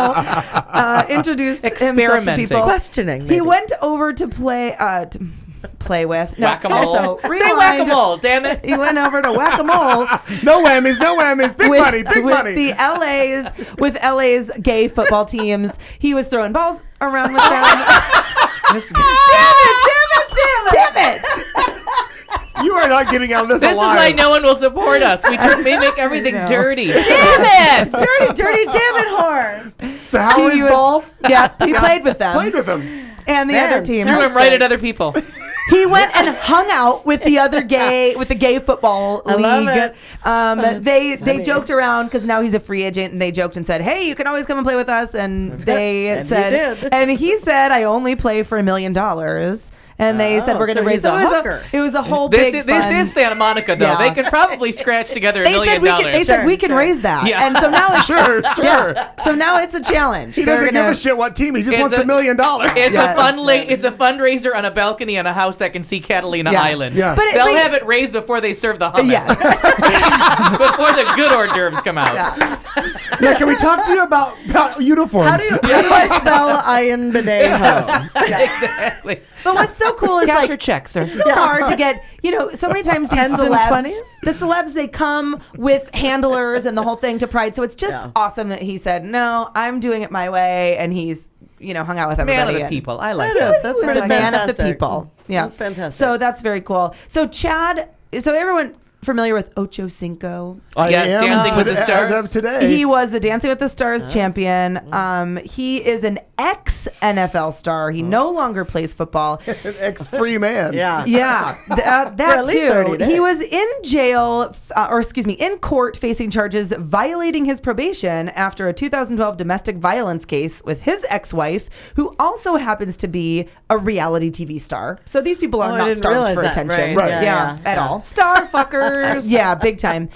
Introduced himself to Experimenting. people. Questioning, He maybe. went over to play with. No, Whack-a-mole. Also, Say rewind. whack-a-mole, damn it. He went over to whack-a-mole. No whammies. Big money. With LA's gay football teams. He was throwing balls around with them. Damn it! You are not getting out of this This is alive. why no one will support us. We make everything know. dirty. Damn it! Dirty, damn it, whore. So how He is was- balls? Yeah, he played with them. Played with them. And the Man, other team. Threw him right at other people. He went and hung out with the other gay football I love league. it. They funny. joked around because now he's a free agent, and they joked and said, "Hey, you can always come and play with us." And they And he said, did. and he said, "I only play for $1 million." And they said, "We're going to so raise he's a it." hooker. It was a whole This big. is fun- Santa Monica, though. Yeah. They could probably scratch together $1 million. They said we can Sure. raise that, Yeah. and so now it's Sure. So now it's a challenge. He They're doesn't give gonna- a shit what team. He just It's wants a- $1 million. It's Yes. it's a fundraiser on a balcony on a house that can see Catalina Yeah. Island. Yeah. But They'll have it raised before they serve the hummus. Yes. Before the good hors d'oeuvres come out. Now, can we talk to you about uniforms? How do I spell Ayanbadejo? Exactly. But what's so cool is Cash like your check, sir. it's so hard to get. So many times these Tens and celebs, 20s? the celebs, they come with handlers and the whole thing to Pride. So it's just Yeah. awesome that he said, "No, I'm doing it my way," and he's hung out with Man everybody. of the and- people. I like That that. is. He That's was pretty a man of the fantastic. people. Yeah, That's fantastic. So that's very cool. So Chad, so everyone familiar with Ocho Cinco? I Yes, am Dancing with the Stars. As of today. He was the Dancing with the Stars champion. He is an ex-NFL star. He no longer plays football. an ex-free man. Yeah. Yeah, that at least 30 too. days. He was in jail, in court facing charges violating his probation after a 2012 domestic violence case with his ex-wife, who also happens to be a reality TV star. So these people are Oh, I not didn't starved realize for that. attention. Right. Yeah, at all. Star fuckers. Yeah, big time.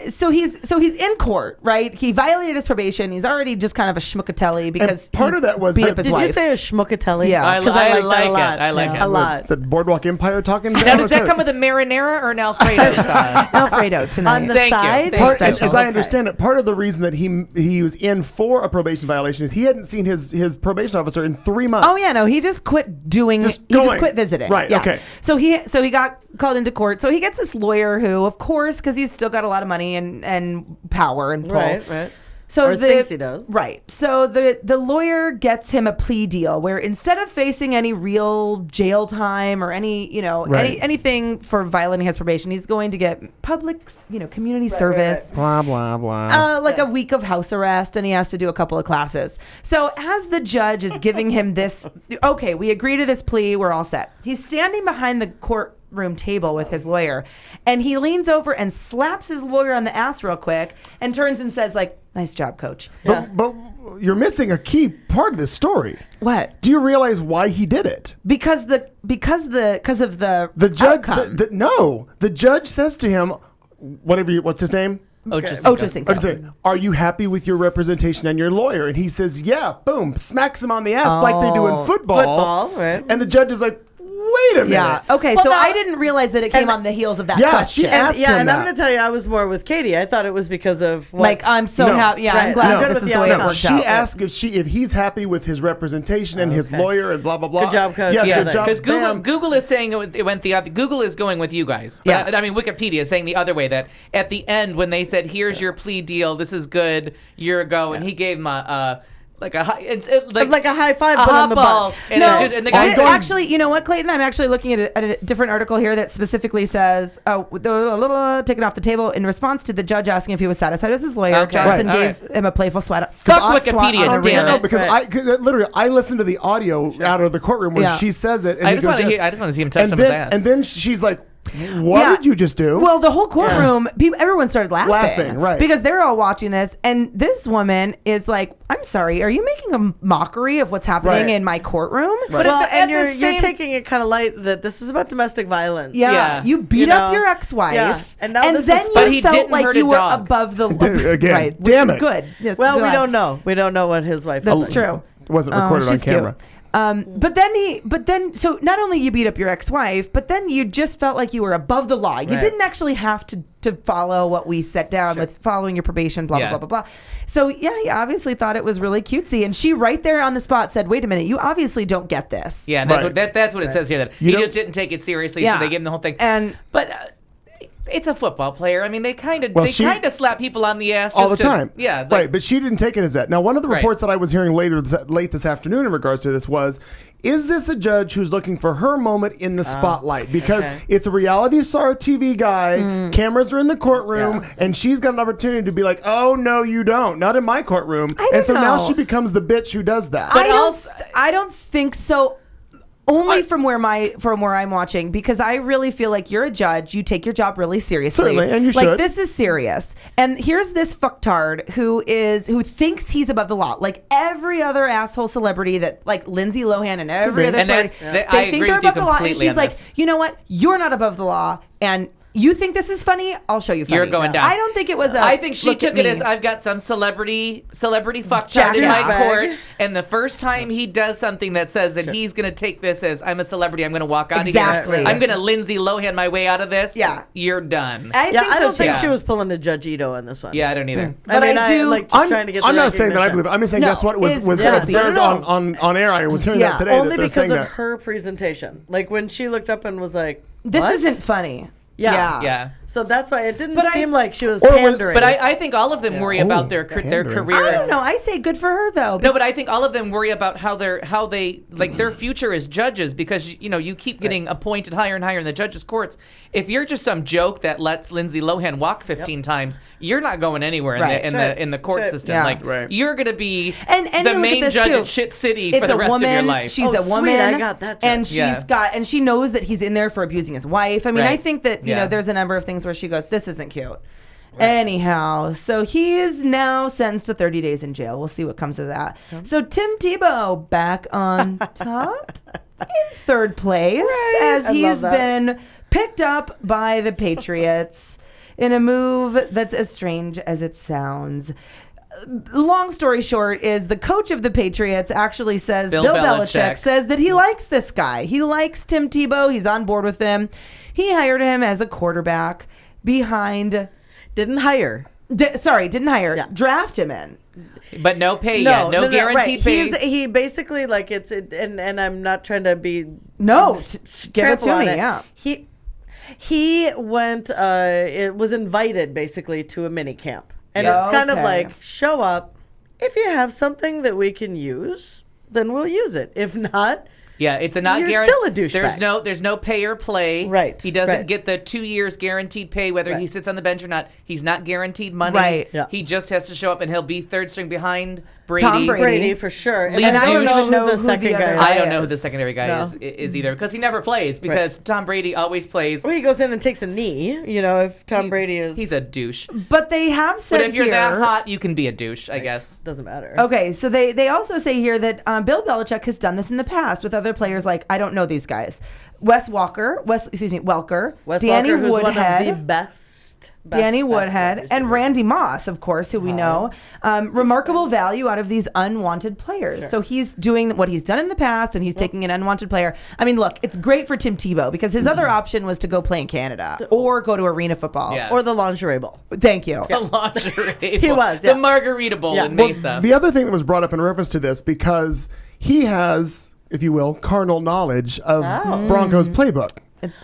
So he's in court, right? He violated his probation. He's already just kind of a schmuckatelli because part he of that was beat that- up his Did wife. you say a schmuckatelli? Yeah. I 'Cause like that it. a lot. I like it. A lot. Is it Boardwalk Empire talking? Now, does that come with a marinara or an Alfredo sauce? Alfredo tonight? On the Thank you. side? Thank you. As I understand it, part of the reason that he was in for a probation violation is he hadn't seen his probation officer in 3 months. Oh yeah, no, he just quit doing. Just he just going. quit visiting. Right, Yeah. okay. So he got called into court. So he gets this lawyer who, of course, because he's still got a lot of money and power and pull. Right. So Or thinks he does. Right. So the lawyer gets him a plea deal where instead of facing any real jail time or any, Right. anything for violating his probation, he's going to get public, community service. Blah, blah, blah. Like a week of house arrest, and he has to do a couple of classes. So as the judge is giving him this, okay, we agree to this plea, we're all set. He's standing behind the courtroom table with his lawyer, and he leans over and slaps his lawyer on the ass real quick and turns and says, like, nice job, coach. But you're missing a key part of this story. What? Do you realize why he did it? Because of the judge. outcome. No, the judge says to him, what's his name? Ocho Ocho Cinco. Cinco. Are you happy with your representation and your lawyer? And he says, yeah. Boom, smacks him on the ass like they do in football. Football, right. And the judge is like, wait a minute. Yeah. Okay. Well, so now- I didn't realize that it came on the heels of that Yeah, question. she asked him and I'm that. going to tell you, I was more with Katie. I thought it was because of what, Like, I'm so No. happy. Yeah, I'm Right. glad No. this Good is with the way the it outcome. worked She out. asked if he's happy with his representation and his Okay. lawyer and blah blah blah. Good job, Coach. Yeah, Yeah, good job. Because Bam. Google is saying it went the other. Google is going with you guys. But Yeah. I mean, Wikipedia is saying the other way, that at the end when they said, "Here's your plea deal. This is good. Year ago," and he gave him like a like a high five, a but on hot the ball, butt. and, No, the guy he's going- actually, you know what, Clayton? I'm actually looking at a different article here that specifically says, taken off the table in response to the judge asking if he was satisfied with his lawyer. Okay. Johnson Right. gave him a playful swat. Fuck swat Wikipedia, on the damn rear. it. because Right. literally I listened to the audio out of the courtroom where Yeah. she says it. And I he just goes, want to yes. I just want to see him touch and someone's then ass. and then she's like, "What Yeah. did you just do?" Well, the whole courtroom, everyone started laughing. Laughing, right. Because they're all watching this. And this woman is like, I'm sorry, are you making a mockery of what's happening Right. in my courtroom? But Well, at the and you're same- taking it kind of light that this is about domestic violence. Yeah. Yeah. You beat You up know? your ex-wife. Yeah. And now this then is- But you he felt didn't like hurt you a were dog. above the Dude, again, right. Which damn is it. good. Yes, Well, we glad. don't know. We don't know what his wife. That's is like. true. It wasn't recorded on She's camera. cute. But then, so not only you beat up your ex-wife, but then you just felt like you were above the law. You Right. didn't actually have to follow what we set down with following your probation, blah, Yeah. blah, blah, blah, blah. So yeah, he obviously thought it was really cutesy. And she right there on the spot said, wait a minute, you obviously don't get this. yeah, and that's Right. that's what it says here. That You he don't- just didn't take it seriously, Yeah. so they gave him the whole thing. But It's a football player. I mean, they kind of Well, she- slap people on the ass all the just to- time. Yeah, like- right. But she didn't take it as that. Now, one of the Right. reports that I was hearing late this afternoon in regards to this was, is this a judge who's looking for her moment in the spotlight? Because okay. it's a reality star TV guy, cameras are in the courtroom, and she's got an opportunity to be like, oh, no, you don't. Not in my courtroom. I don't And so now know. she becomes the bitch who does that. I don't think so. Only from where I'm watching, because I really feel like you're a judge. You take your job really seriously. Certainly, and you like should. this is serious. And here's this fucktard who thinks he's above the law. Like every other asshole celebrity that like Lindsay Lohan and every other And celebrity, that's- I they think agree they're with you above the law. And completely she's on like, this. you know what? You're not above the law, and you think this is funny? I'll show you funny. You're going down. I don't think it was a. I think she look took at it me. as I've got some celebrity fucktard in my Jackass. court, and the first time he does something that says that he's going to take this as I'm a celebrity, I'm going to walk out Exactly. of here. I'm going to Lindsay Lohan my way out of this. Yeah. You're done. I Yeah, think I so don't think too. she was pulling a Judge Ito in this one. Yeah, I don't either. But I do- like just trying to get. I'm the not saying that I recognition. believe it. I'm just saying No, that's what was Yeah, observed no, no. on air. I was hearing Yeah, that today. Only that they're because saying of that. her presentation. Like when she looked up and was like, This "What?" isn't funny. Yeah. Yeah. So that's why it didn't But I- seem like she was Or was- pandering. But I think all of them worry about their pandering. career. I don't know. I say good for her though. No, but I think all of them worry about how they like their future as judges, because you keep getting appointed higher and higher in the judges' courts. If you're just some joke that lets Lindsay Lohan walk 15 times, you're not going anywhere Right. in the court Right. system. Yeah. Like Right. you're going to be And the you look at main this, judge too. in shit city It's for the a rest woman. of your life. She's Oh, a sweet, woman. I got that joke. And Yeah. she knows that he's in there for abusing his wife. I mean, I Right. think that Yeah. there's a number of things where she goes, "This isn't cute." Anyhow, so he is now sentenced to 30 days in jail. We'll see what comes of that. So Tim Tebow back on top in third place as I he's love that. been picked up by the Patriots in a move that's as strange as it sounds. Long story short is the coach of the Patriots actually says, Bill Bill Belichick Belichick says that he likes this guy. He likes Tim Tebow. He's on board with him. He hired him as a quarterback behind, didn't hire. didn't hire, Yeah. draft him in. But no pay yet. No guaranteed pay. He basically like and I'm not trying to be No, s- give it trample to on me, yeah. He went. It was invited basically to a mini camp. And Yeah. it's kind of Okay. like, show up. If you have something that we can use, then we'll use it. If not, Yeah, it's a not You're guaranteed. still a douchebag. There's no pay or play. Right, He doesn't right. get the 2 years guaranteed pay whether he Right. sits on the bench or not. He's not guaranteed money. Right. Yeah. He just has to show up and he'll be third string behind Brady. Tom Brady. Brady for sure. Lead And I don't douche. know who the Who second the guy other is. I don't know who Yes. the secondary guy No. is either because he never plays because Tom Brady always plays. Well, he goes in and takes a knee. You know, if Tom Brady is, He's a douche. But they have said But if you're here, that hot, you can be a douche, I guess. doesn't matter. Okay, so they also say here that Bill Belichick has done this in the past with other players like, I don't know these guys. Welker, Wes Danny Walker, who's Woodhead, one of the best Danny Woodhead, wide and receivers. Randy Moss, of course, who we know. Remarkable value out of these unwanted players. So he's doing what he's done in the past, and he's taking an unwanted player. I mean, look, it's great for Tim Tebow because his other option was to go play in Canada or go to arena football. Yeah. Or the lingerie bowl. Thank you. The lingerie He bowl. was, yeah. The Margarita Bowl Yeah. in Well, Mesa. The other thing that was brought up in reference to this, because he has, if you will, carnal knowledge of Broncos playbook.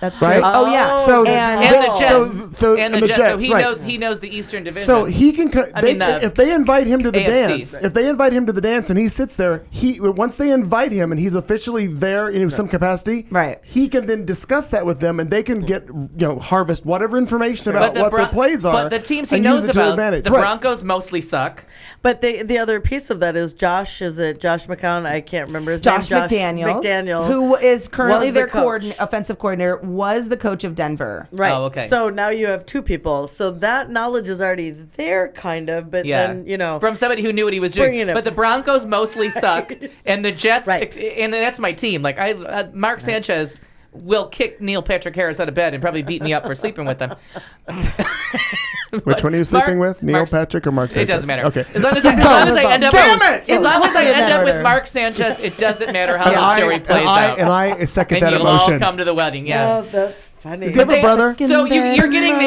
That's Right? true. Oh, yeah. So and and the Jets. So and the the Jets. So Jets, he right. knows the Eastern Division. So he can. If they invite him to the AFC. dance, if they invite him to the dance and he sits there, once they invite him and he's officially there in some capacity, Right. He can then discuss that with them, and they can get harvest whatever information about what their plays are. But the teams he and use knows it to their about, advantage. the Right. Broncos mostly suck. But the other piece of that is Josh. Is it Josh McCown? I can't remember his Josh name. McDaniels, who is currently was the their coach. offensive coordinator, was the coach of Denver. Right. Oh, okay. So now you have two people. So that knowledge is already there, kind of. But Yeah, then from somebody who knew what he was Bringing doing. it- But the Broncos mostly suck, and the Jets, Right. and that's my team. Like Mark Sanchez will kick Neil Patrick Harris out of bed and probably beat me up for sleeping with them. Which one are you sleeping with? Neil Mark's- Patrick or Mark It Sanchez? doesn't matter. Okay. As long as I end up, Damn it! As long as I end up with Murder. Mark Sanchez, it doesn't matter how And the story I, plays and I, out. and I second And that you'll emotion. all come to the wedding. Yeah. Oh, that's funny. Does he have a brother? So you're getting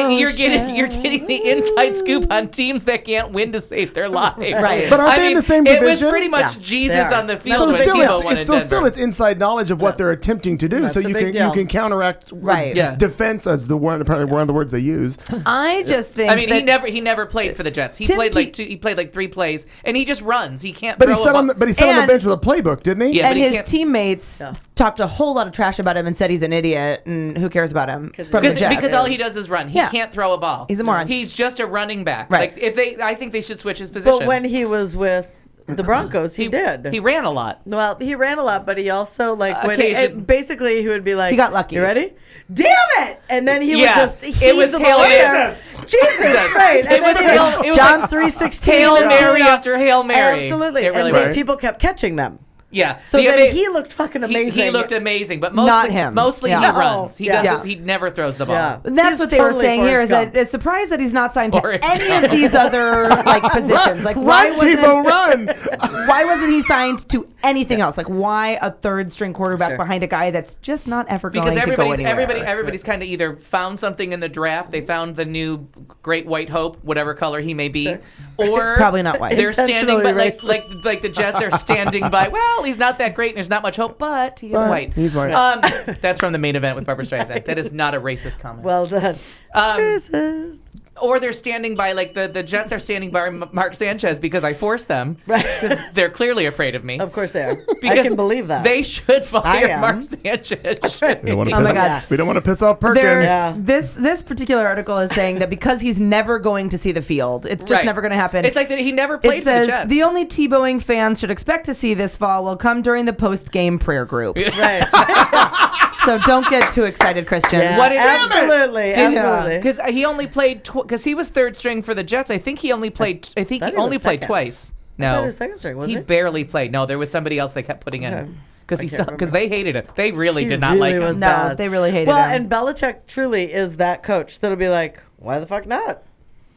the inside scoop on teams that can't win to save their lives. Right. But aren't they in the same It was division? pretty much Yeah, Jesus they are. on the field So when still, Tebow won in it's still Denver. it's inside knowledge of what they're attempting to do. That's So a you big can deal. you can counteract Right. Yeah. defense as apparently one of the words they use. I just think I mean, he never played for the Jets. He Tim played T- he played like 3 plays, and he just runs. He can't. But he throw sat a on ball. the And- bench with a playbook, didn't he? Yeah, but and he his can't- teammates talked a whole lot of trash about him and said he's an idiot and who cares about him from the Because, Jets. because all he does is run. He Yeah. can't throw a ball. He's a moron. He's just a running back. Right. Like I think they should switch his position. But when he was with the Broncos, he did. He ran a lot. Well, he ran a lot, but he also Occasion- basically he would be like, He got lucky. You ready? Damn it! And then he Yeah. would just It was heave the Hail ball Mary. there. Jesus, right? It And was then Hail- it was John like 3:16. Hail and Mary you know, after Hail Mary. Absolutely, It really and then was. people kept catching them. Yeah. So The then ama- he looked fucking amazing. He looked amazing, but mostly Not him. Mostly Yeah. he No. runs. He Yeah. doesn't. He never throws the ball. Yeah. And that's He's what they were totally saying here Forrest is that Gump. it's surprised that he's not signed to Forrest any Gump. of these other like positions. Like Run, Tebow, run! why wasn't he signed to anything else? Like why a third string quarterback behind a guy that's just not ever Because going to go everybody's anywhere? everybody's kind of either found something in the draft, they found the new Great White Hope, whatever color he may be, or Probably not white. They're standing by, Intentionally like the Jets are standing by. Well, he's not that great, and there's not much hope, but he is white. he's white. That's from the main event with Barbra Streisand. That is not a racist comment. Well done. Racist. Or they're standing by, like the Jets are standing by Mark Sanchez because I forced them. Right. Because they're clearly afraid of me. Of course they are. I Because can believe that. They should I fire am. Mark Sanchez. We don't want to Oh piss, my God. We don't want to piss off Perkins. There's Yeah. this particular article is saying that because he's never going to see the field, it's just Right. never going to happen. It's like that he never played It for the says Jets. the only Tebowing fans should expect to see this fall will come during the post-game prayer group. right. So don't get too excited, Christians. Yeah, What is- absolutely, absolutely. Because he only played because he was third string for the Jets. I think he only played. I think thought he he only was played second. twice. I thought No, he was second string, wasn't he he? barely played. No, there was somebody else they kept putting in Okay. because I can't because they hated him. They really He did not really like was him. No, bad. they really hated well, him. and Belichick truly is that coach that'll be like, why the fuck not?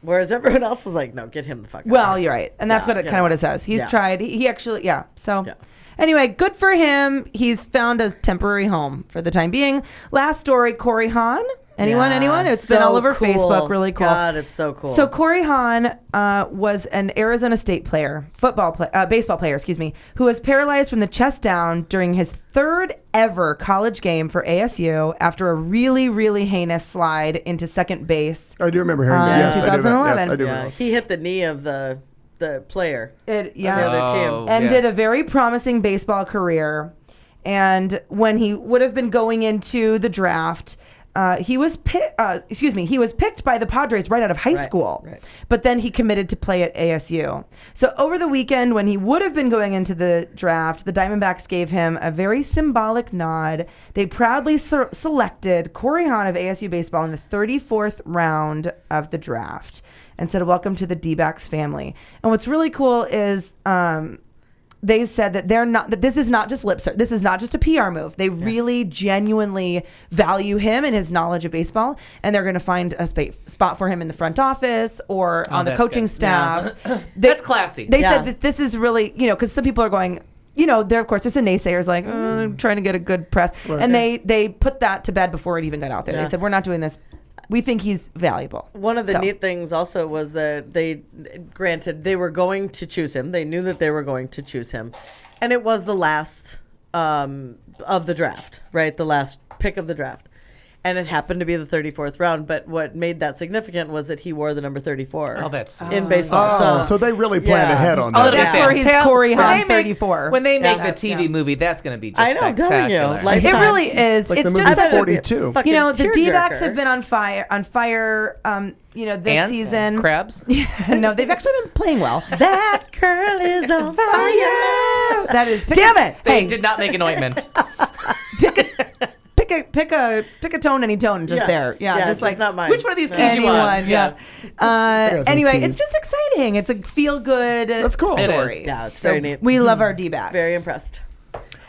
Whereas everyone else is like, no, get him the fuck out. Well, you're right, and that's Yeah, what yeah. kind of what it says. He's Yeah. tried. He actually, yeah. So. Yeah. Anyway, good for him. He's found a temporary home for the time being. Last story, Corey Hahn Anyone? It's been all over Facebook. Really cool. God, it's so cool. So Corey Hahn was an Arizona State player, baseball player, who was paralyzed from the chest down during his third ever college game for ASU after a really, really heinous slide into second base. I do remember hearing that. Yes, 2011. Yes, I do yeah, remember. he hit the knee of the player. The other team. And did a very promising baseball career. And when he would have been going into the draft, he was picked by the Padres right out of high school. Right. But then he committed to play at ASU. So over the weekend, when he would have been going into the draft, the Diamondbacks gave him a very symbolic nod. They proudly selected Corey Hahn of ASU baseball in the 34th round of the draft and said, "Welcome to the D-backs family." And what's really cool is they said that this is not just lip service. This is not just a PR move. They really genuinely value him and his knowledge of baseball, and they're going to find a spot for him in the front office or on the coaching good. staff. That's classy. They said that this is really, because some people are going, there, of course, there's some naysayers like trying to get a good press. Right. And they put that to bed before it even got out there. Yeah. They said, we're not doing this. We think he's valuable. One of the neat things also was that they were going to choose him. They knew that they were going to choose him. And it was the last of the draft, right? The last pick of the draft. And it happened to be the 34th round. But what made that significant was that he wore the number 34 in baseball. So they really planned ahead on that. That's where he's Corey Hahn 34. When they make the TV movie, that's going to be just spectacular. I'm telling you. It really is. Like it's the just movie such 42. the D-backs have been on fire. This Ants? season. Crabs? No, they've actually been playing well. That girl is on fire. That is. Damn it. They did not make an ointment. Pick a tone, any tone, just there. Yeah, just like not mine. Which one of these keys you want? Yeah. Anyway, it's just exciting. It's a feel-good cool. story. Yeah, it's very neat. We love our D-backs. Very impressed.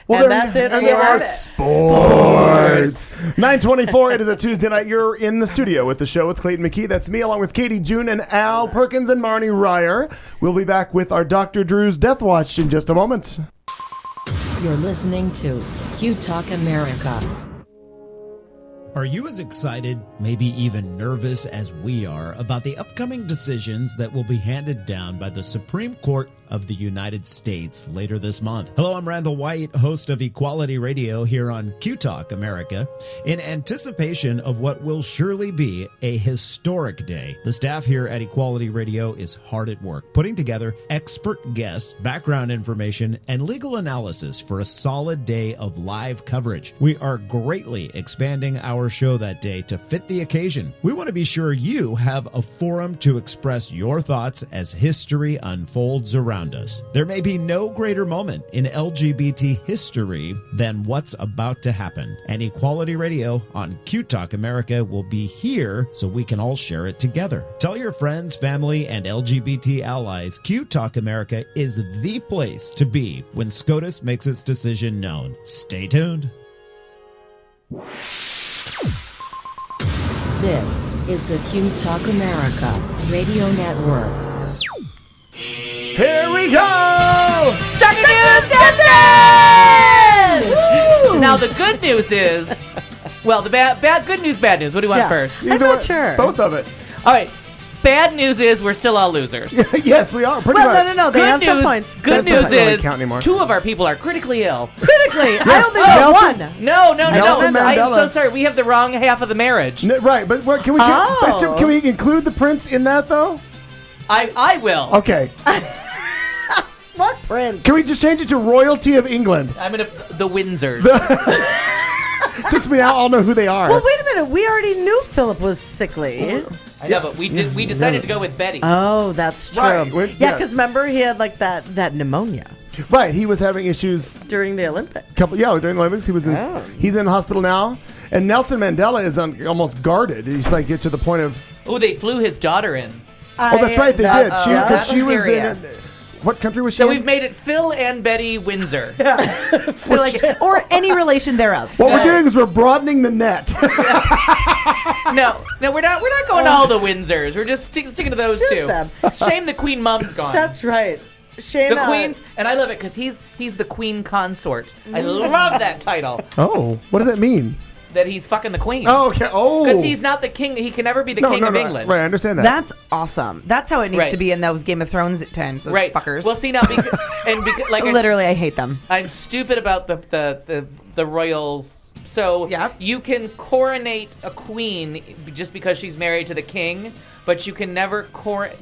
Well, and that's it. And there are sports. 9:24. It is a Tuesday night. You're in the studio with the show with Clayton McKee. That's me, along with Katie, June, and Al Perkins and Marnie Ryer. We'll be back with our Dr. Drew's Death Watch in just a moment. You're listening to Q Talk America. Are you as excited, maybe even nervous as we are about the upcoming decisions that will be handed down by the Supreme Court of the United States later this month? Hello, I'm Randall White, host of Equality Radio here on Q Talk America. In anticipation of what will surely be a historic day, the staff here at Equality Radio is hard at work, putting together expert guests, background information, and legal analysis for a solid day of live coverage. We are greatly expanding our show that day to fit the occasion. We want to be sure you have a forum to express your thoughts as history unfolds around us. There may be no greater moment in LGBT history than what's about to happen. And Equality Radio on Q Talk America will be here so we can all share it together. Tell your friends, family, and LGBT allies Q Talk America is the place to be when SCOTUS makes its decision known. Stay tuned. This is the Q Talk America Radio Network. Here we go! Dr. News Now, the good news is, well, the good news, bad news. What do you want first? I'm not sure. Both of it. All right. Bad news is we're still all losers. Yes, we are. Pretty much. No. They have Good some news, points. good That news doesn't really is count anymore. 2 of our people are critically ill. Critically, I don't think Nelson- they won. No. Nelson I'm Mandela. so sorry. We have the wrong half of the marriage. Right, but what, can we include the prince in that, though? I will. Okay. What prince? Can we just change it to royalty of England? I'm going to the Windsors. Since we now all know who they are. Well, wait a minute. We already knew Philip was sickly. I know, but we decided to go with Betty. Oh, that's true. Right. Yeah, because remember he had like that pneumonia Right, he was having issues during the Olympics. during the Olympics. He was he's in the hospital now, and Nelson Mandela is almost guarded. He's like get to the point of. Oh, they flew his daughter in. Oh, that's right, they did. That's She was serious. in. What country was she? So in? we've made it Phil and Betty Windsor. Or any relation thereof. What we're doing is we're broadening the net. No, we're not going all the Windsors. We're just sticking to those Just 2. them. Shame the Queen Mom's gone. That's right. Shane, the Queen's, and I love it because he's the Queen Consort. I love that title. Oh, what does that mean? that he's fucking the queen. Oh, okay. Oh. Because he's not the king. He can never be the king of England. Right, I understand that. That's awesome. That's how it needs Right. to be in those Game of Thrones times. Those Right. fuckers. Well, see now, because like literally, I hate them. I'm stupid about the royals. So Yep. you can coronate a queen just because she's married to the king, but you can never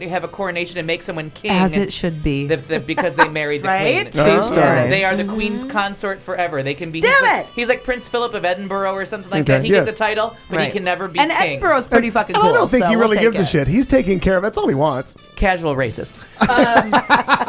have a coronation and make someone king As it should be. because they married the Right? queen. Oh. Yes. They are the queen's consort forever. They can be. Damn He's like Prince Philip of Edinburgh or something like Okay, that. He yes. gets a title, but he Right. can never be And king. Edinburgh's pretty fucking And cool. I don't think so he really we'll gives take a it. shit. He's taking care of. That's all he wants. Casual racist.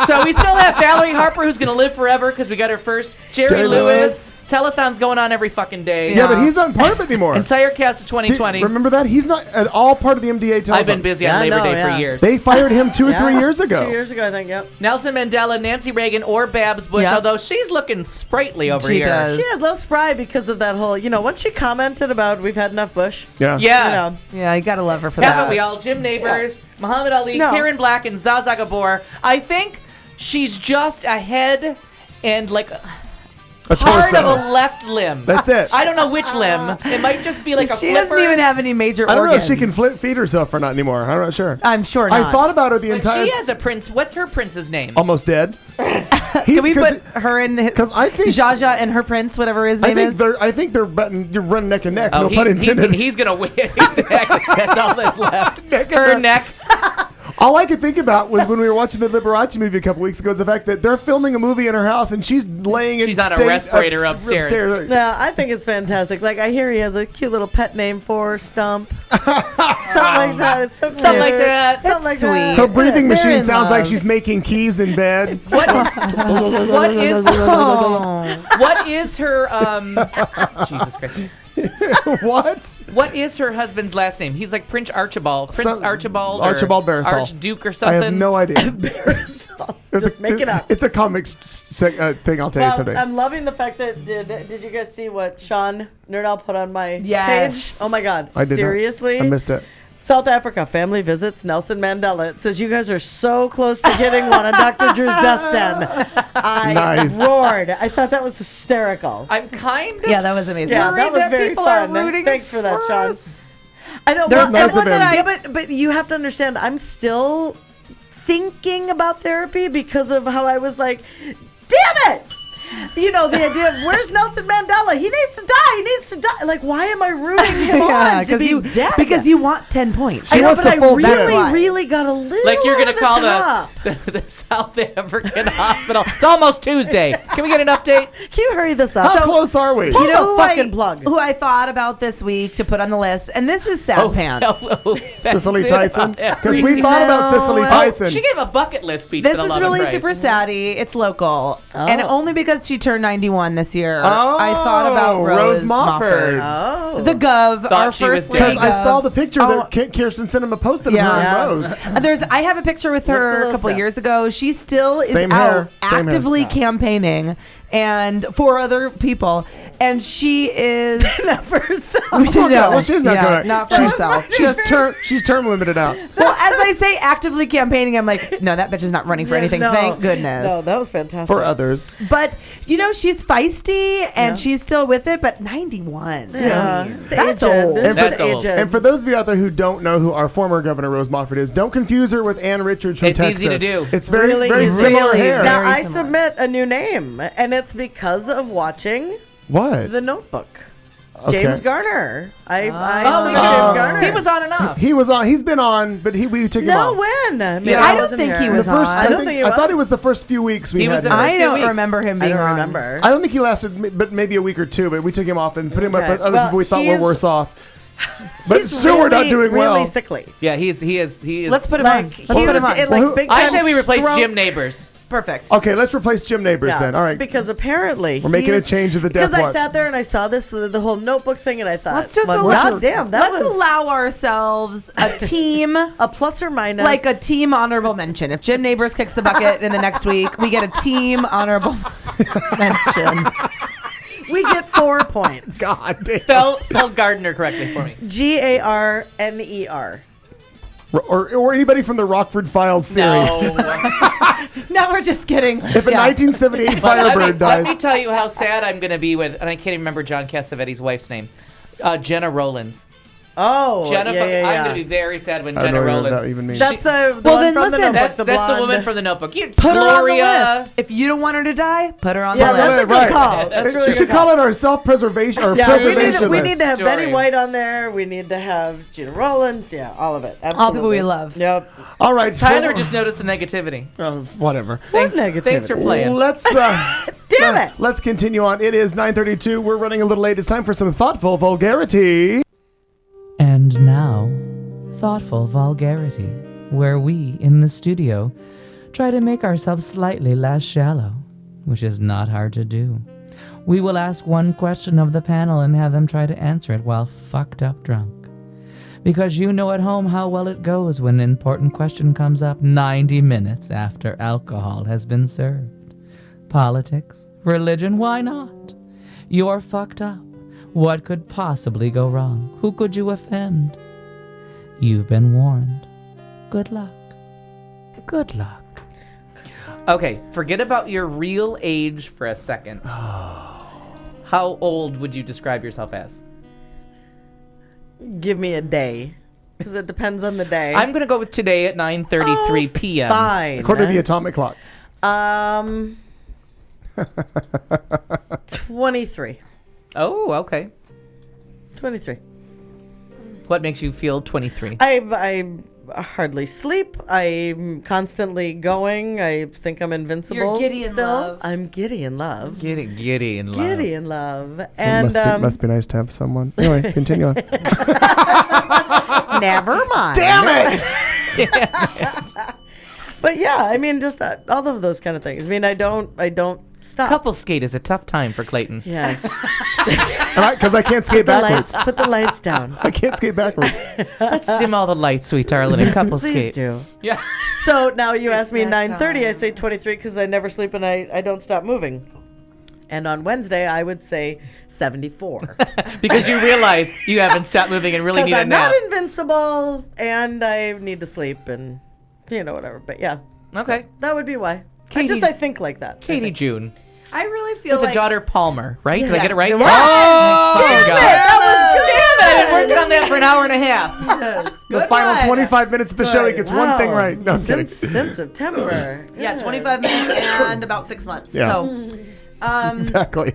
So we still have Valerie Harper, who's going to live forever because we got her first. Jerry Lewis. Telethon's going on every fucking day. Yeah, but he's not part of it anymore. Entire cast of 2020. Remember that? He's not at all part of the MDA telephone. I've been busy Yeah, on I Labor know, Day yeah. for years. They fired him 2 or 3 years ago. 2 years ago, I think. Yep. Nelson Mandela, Nancy Reagan, or Babs Bush, Yeah. although she's looking sprightly over She here. does. She is low spry because of that whole. Once she commented about we've had enough Bush. Yeah. Yeah. Yeah, you gotta love her for Haven't that. we all? Jim Neighbors, Muhammad Ali, No. Karen Black, and Zsa Zsa Gabor. I think she's just a head and like A part torso. of a left limb. That's it. I don't know which limb. It might just be like a She flipper. doesn't even have any major I don't know if organs. she can feed herself or not anymore. I'm not sure. I'm sure I not. thought about her the But entire. she has a prince. What's her prince's name? Almost dead. Can we put her in? Because I think Zsa and her prince, whatever his name is. I think they're you're running neck and neck. Oh, no pun intended. he's gonna win. Exactly. That's all that's left. Her neck. All I could think about was when we were watching the Liberace movie a couple weeks ago, is the fact that they're filming a movie in her house and she's laying in She's on a state respirator upstairs. No, I think it's fantastic. Like I hear he has a cute little pet name for her, Stump. Something like that. It's so Something like cute. that. Something like sweet. that. Her breathing They're machine in sounds like love. she's making keys in bed. What is what is her Jesus Christ. What? What is her husband's last name? He's like Prince Archibald. Prince Archibald. Archibald Beresall. Archduke or I something. have no idea. Just make it up. It's a comic thing. I'll tell you Well, someday. I'm loving the fact that did you guys see what Sean Nerdal put on my Yes. page? Oh my God! I did not. Seriously, I missed it. South Africa family visits Nelson Mandela. It says you guys are so close to getting one on Dr. Drew's death den. I Nice. roared. I thought that was hysterical. I'm kind of Yeah, that was amazing. Yeah, worried that was very people are fun. rooting Thanks for that, Sean. us. I know. There's well, lots of someone that them. but you have to understand. I'm still thinking about therapy because of how I was like, damn it. The idea of where's Nelson Mandela? He needs to die. He needs to die. Like, why am I rooting him on to be dead? because you want 10 points. I know, wants but the I full really, tip. really got a little Like you're gonna over call top. the South African hospital. It's almost Tuesday. Can we get an update? Can you hurry this up? How close are we? Pull You know the who fucking I, plug. who I thought about this week to put on the list, and this is Sad Pants. hello, Cicely Fence. Tyson? Because we thought about Cicely No. Tyson. She gave a bucket list speech. This for the is Love really and Praise. super saddy. It's local, and only because she turned 91 this year. Oh, I thought about Rose Mofford. Oh. the Gov, Thought our she first was lady. dead. Because I saw Gov. the picture Oh, that Kirsten Cinema posted of Yeah. her and Rose. I have a picture with Looks a her a little couple stiff. years ago. She still is Same out hair, same hair. actively campaigning and for other people, and she is Not for herself. Okay, well, she's not Yeah, going not for herself. She's term limited out. Well, as I say, actively campaigning, I'm like, no, that bitch is not running for anything. No. Thank goodness. No, that was fantastic. For others. But she's feisty and she's still with it. But 91, Yeah. It's that's aged. old. It's That's old. aged. And for those of you out there who don't know who our former governor Rose Mofford is, don't confuse her with Ann Richards from It's Texas. easy to do. It's very, Really very easy. similar Really hair. Now very I similar. submit a new name, and it's because of watching What? The Notebook. Okay. James Garner. I Oh, submit yeah. James Garner. He was on and off. He was on. He's been on, but we took him No, off. when? Maybe Yeah. I I don't wasn't think he here. was The first, on. I don't think he I thought was. it was the first few weeks we He had was the him. first- I don't weeks. remember him I being don't on. remember. I don't think he lasted, but maybe a week or two. But we took him off and put him up Okay. with other Well, people we thought he were is- worse off. But He's still, we're not really, doing well. Really sickly. Yeah, he is. Let's put him on. Like, Let's put him on. it, Well, like, big I time say we replace stroke. Jim Neighbors. Perfect. Okay, let's replace Jim Neighbors Yeah, then. All right. Because apparently We're making a he's- change to the Death Because I Watch. sat there and I saw this, the whole Notebook thing, and I thought, Let's just well, allow. God damn, that let's was allow ourselves a team. a plus or minus. Like a team honorable mention. If Jim Neighbors kicks the bucket in the next week, we get a team honorable mention. We get 4 points. God damn. Spell Gardner correctly for me. Garner. Or anybody from the Rockford Files series. No. Now we're just kidding. If a 1978 But Firebird let me dies. tell you how sad I'm going to be with, and I can't even remember John Cassavetes' wife's name. Jenna Rollins. Oh, Jenna, yeah. I'm going to be very sad when I Jenna don't know what Rollins. that even means. That's the Well, one then from listen, the Notebook, That's the blonde. woman from the Notebook. Put her on Gloria. the list. If you don't want her to die, put her on Yeah, the that's list. a good call. That's a really We should good call. call it our self-preservation or Yeah, preservation we list. need to have Story. Betty White on there. We need to have Gina Rollins. Yeah, all of it. Absolutely. All people we love. Yep. All right, Tyler just noticed the negativity. whatever. What negativity? Thanks for playing. Let's Damn it. let's continue on. It is 9:32. We're running a little late. It's time for some thoughtful vulgarity. And now, Thoughtful Vulgarity, where we, in the studio, try to make ourselves slightly less shallow, which is not hard to do. We will ask one question of the panel and have them try to answer it while fucked up drunk. Because you know at home how well it goes when an important question comes up 90 minutes after alcohol has been served. Politics, religion, why not? You're fucked up. What could possibly go wrong? Who could you offend? You've been warned. Good luck. Good luck. Okay, forget about your real age for a second. How old would you describe yourself as? Give me a day. Because it depends on the day. I'm going to go with today at 9:33 p.m. Fine. According to the atomic clock. 23. Oh, okay. 23. What makes you feel 23? I hardly sleep. I'm constantly going. I think I'm invincible. You're giddy in still. love. I'm giddy in love. Giddy in love. Giddy in love. And Must be nice to have someone. Anyway, continue on. never mind. Damn it! But yeah, I mean, just all of those kind of things. I mean, I don't stop. Couple skate is a tough time for Clayton. Yes. Because I can't skate backwards. Put the lights down. I can't skate backwards. Let's dim all the lights, sweet darling, and couple Please skate. do. Yeah. So now you ask me that 9:30, I time. say 23 because I never sleep and I don't stop moving. And on Wednesday, I would say 74. Because you realize you haven't stopped moving and really Because need a I'm nap. not invincible and I need to sleep and, whatever. But yeah. Okay. That would be why. Katie- I think like that. Katie June. I really feel With like a daughter Palmer, right? Did I get it Yes. right? Yes. Oh, Damn God. it! That was good. I've been working on that for an hour and a half. yes, The good final one. 25 minutes of the show, he gets one thing Wow. right. No, I'm kidding. Since September. Yeah, 25 minutes and about 6 months. Yeah. So, Exactly.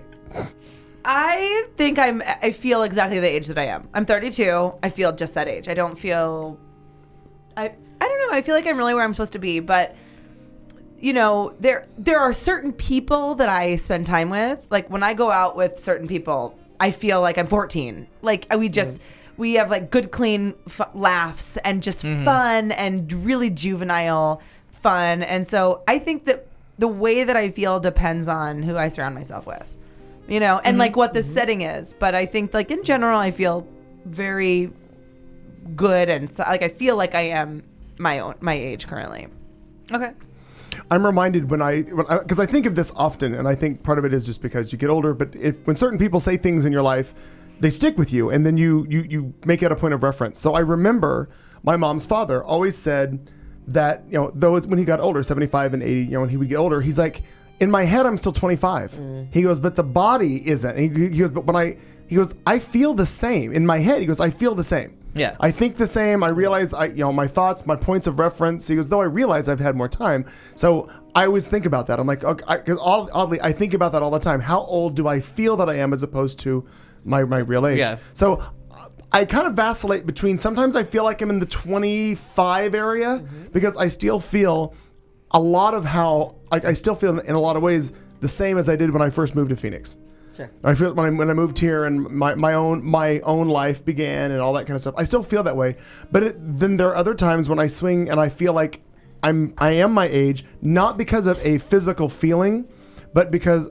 I think I feel exactly the age that I am. I'm 32. I feel just that age. I don't feel. I don't know. I feel like I'm really where I'm supposed to be, but. There are certain people that I spend time with. Like when I go out with certain people, I feel like I'm 14. Like we have like good, clean laughs and just fun and really juvenile fun. And so I think that the way that I feel depends on who I surround myself with, and like what the setting is. But I think like in general, I feel very good and like I feel like I am my age currently. Okay. I'm reminded because I think of this often, and I think part of it is just because you get older. But when certain people say things in your life, they stick with you, and then you make it a point of reference. So I remember my mom's father always said that those when he got older, 75 and 80, when he would get older, he's like, in my head I'm still 25. He goes, but the body isn't. He goes, but I feel the same in my head. He goes, I feel the same. Yeah. I think the same. I realize my thoughts, my points of reference. He goes, though I realize I've had more time. So I always think about that. I'm like, okay, because oddly, I think about that all the time. How old do I feel that I am as opposed to my real age? Yeah. So I kind of vacillate between, sometimes I feel like I'm in the 25 area because I still feel a lot of I still feel in a lot of ways the same as I did when I first moved to Phoenix. Sure. I feel when I moved here and my own life began and all that kind of stuff. I still feel that way, but then there are other times when I swing and I feel like I am my age, not because of a physical feeling, but because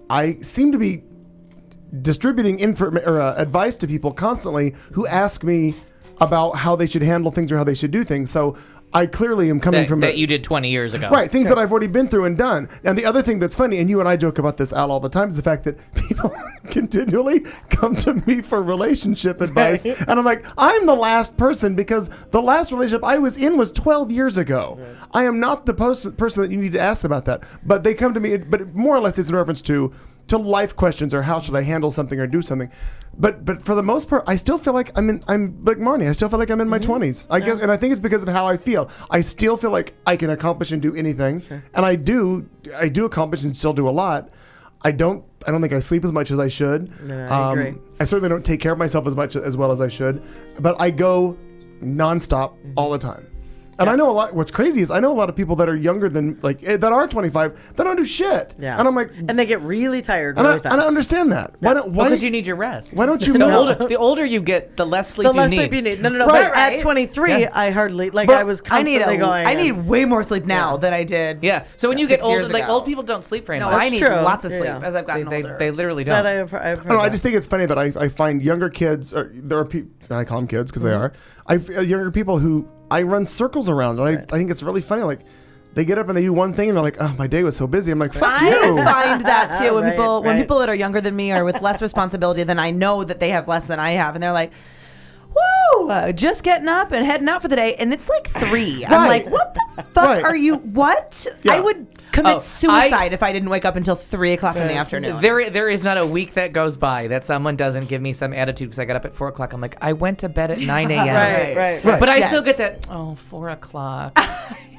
I seem to be distributing advice to people constantly who ask me about how they should handle things or how they should do things. So I clearly am coming from that you did 20 years ago. Right, things that I've already been through and done. And the other thing that's funny, and you and I joke about this, Al, all the time, is the fact that people continually come to me for relationship advice. And I'm like, I'm the last person because the last relationship I was in was 12 years ago. Right. I am not the person that you need to ask about that. But they come to me, but more or less it's in reference to to life questions or how should I handle something or do something. But for the most part, I still feel like I'm like Marnie. I still feel like I'm in my 20s. I guess, and I think it's because of how I feel. I still feel like I can accomplish and do anything, and I do accomplish and still do a lot. I don't think I sleep as much as I should. No, I agree. I certainly don't take care of myself as well as I should. But I go nonstop all the time. And I know a lot. What's crazy is I know a lot of people that are younger than that are 25 that don't do shit. Yeah. And I'm like, and they get really tired and really fast. I understand that. Why don't? Why? Because you need your rest. Why don't you? The older you get, the less sleep the you less need. sleep you need. No. Right. But at 23, Yeah. I hardly But I was constantly going. I need way more sleep now than I did. Yeah. So when you get 6 years older, like ago. old people don't sleep very No, much. I need true. lots of sleep Yeah. as I've gotten older. They literally that don't. I've heard I don't know. I that. just think it's funny that I find younger kids, or there are people, and I call them kids because they are. Younger people who I run circles around, and I think it's really funny. Like they get up and they do one thing, and they're like, "Oh, my day was so busy." I'm like, "Fuck I you." find that too when Right. people that are younger than me are with less responsibility than I know that they have less than I have, and they're like, "Woo, just getting up and heading out for the day," and it's like 3. I'm Right. like, "What the fuck Right. are you? What? Yeah. I would commit Oh, suicide if I didn't wake up until 3 o'clock in the afternoon." There is not a week that goes by that someone doesn't give me some attitude because I got up at 4 o'clock. I'm like, I went to bed at 9 a.m. Right. But I Yes. still get that, 4 o'clock.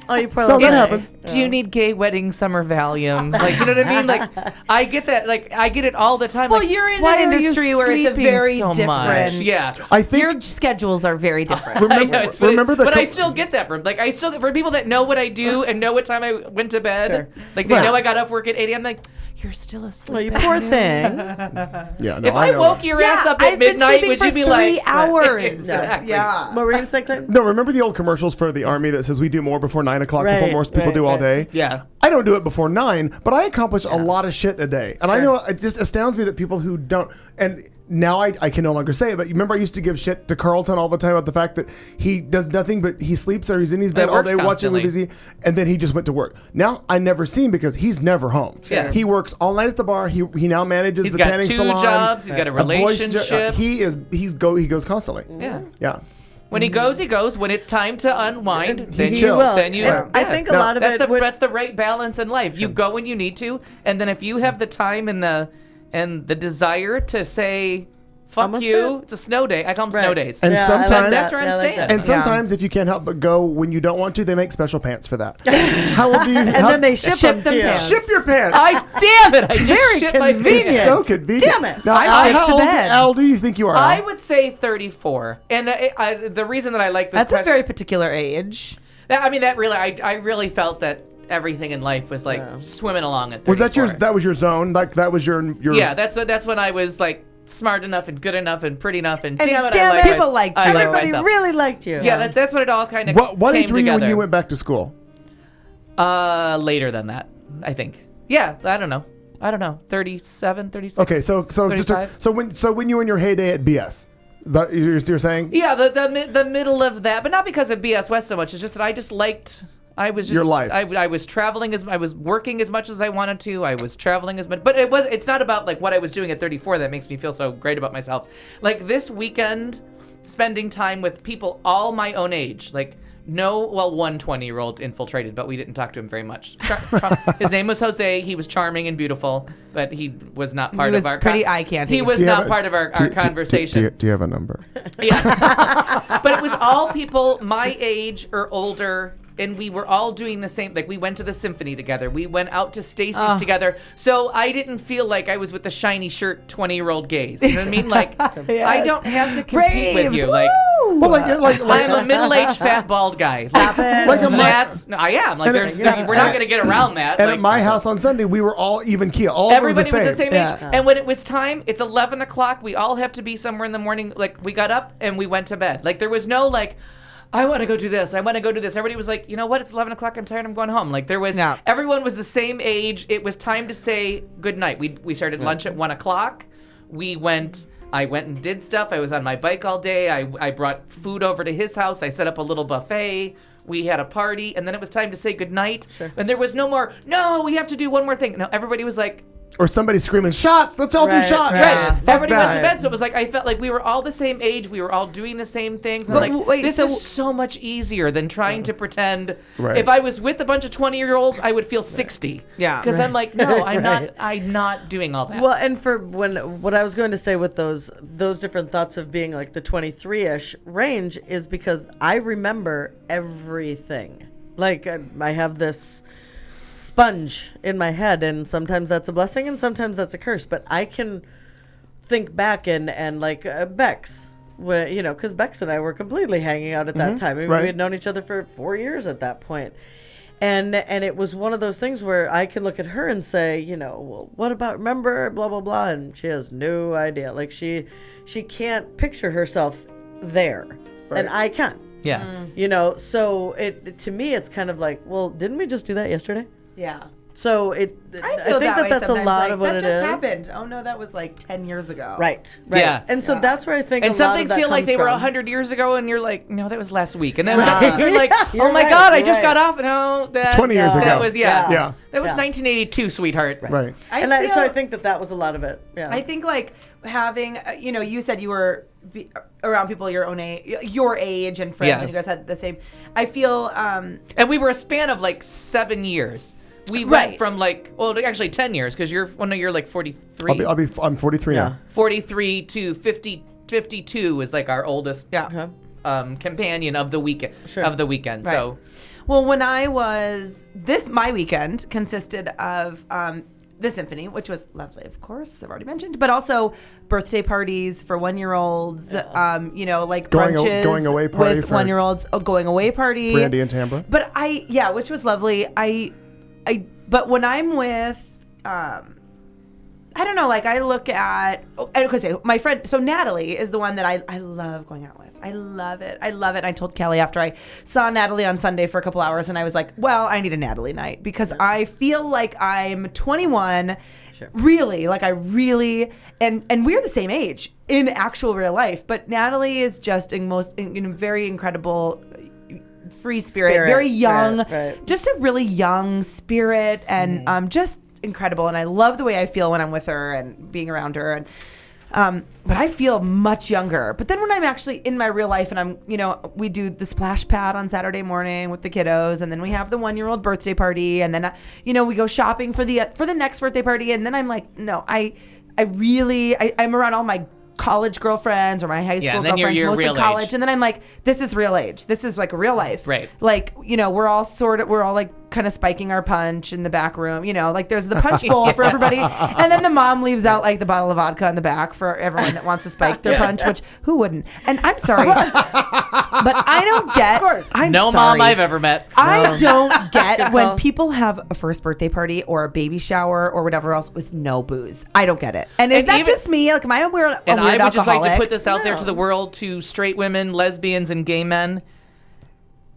Oh, you poor No, little that guy. happens. Do you need gay wedding summer Valium? Like, you know what I mean? Like, I get that. Like, I get it all the time. Well, like, you're in why an are you industry where it's a sleeping very so different. much? Yeah. I think Your schedules are very different. I know, it's- remember the but I co- still get that from like I still for people that know what I do and know what time I went to bed. Sure. Like they Right. know I got off work at 8 a.m. Like you're still asleep. Well, you back poor there." thing. yeah. No, If I know. woke your ass up at I've been midnight, sleeping would for you be 3 like hours? Exactly. Yeah. What were you going to say, Clayton? No, remember the old commercials for the Army that says we do more before 9 o'clock before Right, most people right, do all right. day? Yeah. I don't do it before 9, but I accomplish a lot of shit a day. And I know it just astounds me that people who don't, and now I can no longer say it, but you remember I used to give shit to Carlton all the time about the fact that he does nothing but he sleeps there, he's in his bed all works day watching constantly. movies, and then he just went to work. Now I never see him because he's never home. Sure. He works all night at the bar. He now manages He's the got tanning 2 salon. jobs. He's got a boys' relationship. He goes constantly. Yeah. Yeah. When he goes, he goes. When it's time to unwind, then He you chills. then you. And I think a No, lot of that's it would, that's the right balance in life. You go when you need to, and then if you have the time and the desire to say fuck Almost you, there. it's a snow day. I call them snow Right. days. And Yeah, I sometimes- like That's that. where I'm Yeah, I like staying. that. And sometimes, if you can't help but go when you don't want to, they make special pants for that. How old do you? And then they ship them to you. pants. ship your pants. Damn it! I Very just shit my convenient. pants. It's so convenient. Damn it. Now, I Al, ship how the old, bed. Al, do you think you are? Al? I would say 34, and the reason that I like this That's a question, very particular age. that really, I really felt that everything in life was like swimming along at 34. was that your? That was your zone. Like that was your. Yeah, that's when I was like smart enough and good enough and pretty enough and, And damn it, damn I it, like people liked I you. like everybody myself. really liked you. Yeah, that's what it all kind of What came age were you together. when you went back to school? Later than that, I think. Yeah, I don't know. 37, 36. Okay, so just 35. so when you were in your heyday at BS, is that you're saying? Yeah, the middle of that, but not because of BS West so much. It's just that I just liked. I was just Your life. I was traveling I was working as much as I wanted to. I was traveling as much, but it's not about like what I was doing at 34 that makes me feel so great about myself. Like this weekend, spending time with people all my own age, like. One 20-year-old infiltrated, but we didn't talk to him very much. His name was Jose. He was charming and beautiful, but he was not part was of our pretty eye candy. He was Do you not have a- part of our conversation. Do you have a number? Yeah. But it was all people my age or older, and we were all doing the same. Like, we went to the symphony together. We went out to Stacy's together. So I didn't feel like I was with the shiny shirt 20-year-old gays. You know what I mean? Like, I don't have to compete with Raves, you. Like, Well, like I'm a middle-aged fat bald guy. Stop it. Like a mi- I am. Like, we're not going to get around that. and Like, at my house on Sunday, we were all even keel. All everybody of them was the same age. Yeah. And when it was time, it's 11 o'clock. We all have to be somewhere in the morning. Like, we got up and we went to bed. Like, there was no, like, I want to go do this. I want to go do this. Everybody was like, you know what? It's 11 o'clock. I'm tired. I'm going home. Like, there was, No. everyone was the same age. It was time to say good night. We started lunch at 1 o'clock. I went and did stuff. I was on my bike all day. I brought food over to his house. I set up a little buffet. We had a party. And then it was time to say good night. And there was no more, no, we have to do one more thing. No, everybody was like, or somebody screaming shots. Let's all do Right, shots. right. Right. Fuck Everybody went to that. bed, so it was like I felt like we were all the same age. We were all doing the same things. And But I'm like, wait, this so- is so much easier than trying to pretend. Right. If I was with a bunch of 20-year-olds, I would feel 60. Yeah. Because I'm like, no, I'm Right. not doing all that. Well, and for what I was going to say with those different thoughts of being like the 23-ish range is because I remember everything. Like I have this sponge in my head, and sometimes that's a blessing and sometimes that's a curse. But I can think back and like Bex, where, you know, because Bex and I were completely hanging out at that time. I mean, right. we had known each other for 4 years at that point. And it was one of those things where I can look at her and say, you know, well, what about, remember, blah, blah, blah. And she has no idea. Like she can't picture herself there. Right. And I can. yeah. You know, so to me, it's kind of like, well, didn't we just do that yesterday? Yeah. So I I feel think way that's a sometimes, lot like, of what that it just is. happened. Oh no, that was like 10 years ago. Right. Yeah. And so that's where I think And a some lot of things that feel like comes they were from. 100 years ago, and you're like, no, that was last week. And then some things are like, You're oh my right, God, I you're just right. got off. No, that 20 years ago. That was Yeah. Yeah. That was Yeah. 1982, sweetheart. Right. So I think that was a lot of it. Yeah. I think like having, you know, you said you were around people your age and friends, Yeah. and you guys had the same. I feel, And we were a span of like 7 years. We Right. went from like, well, actually 10 years, because you're like 43. I'm 43 Yeah. now. 43 to 52 is like our oldest yeah. companion of the weekend. Sure. Of the weekend. Right. So Well, when I was my weekend consisted of the symphony, which was lovely, of course, I've already mentioned, but also birthday parties for 1-year-olds. You know, like brunches going away party with for 1-year-olds. Going away party. Brandy and Tambra. But which was lovely. But when I'm with, I don't know, like I look at, my friend, so Natalie is the one that I love going out with. I love it. I told Kelly after I saw Natalie on Sunday for a couple hours, and I was like, well, I need a Natalie night because I feel like I'm 21. Sure. Really, like and we're the same age in actual real life, but Natalie is just in very incredible free spirit, very young, right. just a really young spirit, and just incredible. And I love the way I feel when I'm with her and being around her. And but I feel much younger. But then when I'm actually in my real life, and I'm, you know, we do the splash pad on Saturday morning with the kiddos, and then we have the 1-year-old birthday party, and then you know, we go shopping for the next birthday party, and then I'm like, no, I'm around all my college girlfriends or my high school and then girlfriends, you're mostly real college, age. and then I'm like, this is real age. This is like real life, Right. Like, you know, we're all like kind of spiking our punch in the back room. You know, like there's the punch bowl for everybody, and then the mom leaves out like the bottle of vodka in the back for everyone that wants to spike their punch. Which who wouldn't? And I'm sorry, but I don't get. I'm no sorry. mom I've ever met. I don't get when people have a first birthday party or a baby shower or whatever else with no booze. I don't get it. And is And that even- just me? Like, am I a weird And I would just like to alcoholic? put this out there to the world, to straight women, lesbians, and gay men.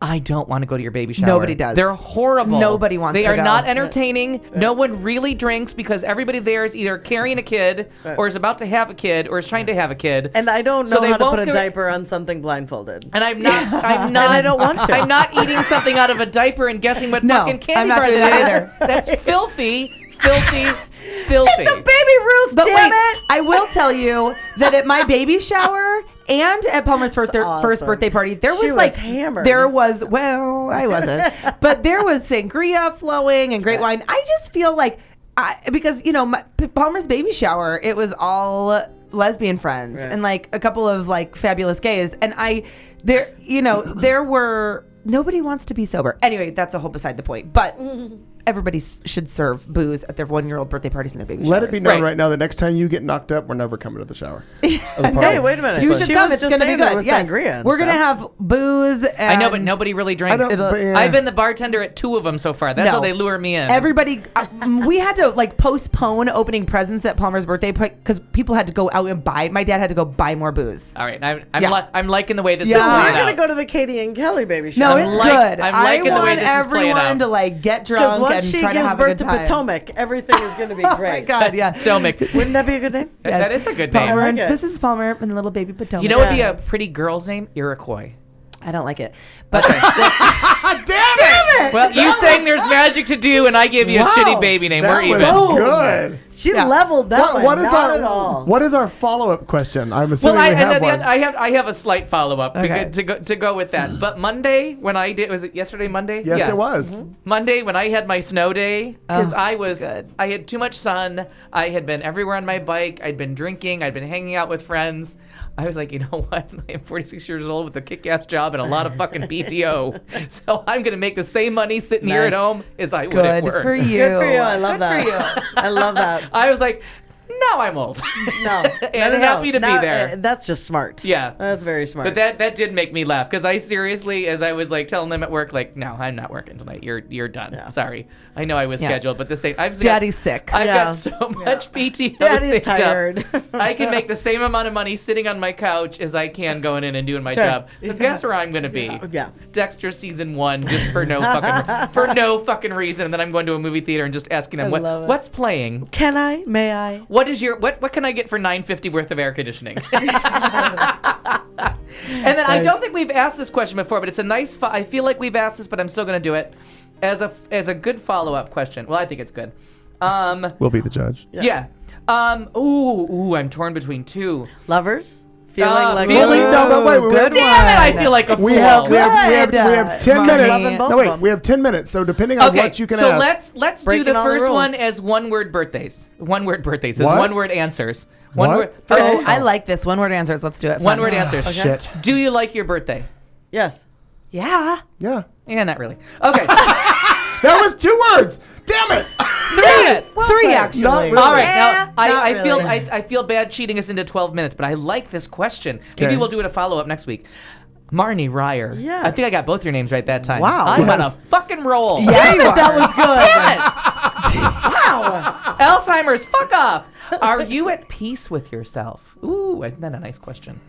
I don't want to go to your baby shower. Nobody does. They're horrible. Nobody wants They to are go. not entertaining. No one really drinks because everybody there is either carrying a kid or is about to have a kid or is trying to have a kid. And I don't So know they how to won't put a go- diaper on something blindfolded. And I'm not. I'm not. And I don't want to. I'm not eating something out of a diaper and guessing what No, fucking I'm candy not bar doing that that is. either. That's filthy. It's a baby Ruth, But damn wait, it! I will tell you that at my baby shower and at Palmer's first awesome. birthday party, there She was was like hammered. I wasn't, but there was sangria flowing and great wine. I just feel like because you know Palmer's baby shower, it was all lesbian friends and like a couple of like fabulous gays, and there were. Nobody wants to be sober. Anyway, that's a whole beside the point. But everybody should serve booze at their 1-year-old birthday parties and their baby showers. Let it be known right now that next time you get knocked up, we're never coming to the shower. Hey, wait a minute. You She should come. was It's just going to be saying there good. was Yes. sangria and We're going to stuff. have booze. And I know, but nobody really drinks. I don't- yeah. I've been the bartender at 2 of them so far. That's No. how they lure me in. Everybody, we had to like postpone opening presents at Palmer's birthday because people had to go out and buy. My dad had to go buy more booze. All right, I'm Yeah. I'm liking the way this is Yeah. playing We're going out. to go to the Katy and Kelly baby No, shower. it's like- good. I'm I liking the way want this is playing everyone out. to like get Because drunk once and she try to gives have a birth good to time. Potomac, everything is going to be Oh my great. God, yeah. Potomac. Wouldn't that be a good name? That is a good name. Palmer. I like it. This is Palmer and little baby Potomac. You know what would be a pretty girl's name? Iroquois. I don't like it, but Well, you saying there's magic to do, and I give you a Wow. shitty baby name. That We're was even. good. She leveled that one. What is Not our at all. What is our follow-up question? I'm assuming Well, we have one. I have a slight follow-up Okay. to go with that. But Monday, when I did, was it yesterday Monday? Yes, Yeah. it was. Monday when I had my snow day, because good. I had too much sun. I had been everywhere on my bike. I'd been drinking. I'd been hanging out with friends. I was like, you know what? I am 46 years old with a kick-ass job and a lot of fucking PTO. So I'm going to make the same money sitting here at Nice. home as I would at Good work. for you. Good for you. I love Good that. for you. I love that. I was like, now I'm old. No. And happy to be there. That's just smart. Yeah. That's very smart. But that did make me laugh because I seriously, as I was like telling them at work, like, no, I'm not working tonight. You're done. Yeah. Sorry, I know I was Yeah. scheduled, but the same. Daddy's sick. I've Yeah. got so much PTO Daddy's saved tired. up. I can make the same amount of money sitting on my couch as I can going in and doing my Sure. job. So guess where I'm going to be? Yeah. Dexter season 1, just for no fucking reason, and then I'm going to a movie theater and just asking them I love it. what's playing. Can I? May I? What is your what can I get for $9.50 worth of air conditioning? And then I don't think we've asked this question before, but it's a nice I feel like we've asked this, but I'm still going to do it as a good follow-up question. Well, I think it's good. We'll be the judge. Yeah. Ooh, I'm torn between two. Lovers? Feeling like feeling- No, but wait, Good Damn it, I one. feel like a fool. we have 10 Marnie. minutes. Loving both No, of wait, them. we have 10 minutes. So depending on Okay, what you can so ask. let's do Breaking the all the first rules. one as one-word birthdays. One-word birthdays is What? one-word answers. One What? word. Oh, I like this. One word answers. Let's do it. Fun. One-word answers. Shit. Do you like your birthday? Yes. Yeah. Yeah. Yeah, not really. Okay. That was 2 words. Damn it. Three actually. Not really. All right, Eh, now not I feel really. I feel bad cheating us into 12 minutes, but I like this question. Maybe Okay. we'll do it a follow up next week. Marnie Ryer. Yes. I think I got both your names right that time. Wow. I'm on a Yes. fucking roll. Yeah, you are. That was good. Damn it. Alzheimer's. Fuck off. Are you at peace with yourself? Ooh, isn't that a nice question?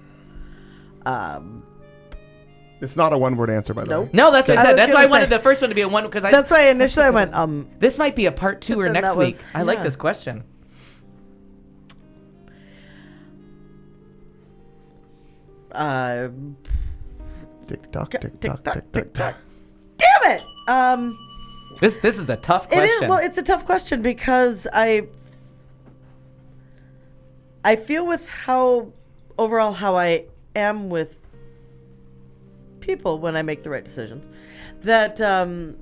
It's not a one-word answer, by the way. No, that's what I I said. was That's why I gonna wanted say- the first one to be a one because That's why initially I went, this might be a part 2 or Then next that was- week. I like yeah. this question. Tick-tock, tick-tock, tick-tock, tick-tock. tick-tock. Damn it! This is a tough It question. is. Well, it's a tough question because I feel with how I am with people when I make the right decisions, that I'm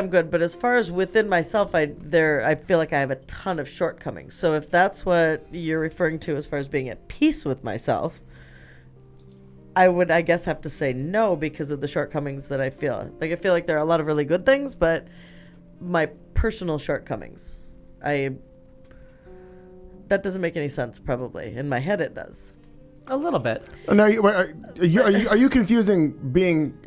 good. But as far as within myself, I feel like I have a ton of shortcomings. So if that's what you're referring to as far as being at peace with myself, I would, I guess, have to say no because of the shortcomings that I feel. Like I feel like there are a lot of really good things, but my personal shortcomings, that doesn't make any sense. Probably in my head, it does. a little bit. No, are you confusing being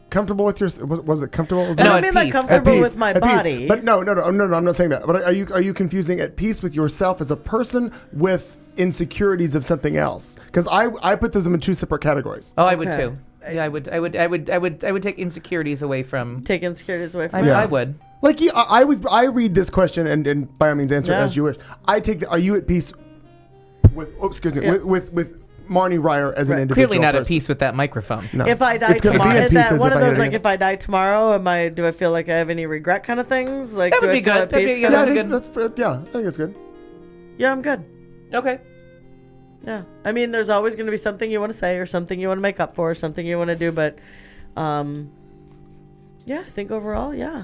comfortable with your? Was it comfortable? Was I it- don't at mean like peace. comfortable At peace, with my at peace. body. But no, I'm not saying that. But are you confusing at peace with yourself as a person with insecurities of something else? Because I put them in 2 separate categories. Oh, I would Okay. too. Yeah, I would take insecurities away from. Take insecurities away from I, me. Yeah. I would. Like I read this question and by all means answer it Yeah. as you wish. I take are you at peace with? Oh, excuse me, Yeah. with Marnie Ryer as an Right. individual? Clearly not at person? peace with that microphone. No. If I die It's gonna be tomorrow, at is peace that as one if of I those had like any- if I die tomorrow, do I feel like I have any regret kind of things? Like That would do I be feel good. at That'd peace be- kind Yeah, I of- think I think it's good. Yeah, I'm good. Okay. Yeah, I mean, there's always going to be something you want to say or something you want to make up for, or something you want to do, but, yeah, I think overall, yeah,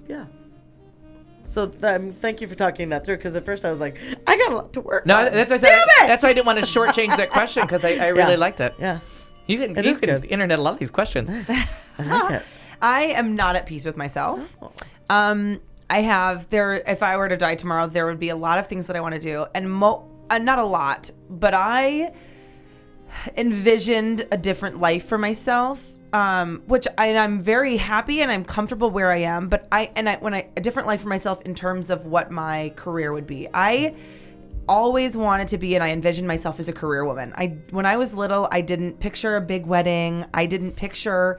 yeah. So thank you for talking that through, because at first I was like, I got a lot to work. No, on. that's why I said. Damn it! That's why I didn't want to shortchange that question because I really Yeah. liked it. Yeah, You can It is good. internet a lot of these questions. I like it. I am not at peace with myself. Oh. I have if I were to die tomorrow, there would be a lot of things that I want to do, and not a lot, but I envisioned a different life for myself, which I'm very happy and I'm comfortable where I am. But a different life for myself in terms of what my career would be. I always wanted to be, and I envisioned myself as a career woman. When I was little, I didn't picture a big wedding. I didn't picture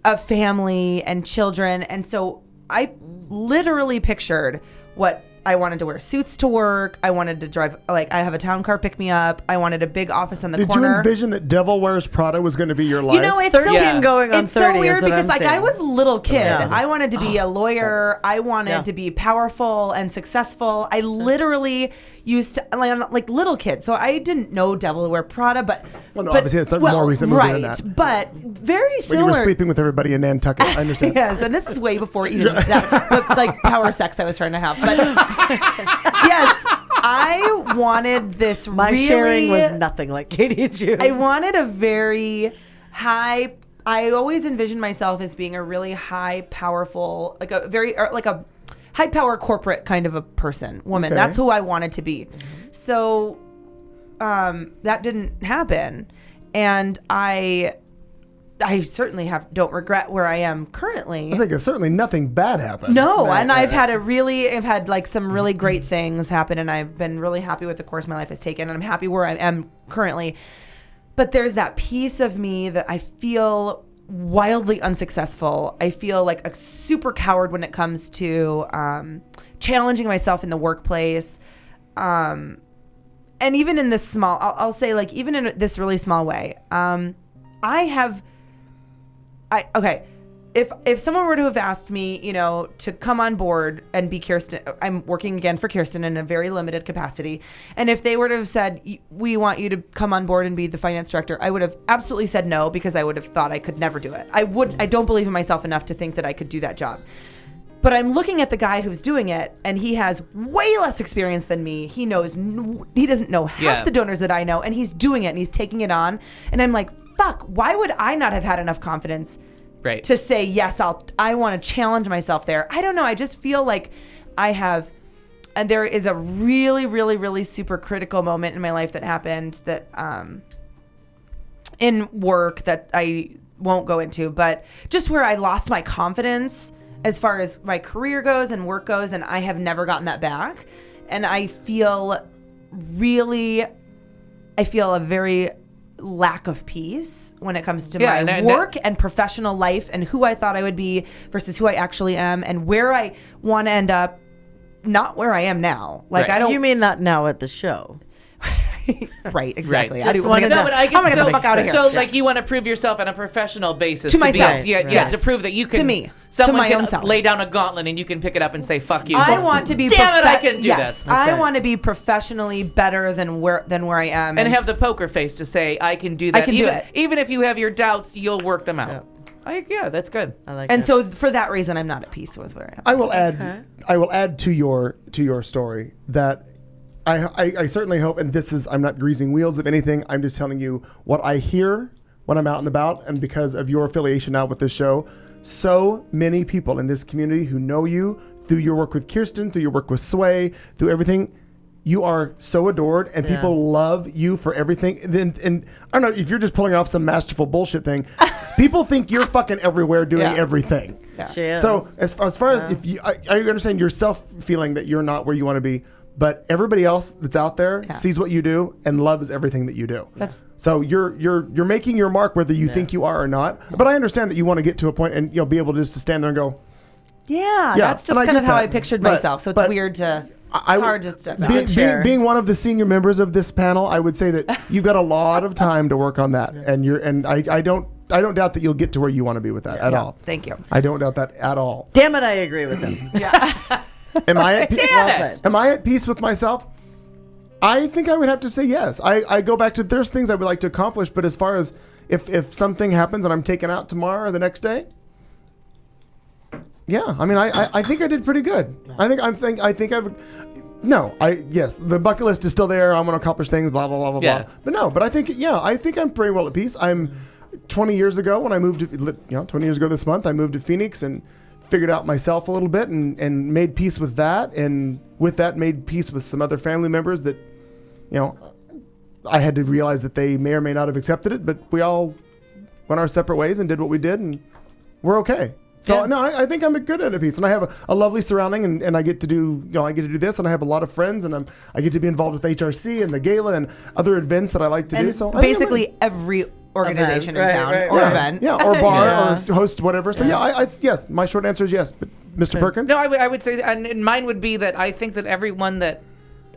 a family and children, and so I literally pictured what I wanted to wear suits to work. I wanted to drive, like, I have a town car pick me up. I wanted a big office in the Did corner. you envision that Devil Wears Prada was going to be your life? You know, it's 13 so, going on it's 30 so weird is what because I'm like I saying. was a little kid. Yeah. I wanted to be a lawyer. I wanted to be powerful and successful. I literally used to like little kid. So I didn't know Devil Wear Prada, but Well, no, obviously it's a more recent movie than that. But very When similar. you were sleeping with everybody in Nantucket. I understand. Yes, and this is way before even that, like power sex I was trying to have. But yes, I wanted this. My really, sharing was nothing like Katie and June. I wanted a very high. I always envisioned myself as being a really high, powerful, like a very like a high power corporate kind of a woman. Okay. That's who I wanted to be. So that didn't happen, and I certainly don't regret where I am currently. I was like, certainly nothing bad happened. No, Right, and right, I've right. had like some really great things happen, and I've been really happy with the course my life has taken, and I'm happy where I am currently. But there's that piece of me that I feel wildly unsuccessful. I feel like a super coward when it comes to challenging myself in the workplace. And even in this small, I'll say like even in this really small way, if someone were to have asked me, to come on board and be Kirsten, I'm working again for Kirsten in a very limited capacity. And if they were to have said, we want you to come on board and be the finance director, I would have absolutely said no, because I would have thought I could never do it. I don't believe in myself enough to think that I could do that job. But I'm looking at the guy who's doing it, and he has way less experience than me. He doesn't know half the donors that I know, and he's doing it, and he's taking it on. And I'm like, fuck, why would I not have had enough confidence to say, yes, I want to challenge myself there? I don't know. I just feel like I have, and there is a really, really, really super critical moment in my life that happened that, in work that I won't go into, but just where I lost my confidence as far as my career goes and work goes, and I have never gotten that back. And I feel a very lack of peace when it comes to my work and professional life and who I thought I would be versus who I actually am, and where I want to end up, not where I am now. Like, I don't. You mean not now at the show? Right, exactly. Right. I'm gonna get the fuck out of here. So, like, you want to prove yourself on a professional basis to myself. To prove that you can. To me. Someone to my can own self. lay down a gauntlet and you can pick it up and say, "Fuck you." I want to be. Damn it! I can do this. I want to be professionally better than where I am, and have the poker face to say, "I can do that." I can do it. Even if you have your doubts, you'll work them out. Yeah, that's good. I like and that. so for that reason, I'm not at peace with where I am. I will add to your story that I certainly hope, and I'm not greasing wheels of anything. I'm just telling you what I hear when I'm out and about, and because of your affiliation now with this show, so many people in this community who know you through your work with Kirsten, through your work with Sway, through everything. You are so adored, and people love you for everything. And I don't know if you're just pulling off some masterful bullshit thing. People think you're fucking everywhere doing everything. Yeah. She is. So as far as if I understand yourself feeling that you're not where you want to be, but everybody else that's out there sees what you do and loves everything that you do. So you're making your mark whether you think you are or not. But I understand that you want to get to a point and be able to just to stand there and go. Yeah, that's just kind of how I pictured myself. So it's weird to. It's hard to step back. Being one of the senior members of this panel, I would say that you've got a lot of time to work on that, and I don't doubt that you'll get to where you want to be with that at all. Thank you. I don't doubt that at all. Damn it, I agree with him. Am I at Damn it. peace with myself? I think I would have to say yes. I go back to there's things I would like to accomplish, but as far as if something happens and I'm taken out tomorrow or the next day. Yeah, I mean, I think I did pretty good. Yes, the bucket list is still there. I'm going to accomplish things, blah, blah, blah, blah, blah. But I think I'm pretty well at peace. I'm 20 years ago when I moved to, 20 years ago this month, I moved to Phoenix and figured out myself a little bit and made peace with that. And with that, made peace with some other family members that, I had to realize that they may or may not have accepted it, but we all went our separate ways and did what we did, and we're okay. So no, I think I'm good at a piece, and I have a lovely surrounding, and I get to do this, and I have a lot of friends, and I get to be involved with HRC and the gala and other events that I like to do. So basically every organization Event. in town Right, or right. event. Yeah, or bar Yeah. or host whatever. So yes. My short answer is yes. But Mr. Perkins? No, I would say, and mine would be that I think that everyone that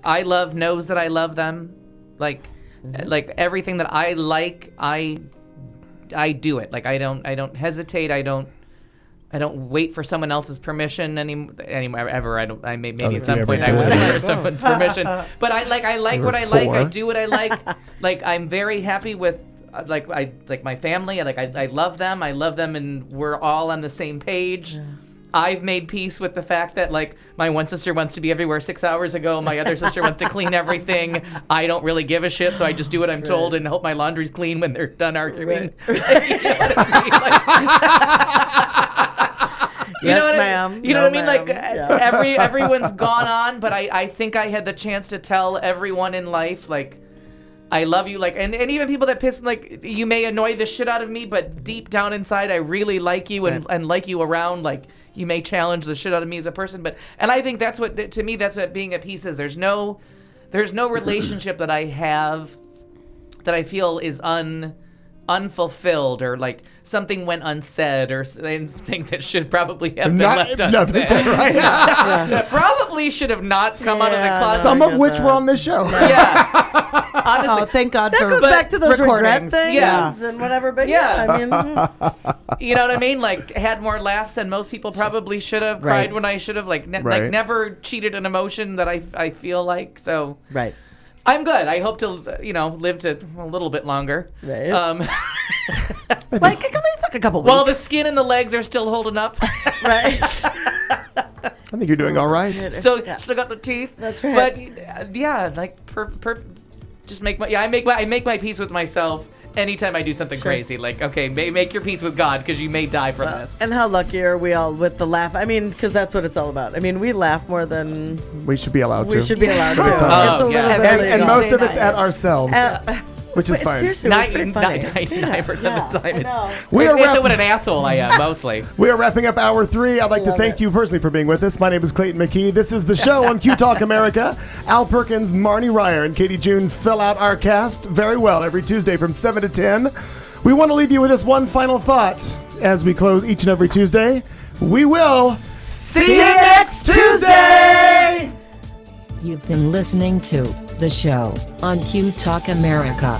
I love knows that I love them. Like everything that I like, I do it. Like I don't hesitate. I don't wait for someone else's permission anymore ever. Maybe at some point I would wait for someone's permission. But I like what I like. I do what I like. Like I'm very happy with like my family. I love them. I love them, and we're all on the same page. I've made peace with the fact that like my one sister wants to be everywhere 6 hours ago. My other sister wants to clean everything. I don't really give a shit, so I just do what I'm told and hope my laundry's clean when they're done arguing. You know what I mean? Yes, ma'am. You know No, what I mean? Like ma'am. everyone's gone on, but I think I had the chance to tell everyone in life like I love you, like, and even people that piss, like, you may annoy the shit out of me, but deep down inside, I really like you and like you around. Like, you may challenge the shit out of me as a person, and I think that's what, to me, that's what being at peace is. There's no relationship that I have that I feel is unfulfilled, or like something went unsaid, or things that should probably have been left unsaid. Right? That probably should have not come out of the closet. Some of which were on this show. Yeah. Honestly. Oh, thank God That for goes back to those regret recordings. things Yeah. and whatever. But Yeah. I mean, You know what I mean? Like, had more laughs than most people probably should have. Cried Right. when I should have. Like, Right. like never cheated an emotion that I feel like. So right. I'm good. I hope to live to a little bit longer. Right. Like, at least like a couple weeks. Well, the skin and the legs are still holding up. Right. I think you're doing all right. Still got the teeth. That's right. But yeah, like just make my I make my peace with myself anytime I do something crazy. Like, okay, make your peace with God, because you may die from this. And how lucky are we all with the laugh? I mean, because that's what it's all about. I mean, we laugh more than We should be allowed to. we should be allowed to. It's all right. It's a little yeah. bit and illegal. most of it's at ourselves, which is But fine. seriously, we're pretty funny. 99% of the time, I know. it's what an asshole I am, mostly. We are wrapping up hour 3. I'd like to thank you personally for being with us. My name is Clayton McKee. This is the show on Q Talk America. Al Perkins, Marnie Ryer, and Katie June fill out our cast very well every Tuesday from 7 to 10. We want to leave you with this one final thought as we close each and every Tuesday. We will see you next Tuesday! You've been listening to The Show on Q Talk America.